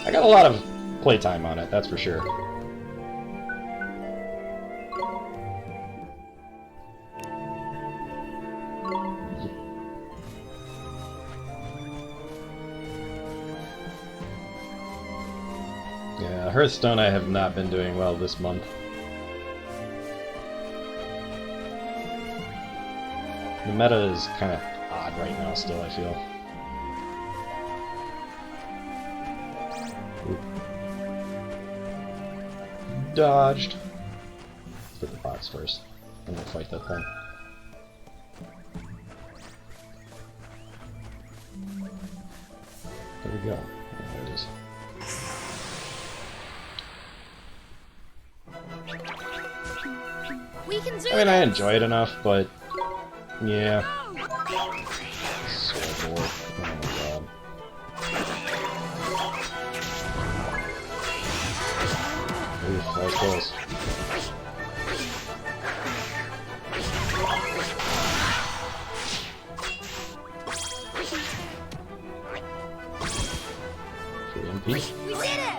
I got a lot of playtime on it, that's for sure. Yeah, Hearthstone I have not been doing well this month. The meta is kind of odd right now still, I feel. Ooh. Dodged. Let's put the box first. I'm gonna fight that thing. There we go. There it is. We can do I mean, I enjoy it enough, but yeah. So bored. Oh my god. Oof, that was close. Free MP. We did it!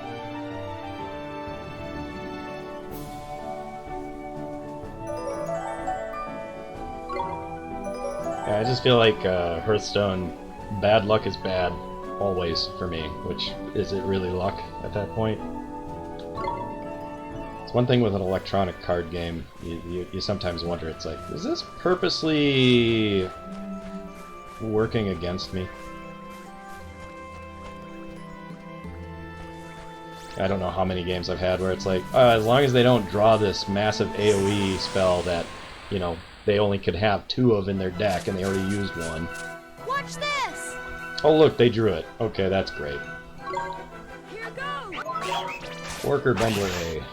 Yeah, I just feel like Hearthstone, bad luck is bad, always, for me. Which, is it really luck at that point? It's one thing with an electronic card game, you sometimes wonder, it's like, is this purposely working against me? I don't know how many games I've had where it's like, as long as they don't draw this massive AoE spell that, you know, they only could have 2 of in their deck and they already used one. Watch this! Oh look, they drew it. Okay, that's great. Here goes! Worker Bumble A.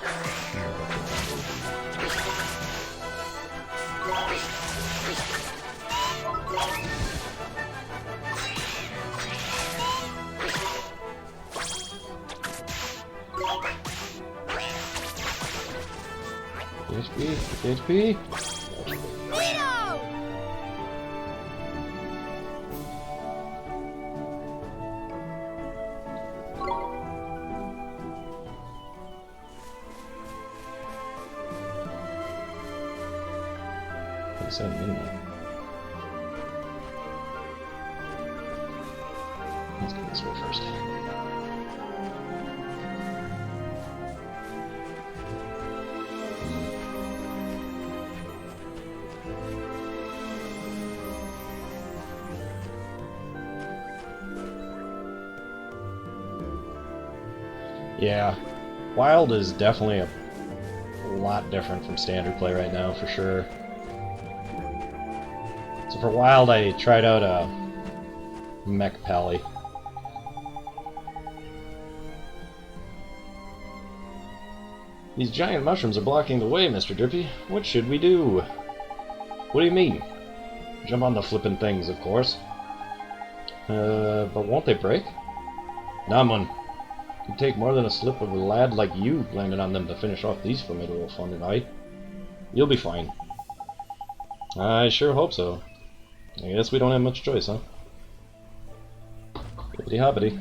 HP, HP. Guido! They said midnight. Let's go this way first. Yeah, Wild is definitely a lot different from standard play right now, for sure. So for Wild, I tried out a Mech Pally. These giant mushrooms are blocking the way, Mr. Drippy. What should we do? What do you mean? Jump on the flippin' things, of course. But won't they break? Nah, man. It'd take more than a slip of a lad like you landing on them to finish off these formidable fun tonight. You'll be fine. I sure hope so. I guess we don't have much choice, huh? Hippity hoppity.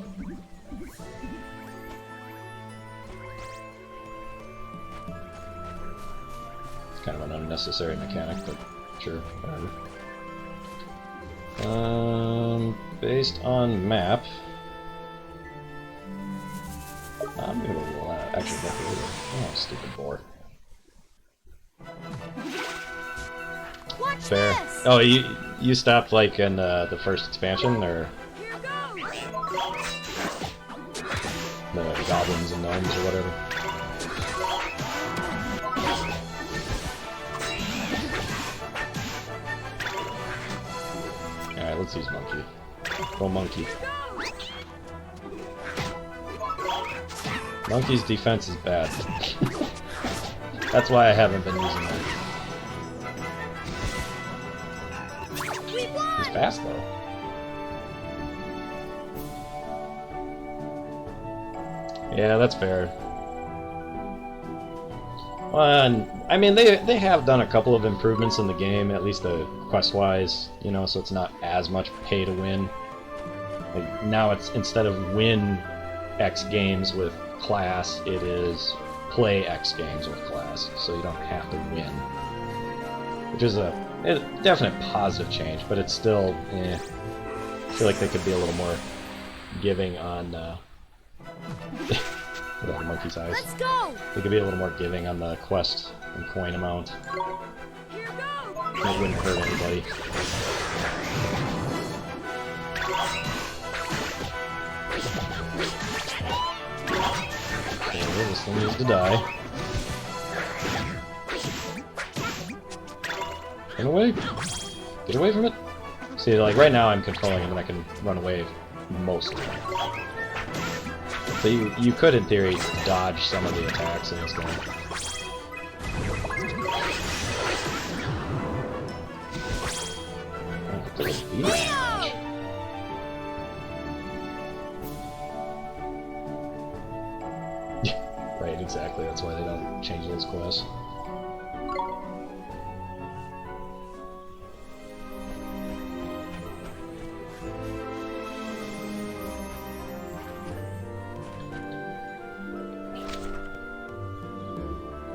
It's kind of an unnecessary mechanic, but sure, whatever. Based on map, I'm gonna go actually go for it. Oh, stupid boar. Watch Fair. this! Oh, you stopped like in the first expansion, or Here goes! the goblins and gnomes or whatever? Alright, let's use monkey. Go monkey. Monkey's defense is bad. That's why I haven't been using it. He's fast though. Yeah, that's fair. Well, I mean, they have done a couple of improvements in the game, at least quest-wise, you know, so it's not as much pay to win. Like, now it's, instead of win X games with class, it is play X games with class, so you don't have to win. Which is a definite positive change, but it's still, I feel like they could be a little more giving on, whatever, monkey's eyes. Let's go! They could be a little more giving on the quest and coin amount. Here goes! It wouldn't hurt anybody. Okay, this thing needs to die. Get away! Get away from it! See, like, right now I'm controlling him and I can run away mostly. So you could, in theory, dodge some of the attacks in this game. Right, exactly. That's why they don't change those quests.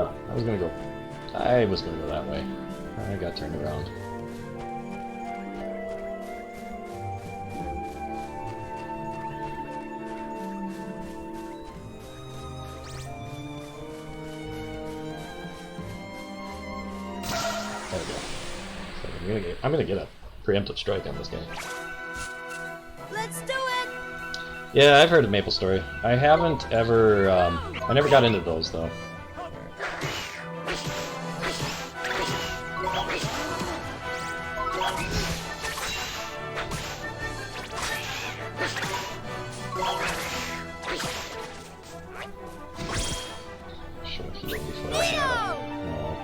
Oh, I was gonna go that way. I got turned around. There we go. So I'm gonna get a preemptive strike on this guy. Let's do it! Yeah, I've heard of Maple Story. I haven't ever, I never got into those though. Should heal before I battle. No.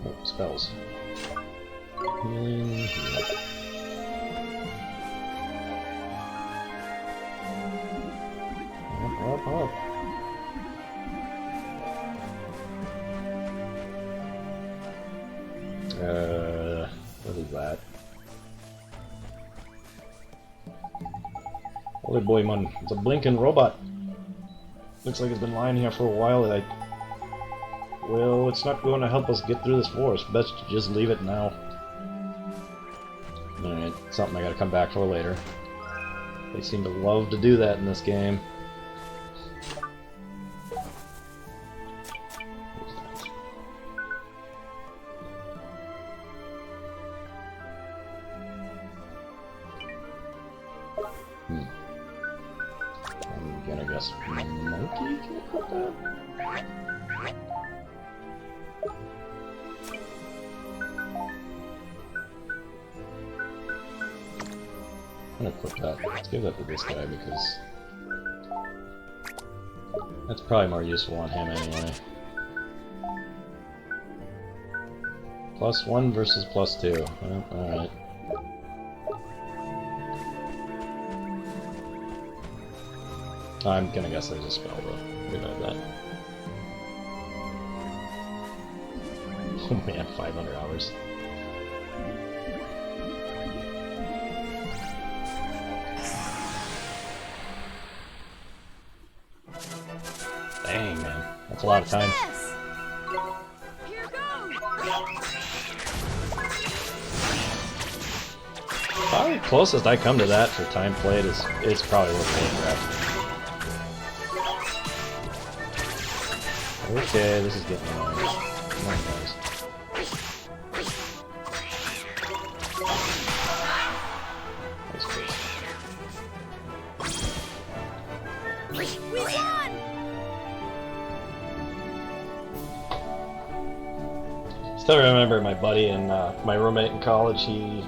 Oh, spells. Healing. Up, up. What is that? Holy boy, man. It's a blinking robot. Looks like it's been lying here for a while. Well, it's not going to help us get through this forest. Best to just leave it now. Alright, something I gotta come back for later. They seem to love to do that in this game. I'm gonna guess monkey can equip that? I'm gonna equip that. Let's give that to this guy because that's probably more useful on him anyway. +1 versus +2. Well, alright. I'm gonna guess there's a spell though. We know that. Oh man, 500 hours. Dang man, that's a lot of time. Here goes. Probably the closest I come to that for time played is probably World of Warcraft. Okay, this is getting annoying. Come on, guys. Nice place. We won! Still remember my buddy and my roommate in college, he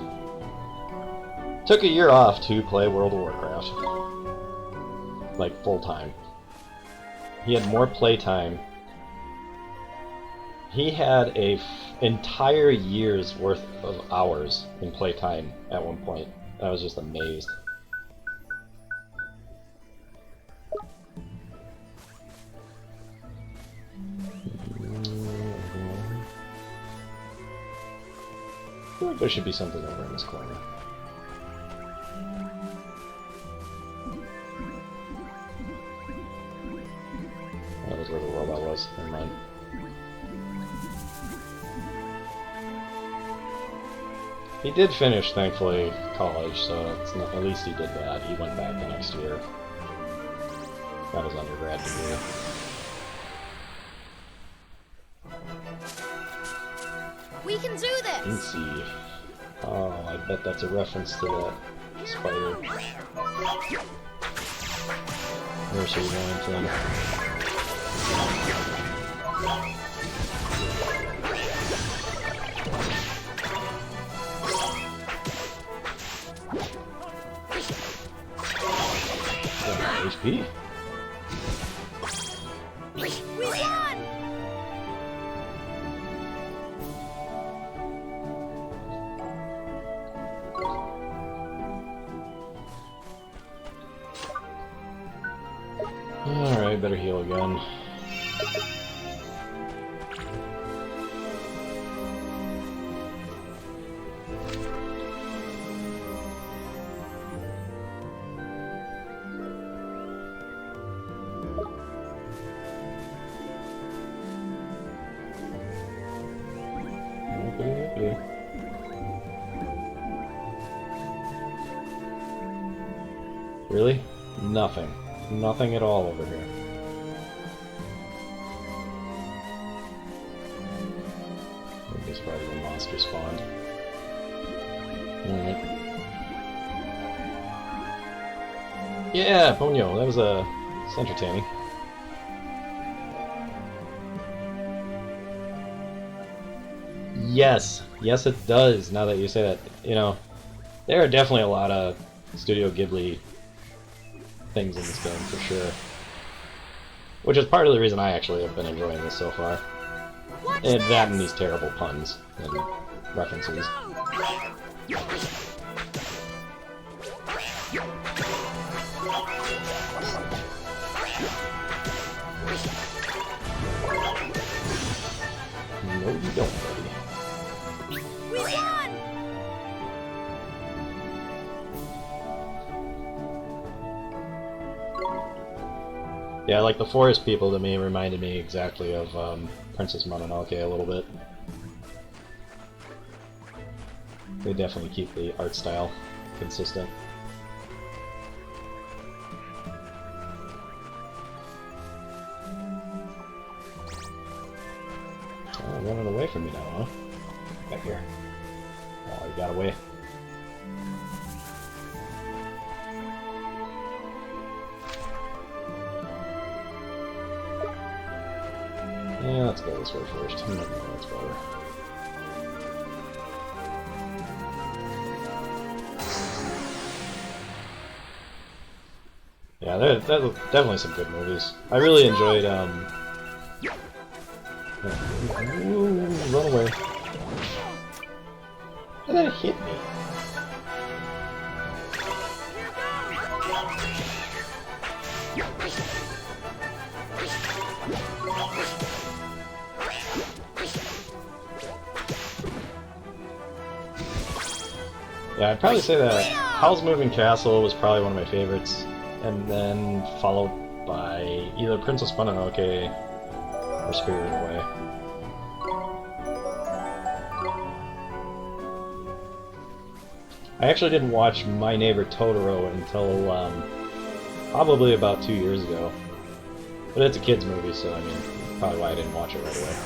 took a year off to play World of Warcraft. Like, full time. He had more playtime. He had a entire year's worth of hours in playtime at one point. I was just amazed. I feel like there should be something over in this corner. That was where the world I was. Never mind. He did finish, thankfully, college, so it's not, at least he did that. He went back the next year. Got his undergrad degree. We can do Let's this! see. Oh, I bet that's a reference to that spider. Where's he going from? HP. We won! Alright, better heal again. Okay. Really? Nothing. Nothing at all over here. Maybe it's probably the monster spawned. Alright. Yeah, Ponyo, that was it's entertaining. Yes, yes it does, now that you say that. You know, there are definitely a lot of Studio Ghibli things in this game, for sure. Which is part of the reason I actually have been enjoying this so far. And that and these terrible puns and references. No, you don't, buddy. We won! Yeah, like the forest people to me reminded me exactly of Princess Mononoke a little bit. They definitely keep the art style consistent. Oh, running away from me now, huh? Back here. Oh, you got away. Yeah, let's go this way first. I'm not gonna know what's better. Yeah, there's definitely some good movies. I really enjoyed, Ooh, run away. And then it hit me. Yeah, I'd probably say that Howl's Moving Castle was probably one of my favorites, and then followed by either Princess Mononoke or Spirited Away. I actually didn't watch My Neighbor Totoro until probably about 2 years ago. But it's a kid's movie, so I mean, probably why I didn't watch it right away.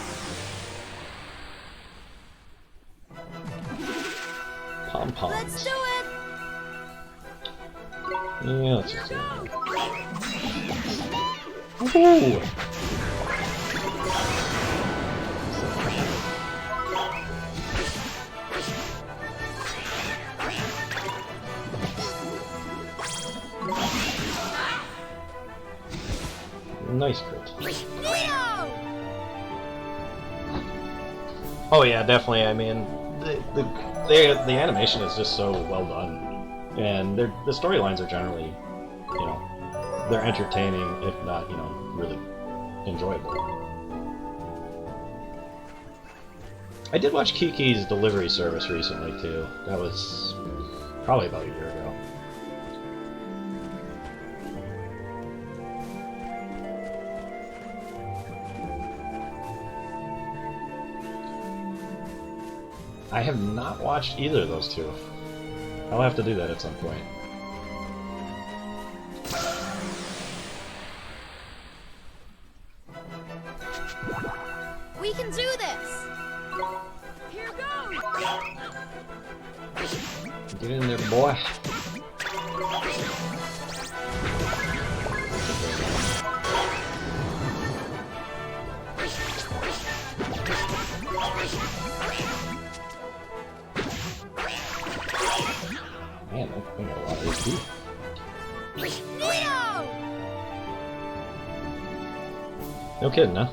Pom-poms. Let's do it! Yeah, let's just do it. Woohoo! Nice crit. Oh yeah, definitely. I mean, the animation is just so well done, and the storylines are generally, you know, they're entertaining, if not, you know, really enjoyable. I did watch Kiki's Delivery Service recently too. That was probably about a year ago. I have not watched either of those two. I'll have to do that at some point. We can do this! Here goes! Get in there, boy. Man, that thing got a lot of HP. No kidding, huh?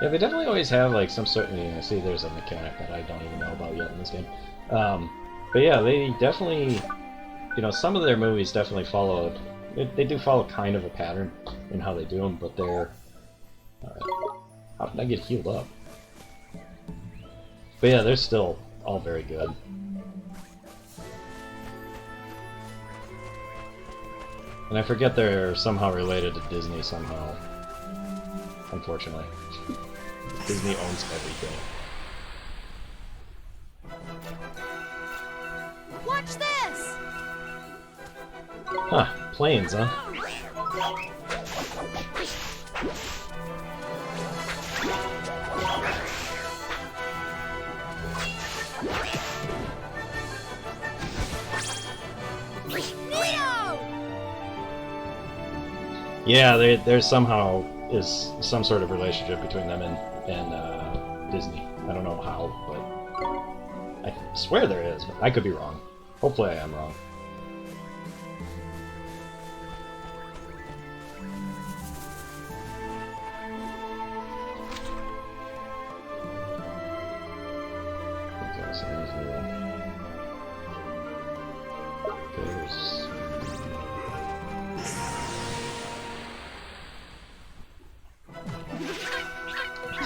Yeah, they definitely always have like some sort of, you know, see there's a mechanic that I don't even know about yet in this game. But yeah, they definitely, you know, some of their movies definitely followed, they do follow kind of a pattern in how they do them, but they're, how did I get healed up? But yeah, they're still all very good. And I forget they're somehow related to Disney somehow, unfortunately. Disney owns everything. Watch this! Huh, planes, huh? Yeah, there's somehow is some sort of relationship between them and Disney. I don't know how, but I swear there is, but I could be wrong. Hopefully I am wrong. Okay, so there's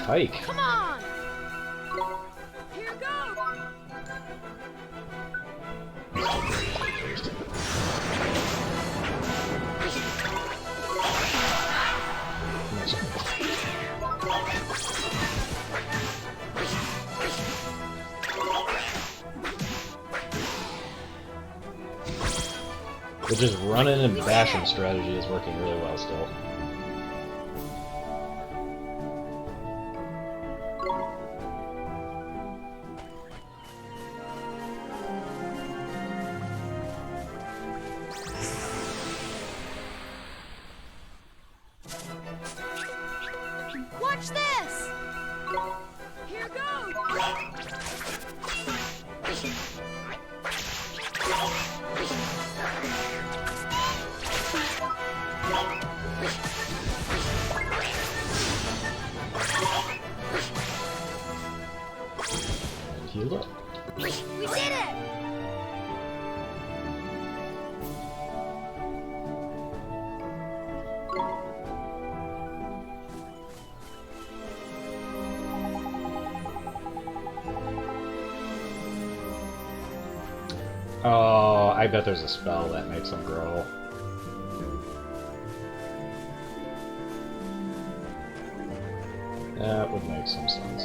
Tyke. Come on! Here goes! The just running and bashing strategy is working really well still. Watch this! Here goes! And healed up. We did it! Oh, I bet there's a spell that makes them grow. That would make some sense.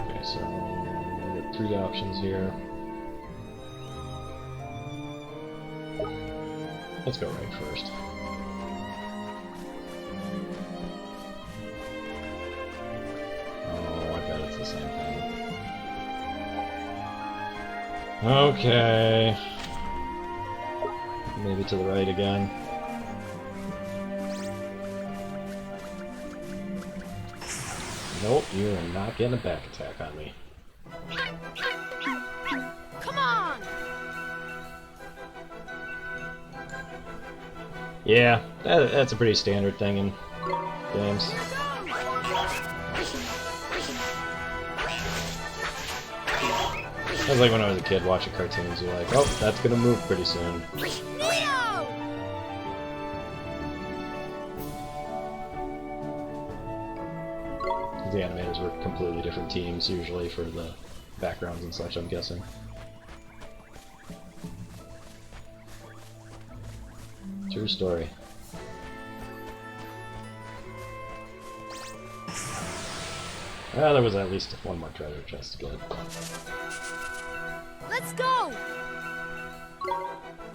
Okay, so we got 3 options here. Let's go right first. Oh, I bet it's the same thing. Okay. Maybe to the right again. Nope, you are not getting a back attack on me. Come on! Yeah, that's a pretty standard thing in games. That was like when I was a kid watching cartoons, you're like, oh, that's gonna move pretty soon. Neo! The animators were completely different teams, usually, for the backgrounds and such, I'm guessing. True story. Well, there was at least one more treasure chest to get. Let's go!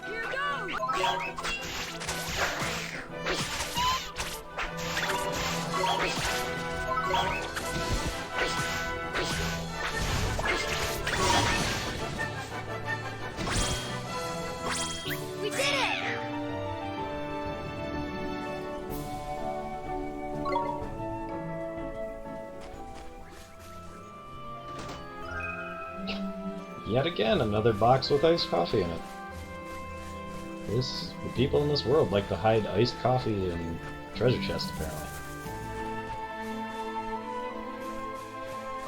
Here goes! We did it! Yet again, another box with iced coffee in it. The people in this world like to hide iced coffee in treasure chests, apparently.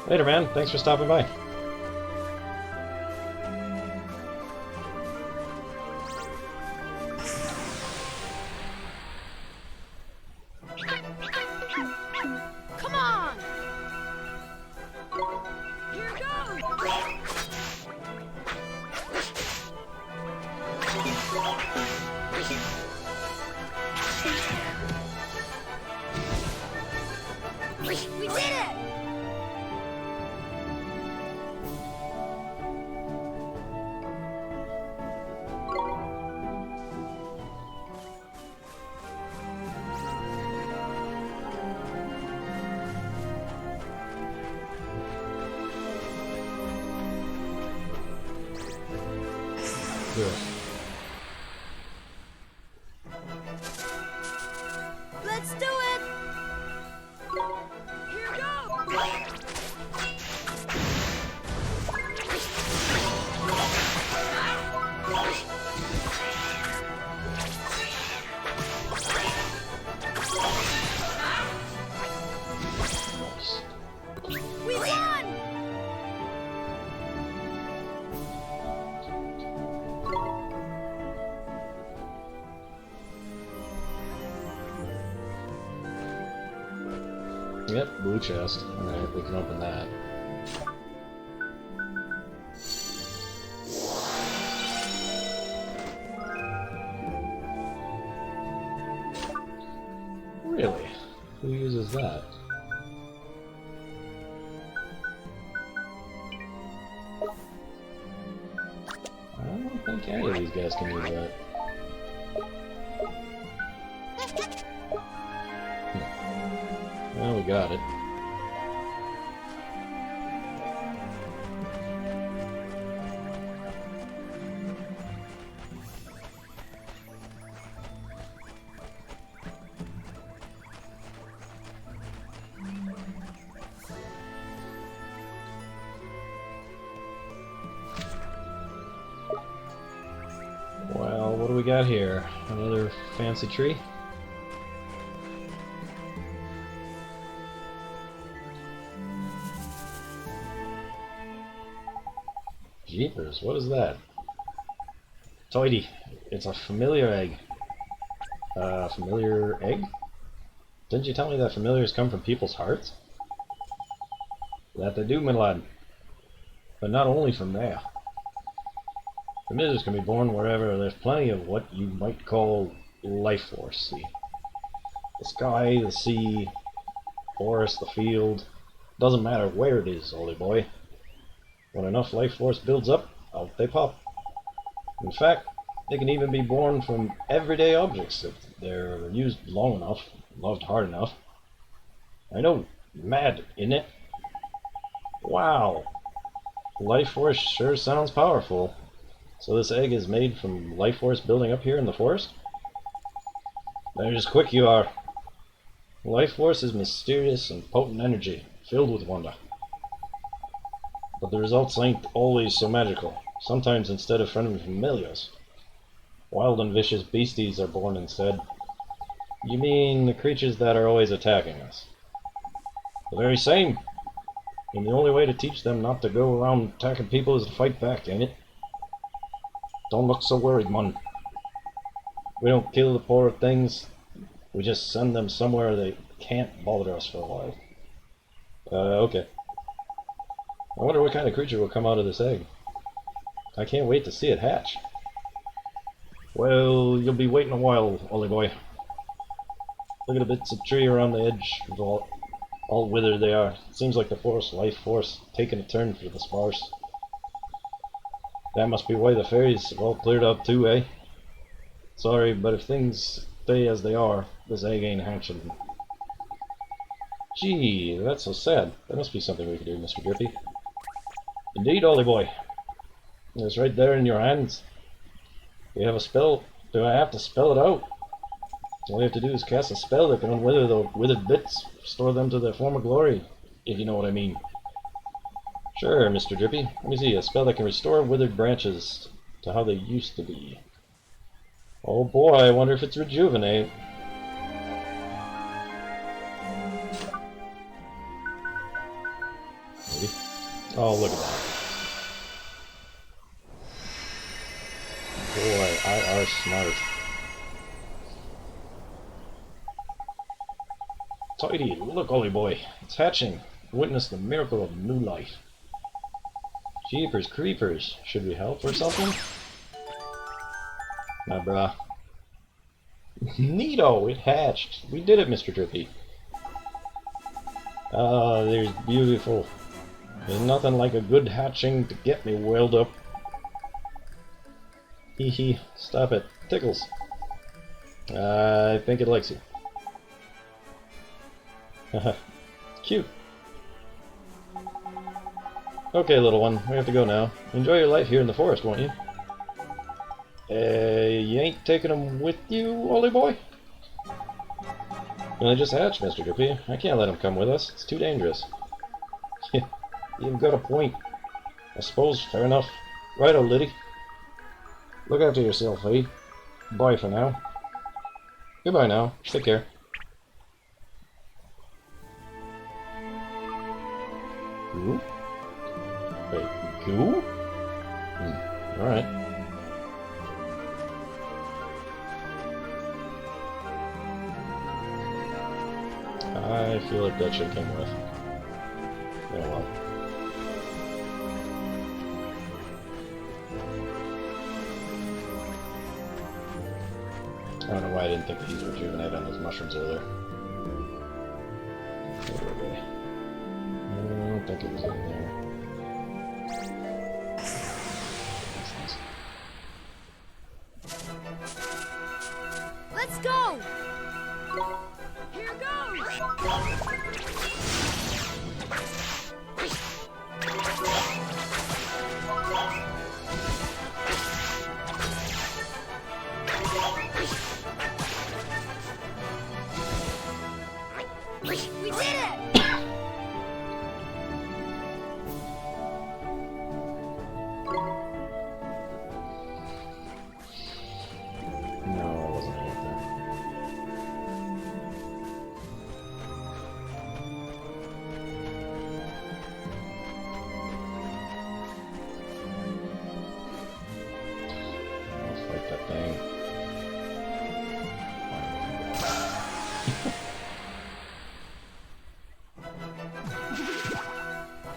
Later, man. Thanks for stopping by. Come on! Here goes! We did it! Good. Let's do it! Here goes! Nice. We won! Yep, blue chest. Alright, we can open that. Really? Who uses that? I don't think any of these guys can use that. Well, we got it. got here? Another fancy tree? Jeepers, what is that? Toity, it's a familiar egg. Familiar egg? Didn't you tell me that familiars come from people's hearts? That they do, my lad. But not only from there. Familiars can be born wherever there's plenty of what you might call life force. See? The sky, the sea, forest, the field. Doesn't matter where it is, oldie boy. When enough life force builds up, out they pop. In fact, they can even be born from everyday objects if they're used long enough, loved hard enough. I know, mad, isn't it? Wow, life force sure sounds powerful. So this egg is made from life force building up here in the forest? Better just quick you are. Life force is mysterious and potent energy, filled with wonder. But the results ain't always so magical. Sometimes instead of friendly familiars, wild and vicious beasties are born instead. You mean the creatures that are always attacking us? The very same. And the only way to teach them not to go around attacking people is to fight back, ain't it? Don't look so worried, mon. We don't kill the poor things. We just send them somewhere they can't bother us for a while. Okay. I wonder what kind of creature will come out of this egg. I can't wait to see it hatch. Well, you'll be waiting a while, Ollie boy. Look at the bits of tree around the edge, all withered they are. Seems like the forest life force taking a turn for the sparse. That must be why the fairies have all cleared up too, eh? Sorry, but if things stay as they are, this egg ain't hatching. Gee, that's so sad. There must be something we can do, Mr. Drippy. Indeed, Ollie boy. It's right there in your hands. Do you have a spell? Do I have to spell it out? All you have to do is cast a spell that can unwither the withered bits, restore them to their former glory, if you know what I mean. Sure, Mr. Drippy. Let me see, a spell that can restore withered branches to how they used to be. Oh boy, I wonder if it's rejuvenate. Maybe. Oh, look at that. Boy, I are smart. Tidy, look, Ollie boy. It's hatching. Witness the miracle of new life. Jeepers creepers. Should we help or something? Nah, brah. Neato! It hatched. We did it, Mr. Drippy. Ah, there's beautiful. There's nothing like a good hatching to get me welled up. Hee hee. Stop it. Tickles. I think it likes you. Haha. Cute. Okay, little one. We have to go now. Enjoy your life here in the forest, won't you? You ain't taking him with you, Ollie boy? Well, they just hatched, Mr. Drippy. I can't let him come with us. It's too dangerous. You've got a point. I suppose, fair enough. Righto, Liddy. Look after yourself, eh? Bye for now. Goodbye now. Take care. Goo? Wait, goo? Alright. I feel like that should come with. Yeah, well. I don't know why I didn't think these rejuvenate on those mushrooms earlier. I don't think it was in there. Let's go! Here goes! We did it!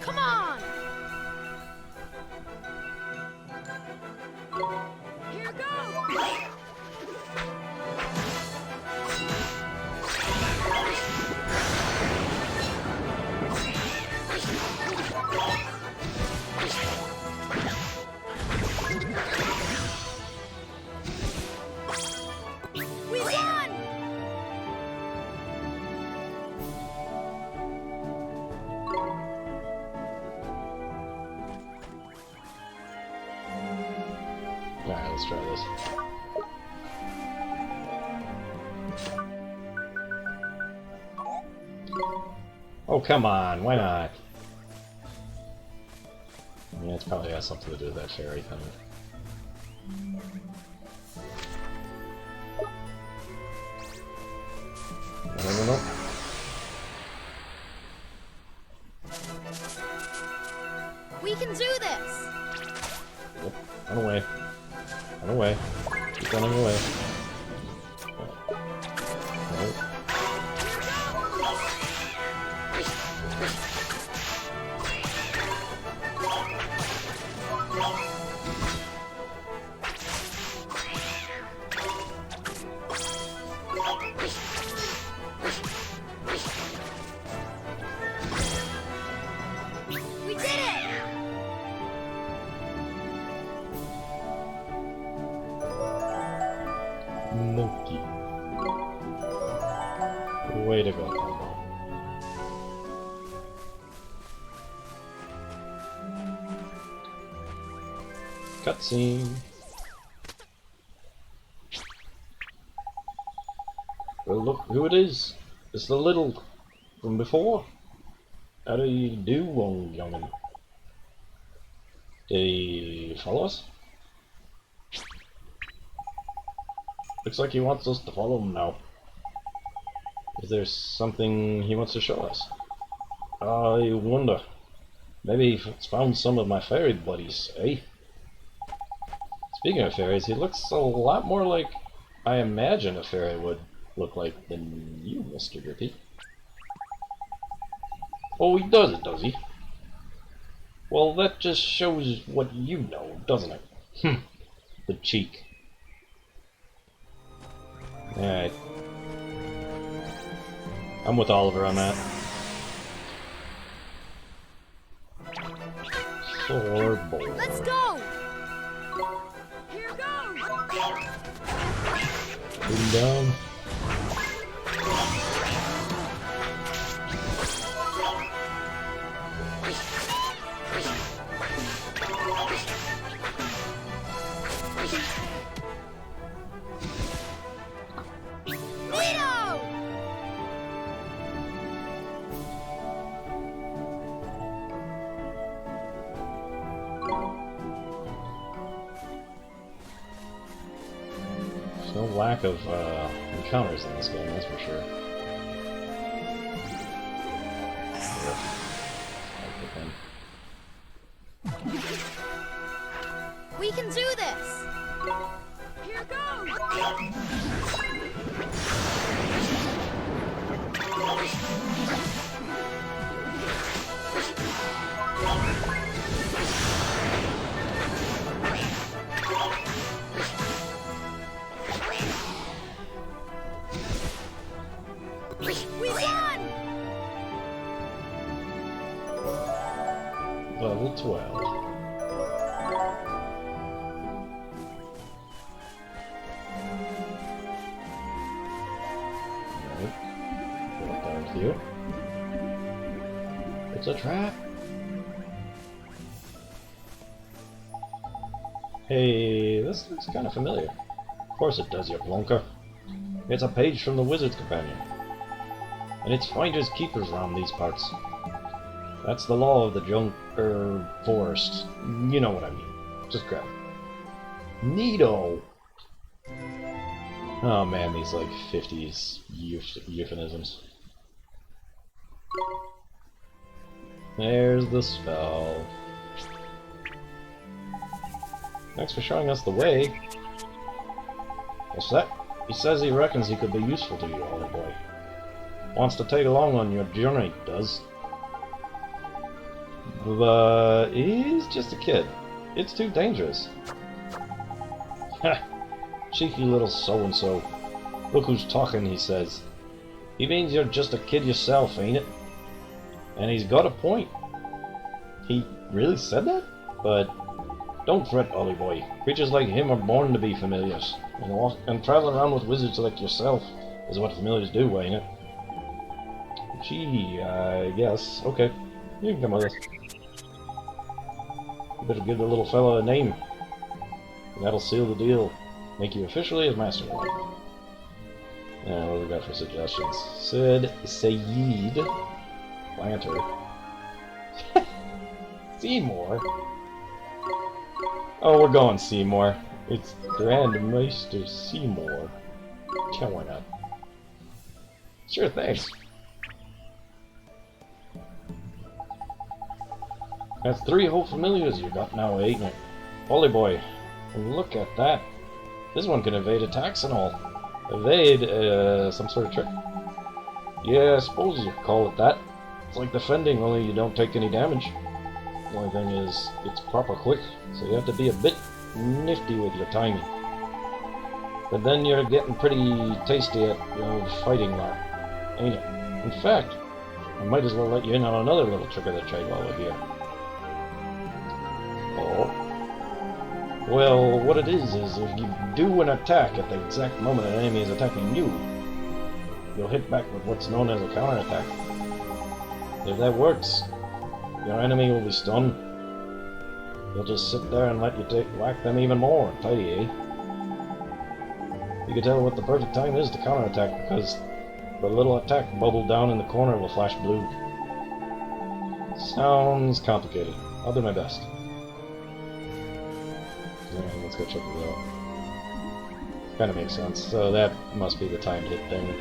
Come on! Here goes! We won! Alright, let's try this. Oh, come on, why not? Yeah, it's probably has something to do with that fairy thing. No. We can do this! Yep. Run away. Run away. Keep running away. Nope. We did it! Monkey. Way to go, Combo. Cutscene. Well, look who it is. It's the little from before. How do you do, youngin? Did he follow us? Looks like he wants us to follow him now. Is there something he wants to show us? I wonder. Maybe he's found some of my fairy buddies, eh? Speaking of fairies, he looks a lot more like I imagine a fairy would look like than you, Mr. Drippy. Oh, he doesn't, does he? Well, that just shows what you know, doesn't it? The cheek. Alright. I'm with Oliver on that. Sword bowl. Let's go! Here goes! Put him down. Vito! There's no lack of encounters in this game, that's for sure. We can do this! Here goes! We won! Level 12. Here. It's a trap! Hey, this looks kind of familiar. Of course it does, you plonker. It's a page from the Wizard's Companion. And it's finders keepers around these parts. That's the law of the forest. You know what I mean. Just grab it. Neato! Oh man, these like 50s euphemisms. There's the spell. Thanks for showing us the way. What's that? He says he reckons he could be useful to you, old boy. Wants to tag along on your journey, does. But he's just a kid. It's too dangerous. Ha! Cheeky little so-and-so. Look who's talking, he says. He means you're just a kid yourself, ain't it? And he's got a point. He really said that? But don't fret, Ollie boy. Creatures like him are born to be familiars. And traveling around with wizards like yourself is what familiars do, ain't it? Gee, I guess. Okay. You can come with us. You better give the little fella a name. That'll seal the deal. Make you officially his mastermind. What do we got for suggestions? Sayid. Planter. Seymour? Oh, we're going Seymour. It's Grand Meister Seymour. Yeah, why not? Sure, thanks. That's 3 whole familiars you got now, ain't it? Holy boy. And look at that. This one can evade attacks and all. Evade, some sort of trick? Yeah, I suppose you call it that. It's like defending, only you don't take any damage. The only thing is, it's proper quick, so you have to be a bit nifty with your timing. But then you're getting pretty tasty at the old fighting lot, ain't it? In fact, I might as well let you in on another little trick of the trade while we're here. Oh. Well, what it is if you do an attack at the exact moment an enemy is attacking you, you'll hit back with what's known as a counterattack. If that works, your enemy will be stunned. You'll just sit there and let you whack them even more. Tidy, eh? You can tell what the perfect time is to counterattack because the little attack bubble down in the corner will flash blue. Sounds complicated. I'll do my best. Alright, let's go check it out. Kinda makes sense. So that must be the timed hit thing.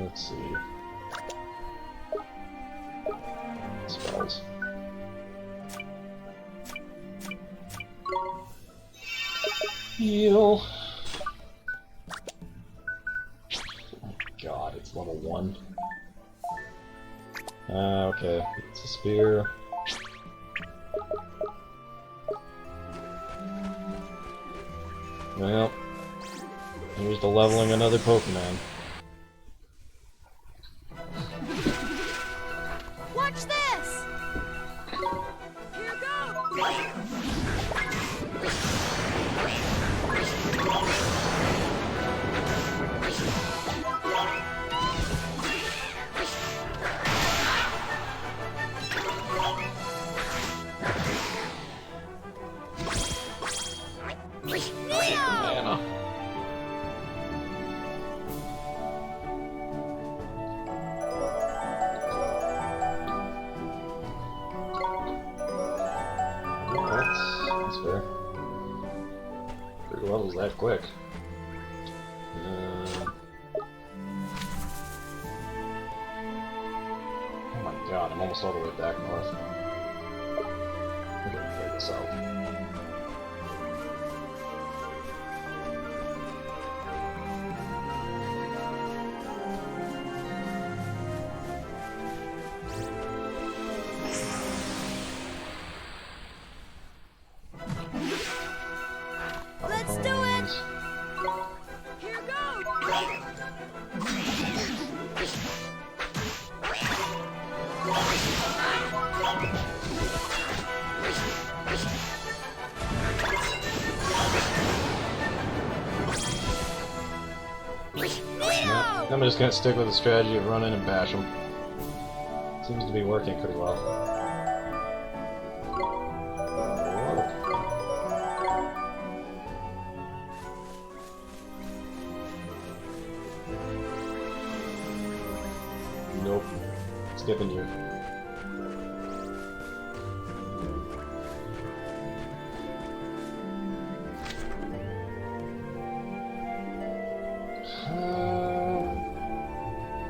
Let's see. Spells. Heal. Oh my god, it's level 1. Okay, it's a spear. Well, here's the leveling another Pokemon. Watch this! Here goes! That's fair. 3 levels that quick. Oh my god, I'm almost all the way back north. I'm gonna play this out. Let's do it! Here goes! I'm just gonna stick with the strategy of run in and bash them. Seems to be working pretty well. Nope. Skipping you.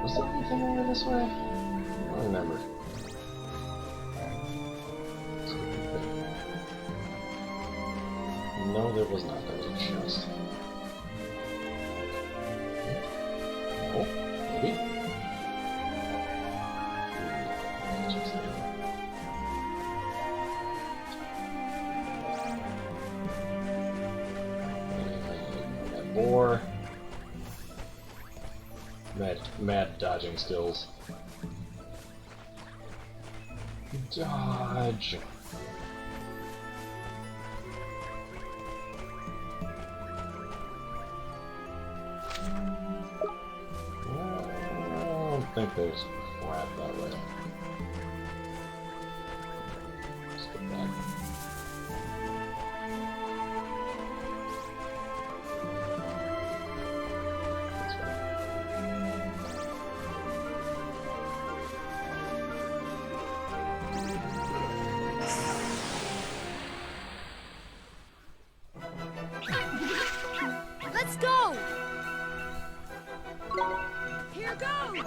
Was there anything over this way? I don't remember. No, there was not. That was a chest. Oh, maybe? That boar. Mad dodging skills. Dodge. I don't think there's crap that way. Let's get back. That's right. Let's go! Here goes!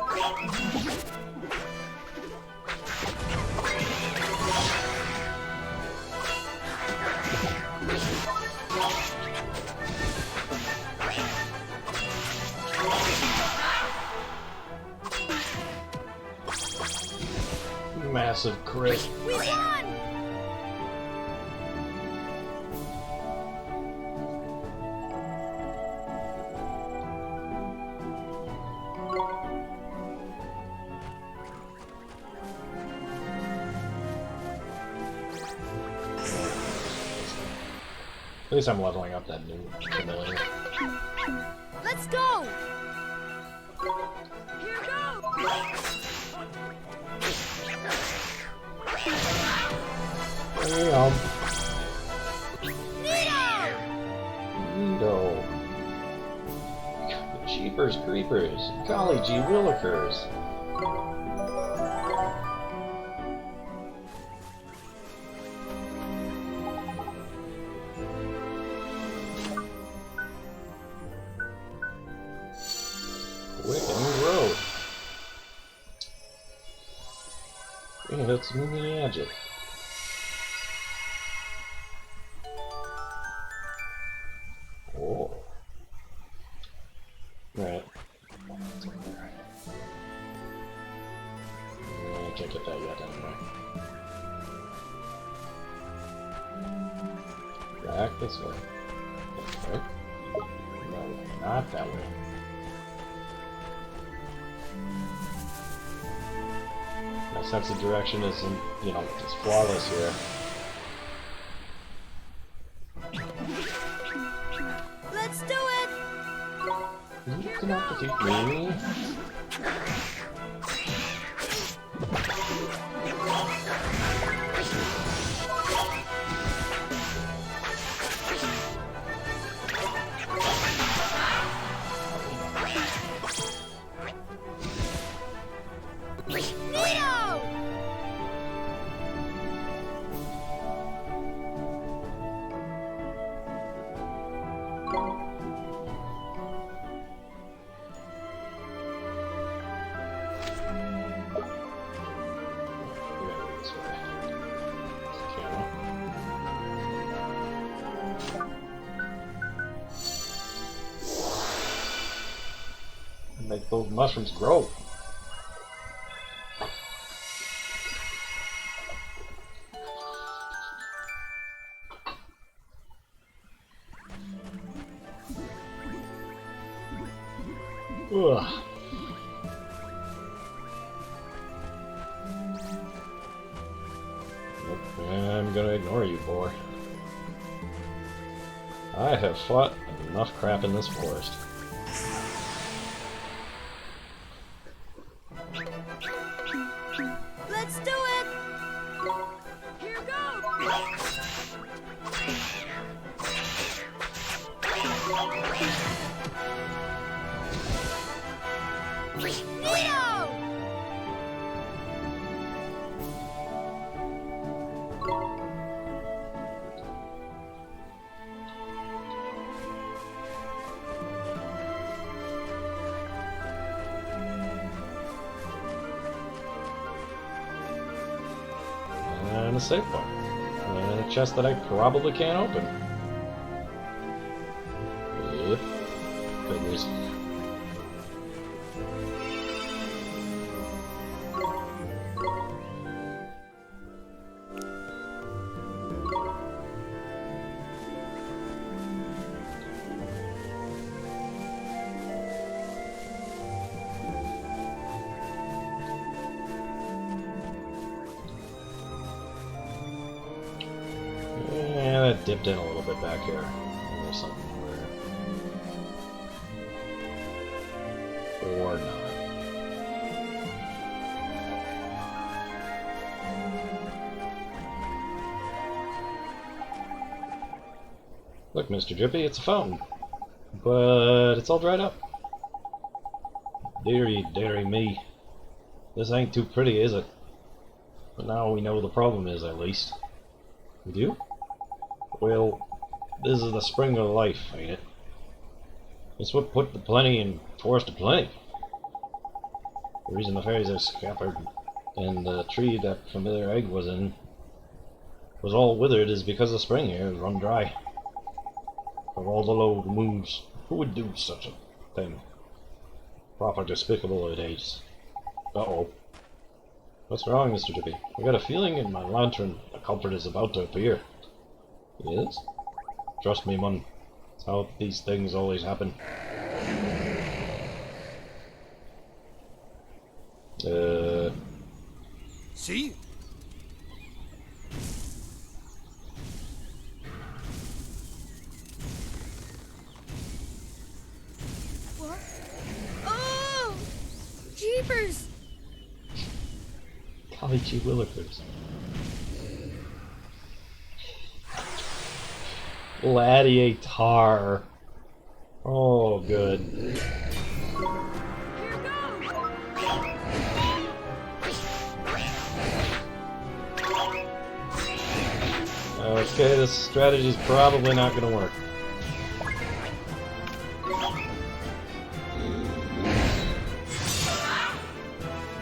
Massive crit. We won! At least I'm leveling up that new familiar. Let's go! Here goes! Damn. Nito! Neato. Jeepers creepers. Golly gee willikers. Quick road. Yeah, that's magic. Oh. Right. I can't get that yet anyway. Back this way. Okay. No, not that way. My sense of direction isn't, you know, just flawless here. Let's do it! You cannot defeat me. Nito! Make those mushrooms grow. Ugh. Nope, I'm gonna ignore you, boy. I have fought enough crap in this forest. Let's do it! Here goes! Nito! And a save point. And a chest that I probably can't open. Figures. Yeah, that dipped in a little bit back here. There's something there. Or not. Look, Mr. Drippy, it's a fountain. But it's all dried up. Dearie, dearie me. This ain't too pretty, is it? But now we know the problem is, at least. We do? Well, this is the spring of life, ain't it? It's what put the plenty in forest to plenty. The reason the fairies are scattered and the tree that familiar egg was in was all withered is because the spring here is run dry. Of all the low moons, who would do such a thing? Proper despicable it is. Uh-oh. What's wrong, Mr. Drippy? I got a feeling in my lantern the culprit is about to appear. He is? Trust me, Mun. It's how these things always happen. See? What? Oh! Jeepers! Golly gee willikers. Gladiator. Oh, good. Okay, this strategy is probably not going to work.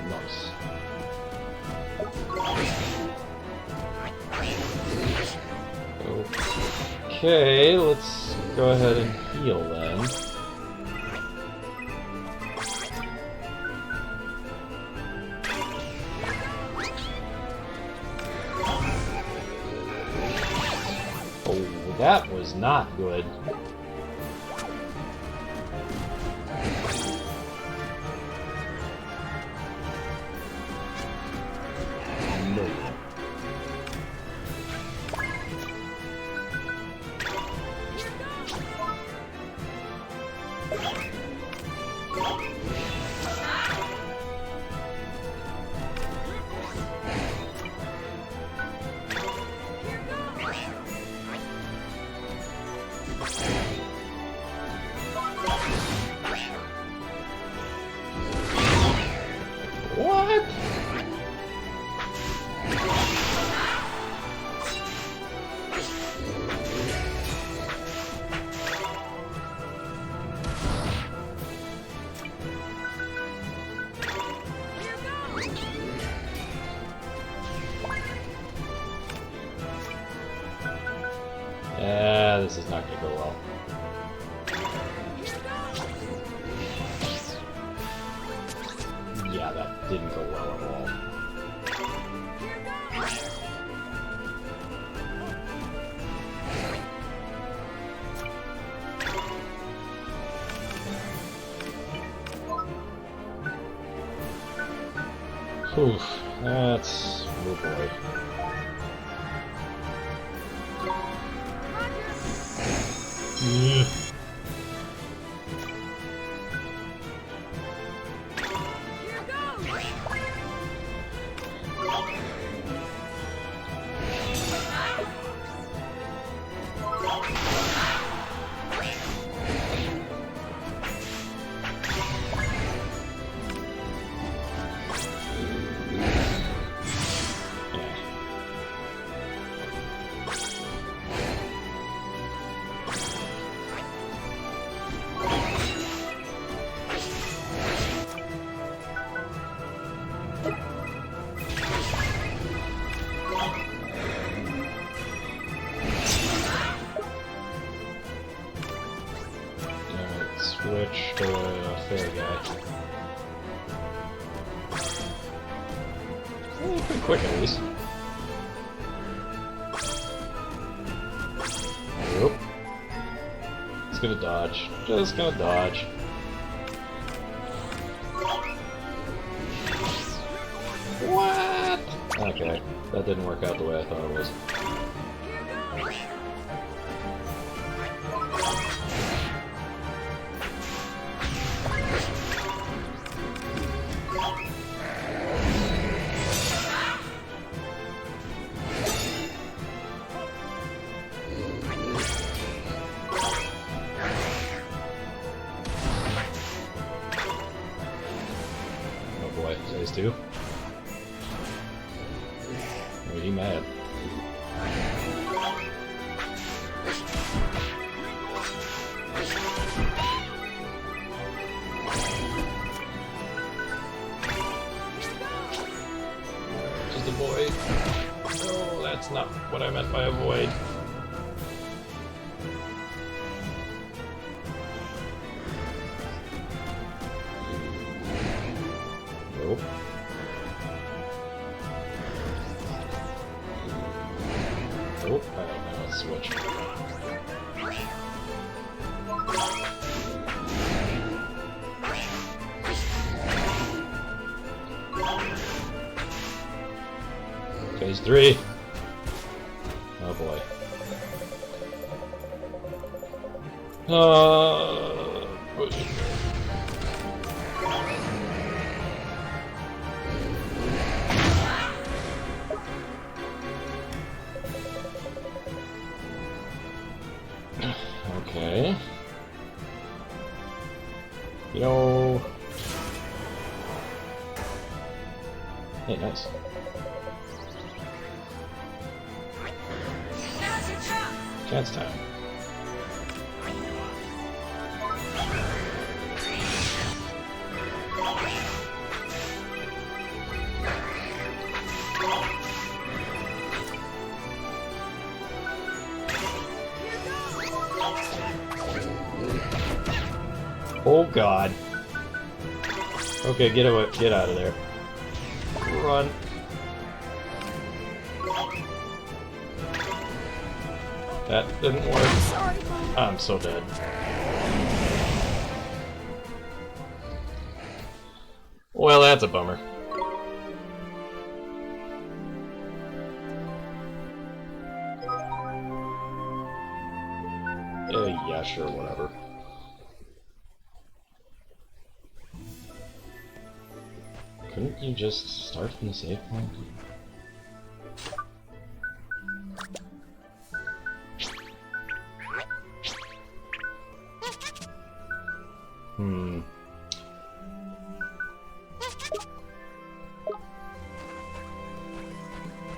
Nice. Okay, let's go ahead and heal then. Oh, that was not good. No. What? Yeah, this is not going to go well. Yeah, that didn't go well at all. Oof, that's... oh boy. Switch to fair guy. Pretty quick at least. Nope. It's gonna dodge. Just gonna dodge. What? Okay, that didn't work out the way I thought it was. Oh boy, phase 2. Oh, he mad. Just avoid. No, that's not what I meant by avoid. Nope. Nope. Alright, now let's switch. Phase 3. Oh boy. Okay. Yo. Hey, nice. Chance time. Oh god. Okay, get away, get out of there. Run. That didn't work. I'm so dead. Well, that's a bummer. Yeah, sure, whatever. Couldn't you just start from the save point?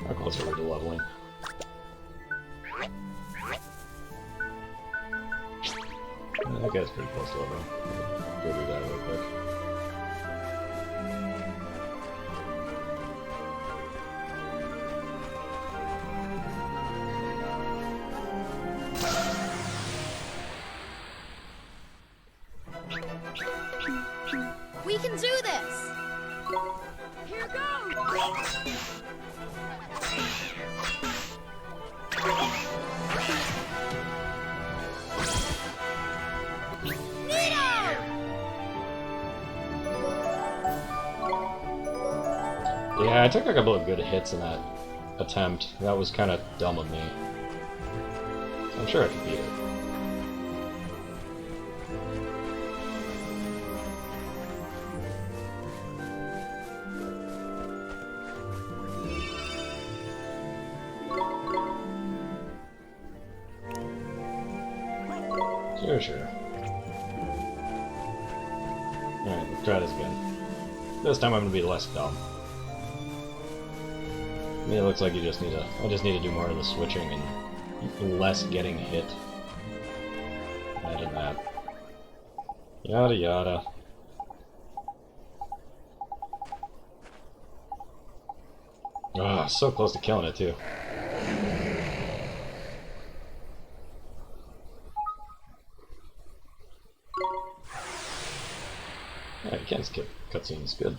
How close are we to leveling? That guy's pretty close to leveling. Go do that real quick. We can do this! Here goes! Yeah, I took a couple of good hits in that attempt. That was kind of dumb of me. I'm sure I could beat it. Sure. Alright, let's try this again. This time I'm gonna be less dumb. I mean, it looks like I just need to do more of the switching and less getting hit. Imagine that. Yada yada. Ah, so close to killing it too. Yeah, you can't skip cutscenes. Good.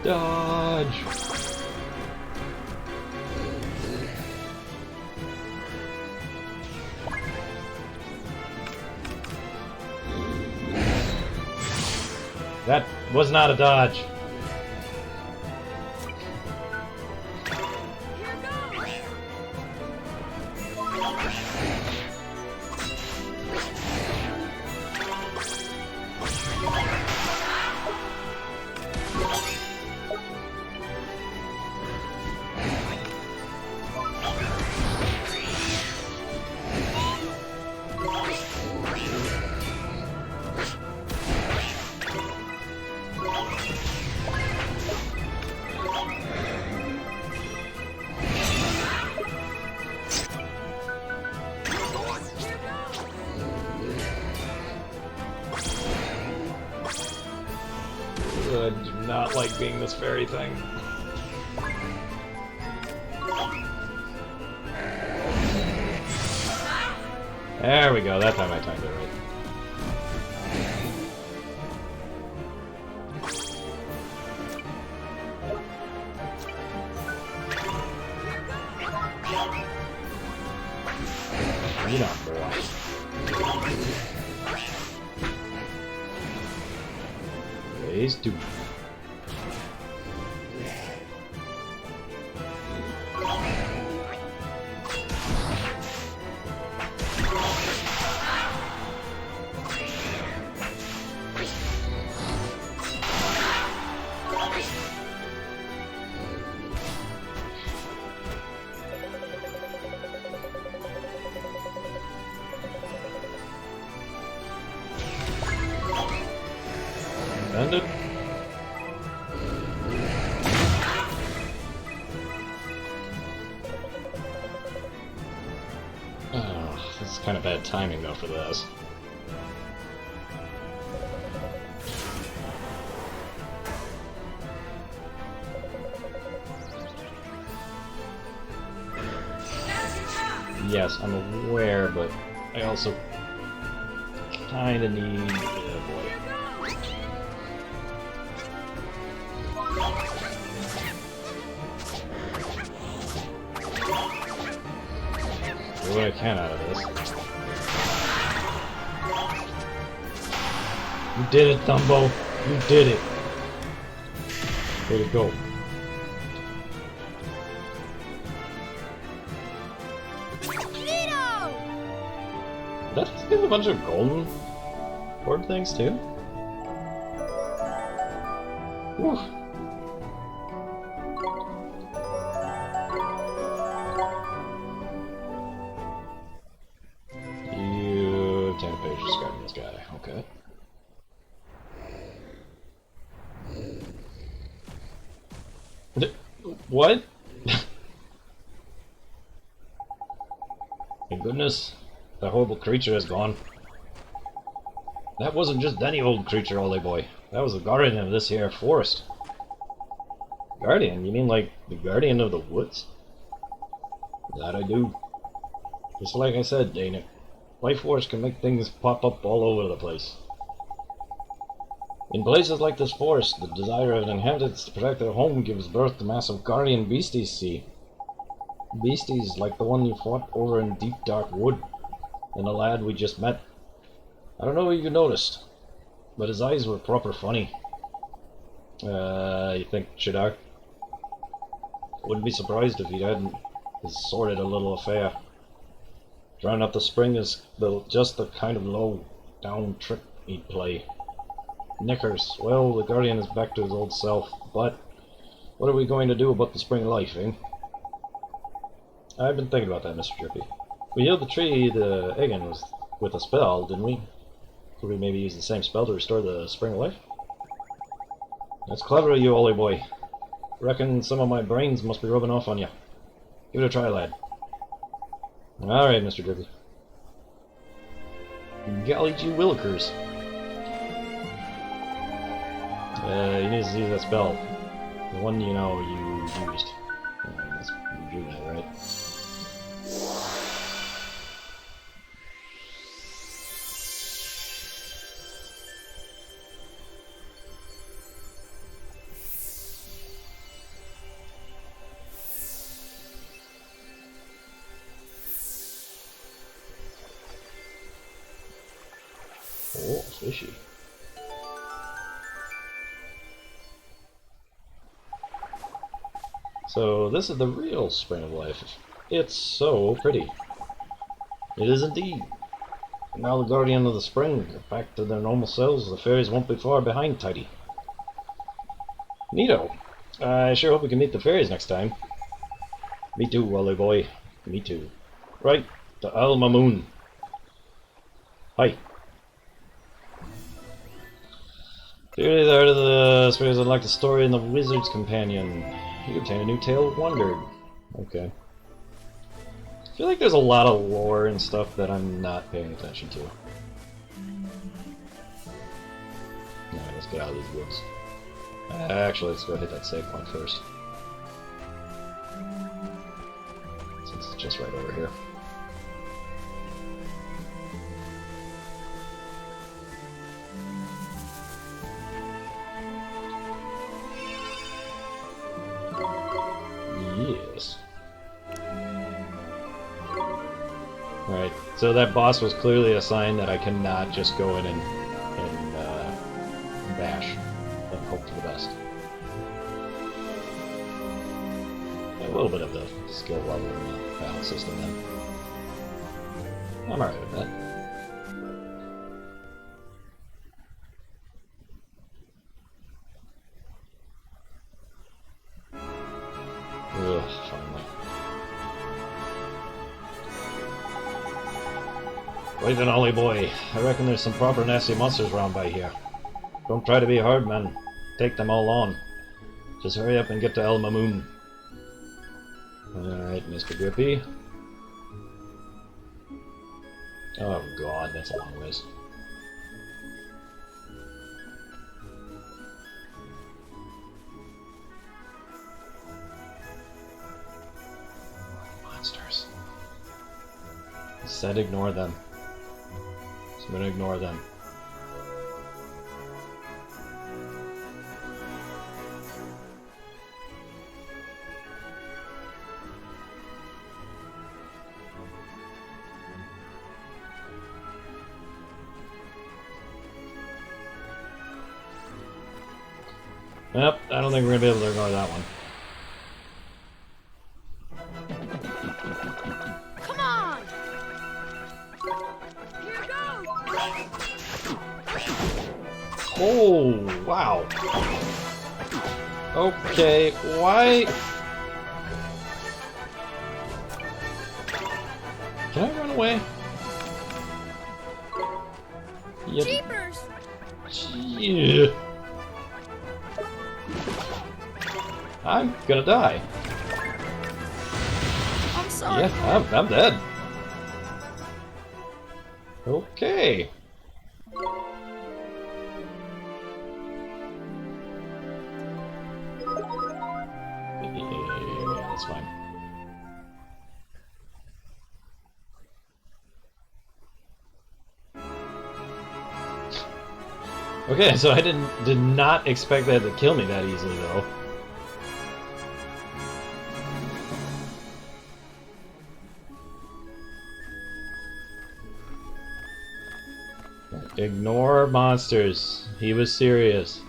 Dodge! That was not a dodge. I do not like being this fairy thing. There we go, that time I timed it right. You know, boy. Phase 2. Ended. Oh, this is kind of bad timing though for this. Yes, I'm aware, but I also kind of need... Oh boy. Do what I can out of this. You did it, Thumbo! You did it! Way to go. Did that just give a bunch of golden board things too? Whew. You have 10 pages describing this guy, okay. What? Thank goodness. That horrible creature is gone. That wasn't just any old creature, Ole boy. That was the guardian of this here forest. Guardian? You mean like the guardian of the woods? That I do. Just like I said, Dana. Life Force can make things pop up all over the place. In places like this forest, the desire of the inhabitants to protect their home gives birth to massive guardian beasties, see? Beasties like the one you fought over in Deep Dark Wood. And the lad we just met. I don't know if you noticed, but his eyes were proper funny. You think, Shadar? Wouldn't be surprised if he hadn't his sordid a little affair. Drawing up the spring is just the kind of low-down trick he'd play. Knickers. Well, the Guardian is back to his old self, but what are we going to do about the spring life, eh? I've been thinking about that, Mr. Drippy. We healed the tree the Egan was with a spell, didn't we? Could we maybe use the same spell to restore the spring of life? That's clever of you, Ollie boy. Reckon some of my brains must be rubbing off on you. Give it a try, lad. Alright, Mr. Drippy. Golly gee willikers. You need to use that spell. The one you know you used. That's Rejuvenate, right? Oh, fishy. So this is the real Spring of Life. It's so pretty. It is indeed. Now the Guardian of the Spring are back to their normal selves. The fairies won't be far behind, Tidy. Neato. I sure hope we can meet the fairies next time. Me too, Wally boy. Me too. Right, to Al Mamoon. Hi. Clearly the heart of the spirits would like the story in the Wizard's Companion. You obtain a new tale of wonder. Okay. I feel like there's a lot of lore and stuff that I'm not paying attention to. Alright, let's get out of these woods. Actually, let's go hit that save point first. Since it's just right over here. Yes. Right, so that boss was clearly a sign that I cannot just go in and bash and hope for the best. A little bit of the skill level in the battle system then. I'm alright with that. Ugh, finally. Wait an Ollie boy. I reckon there's some proper nasty monsters around by here. Don't try to be hard, man. Take them all on. Just hurry up and get to El Mamoon. Alright, Mr. Drippy. Oh god, that's a long ways. Monsters. I said ignore them. So I'm gonna ignore them. Yep, I don't think we're gonna be able to ignore that one. Come on! Here goes! Oh, wow. Okay, why? Can I run away? Yep. Jeepers! Yeah. I'm gonna die. I'm sorry. Yeah, I'm dead. Okay. Yeah, that's fine. Okay, so I did not expect that to kill me that easily though. Ignore monsters. He was serious.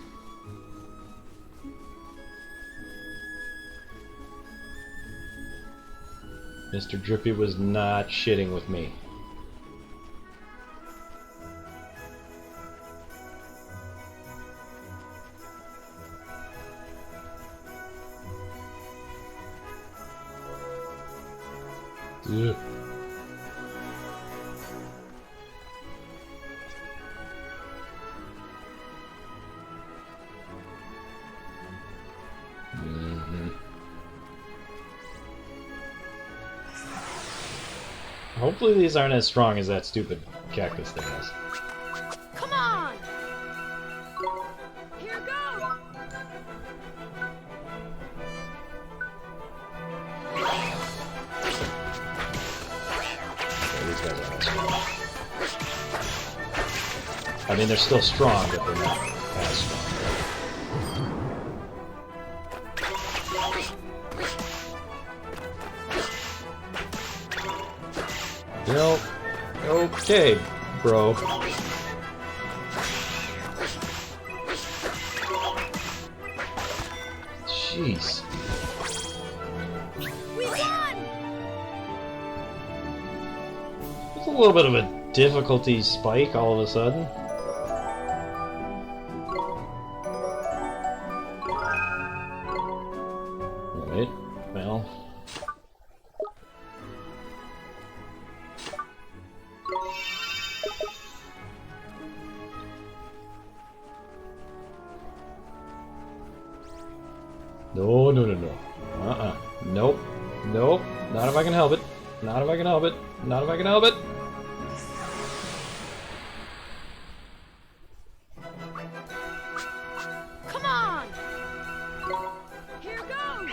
Mr. Drippy was not shitting with me. Ugh. Hopefully these aren't as strong as that stupid cactus thing is. Come on! Here goes! Yeah, these guys aren't as strong. I mean, they're still strong, but they're not as strong. You know, okay, bro. Jeez. We won! It's a little bit of a difficulty spike all of a sudden. Alright, well. No, no, no, no. Uh-uh. Nope. Nope. Not if I can help it. Not if I can help it. Not if I can help it. Come on! Here goes!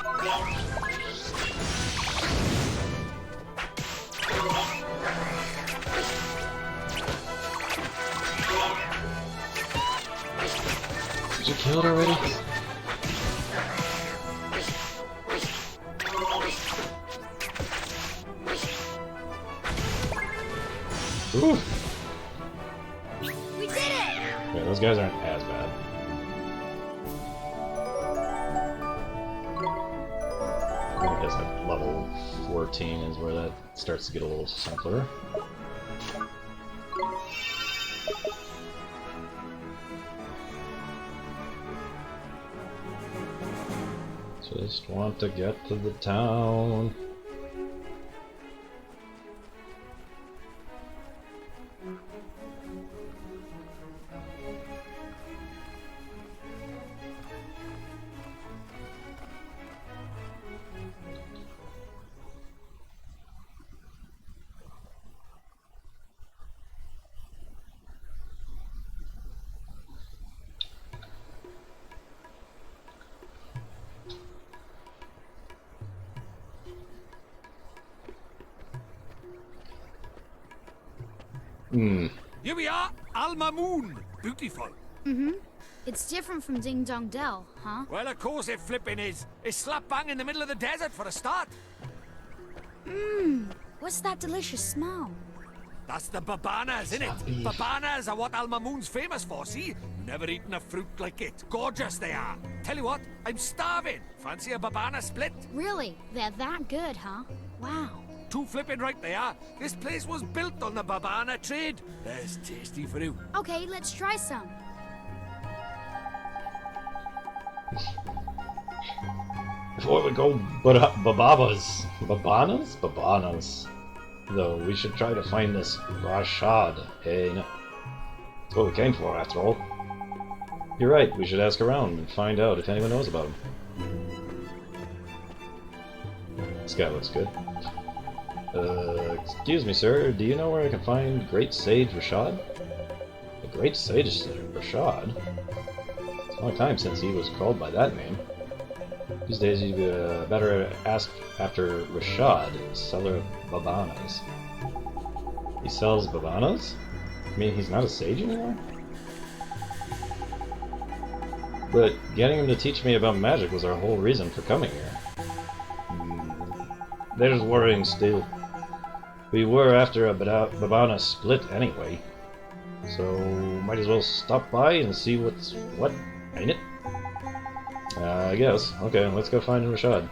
Did you kill it already? Ooh. We did it! Yeah, those guys aren't as bad. I guess at level 14 is where that starts to get a little simpler. Just want to get to the town. Here we are, Alma Moon. Beautiful. Mm-hmm. It's different from Ding Dong Dell, huh? Well, of course it flipping is. It's slap bang in the middle of the desert for a start. What's that delicious smell? That's the babanas, innit? Babanas are what Alma Moon's famous for, see? Never eaten a fruit like it. Gorgeous they are. Tell you what, I'm starving. Fancy a babana split? Really? They're that good, huh? Wow. Too flipping right they are. This place was built on the babana trade. There's tasty fruit. Okay, let's try some. Before we go, bababas. Babanas? Babanas. Though, we should try to find this Rashad. Hey, no. That's what we came for, after all. You're right, we should ask around and find out if anyone knows about him. This guy looks good. Excuse me, sir, do you know where I can find Great Sage Rashad? The Great Sage Rashad? It's a long time since he was called by that name. These days you better ask after Rashad, seller of babanas. He sells babanas? I mean, he's not a sage anymore? But getting him to teach me about magic was our whole reason for coming here. There's worrying still. We were after a babana split anyway. So, might as well stop by and see what's what, ain't it? I guess. Okay, let's go find Rashad.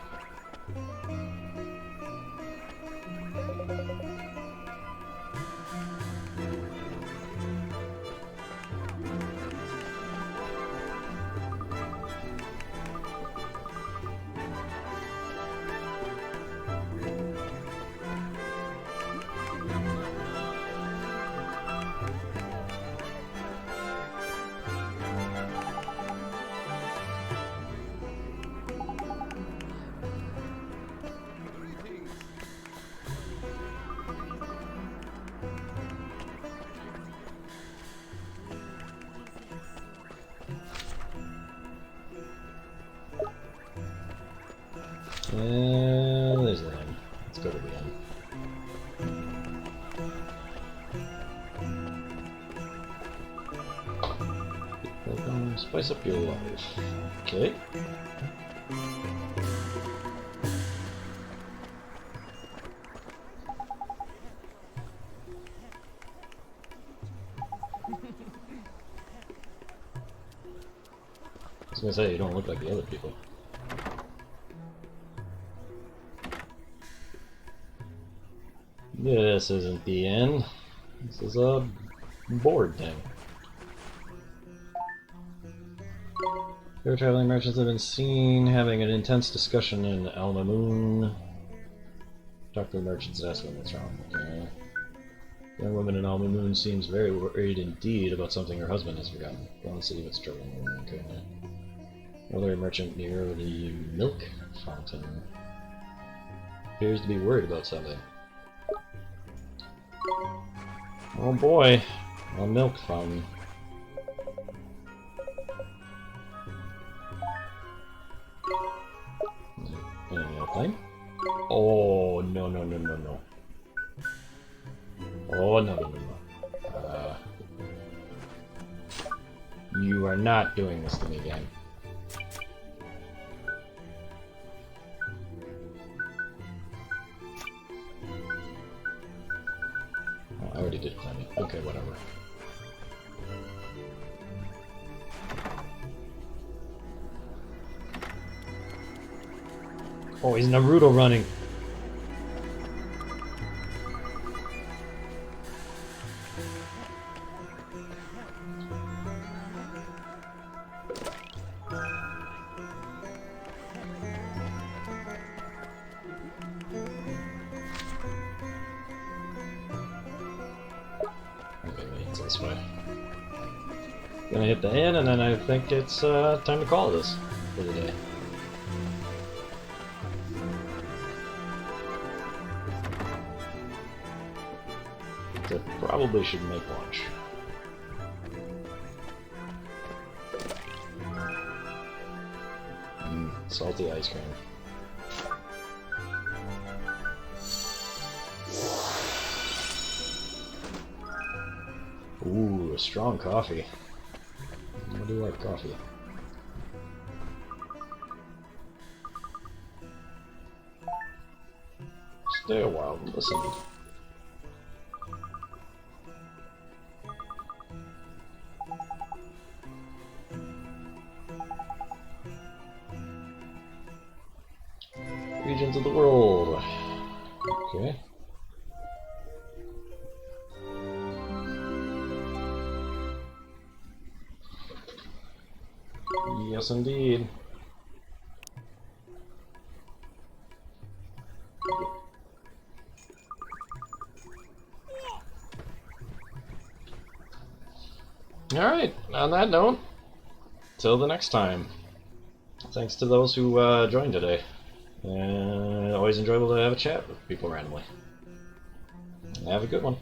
again. Welcome, spice up your life. Okay. I was gonna say, you don't look like the other people. This isn't the end. This is a board thing. Here, traveling merchants have been seen having an intense discussion in Alma Moon. Talk to the merchants and ask them what's wrong. Okay. The young woman in Alma Moon seems very worried indeed about something her husband has forgotten. Go and see what's troubling her. Okay. Another merchant near the milk fountain appears to be worried about something. Oh boy, a milk fountain. Anything? Oh no no no no no! Oh no no no no! You are not doing this to me again. I already did climb it. Okay, whatever. Oh, he's Naruto running. This way. Gonna hit the end, and then I think it's time to call this for the day. So probably should make lunch. Salty ice cream. Ooh, a strong coffee. I do like coffee. Stay a while and listen. Regions of the world. Okay. Yes, indeed. Alright, on that note, till the next time. Thanks to those who joined today. Always enjoyable to have a chat with people randomly. Have a good one.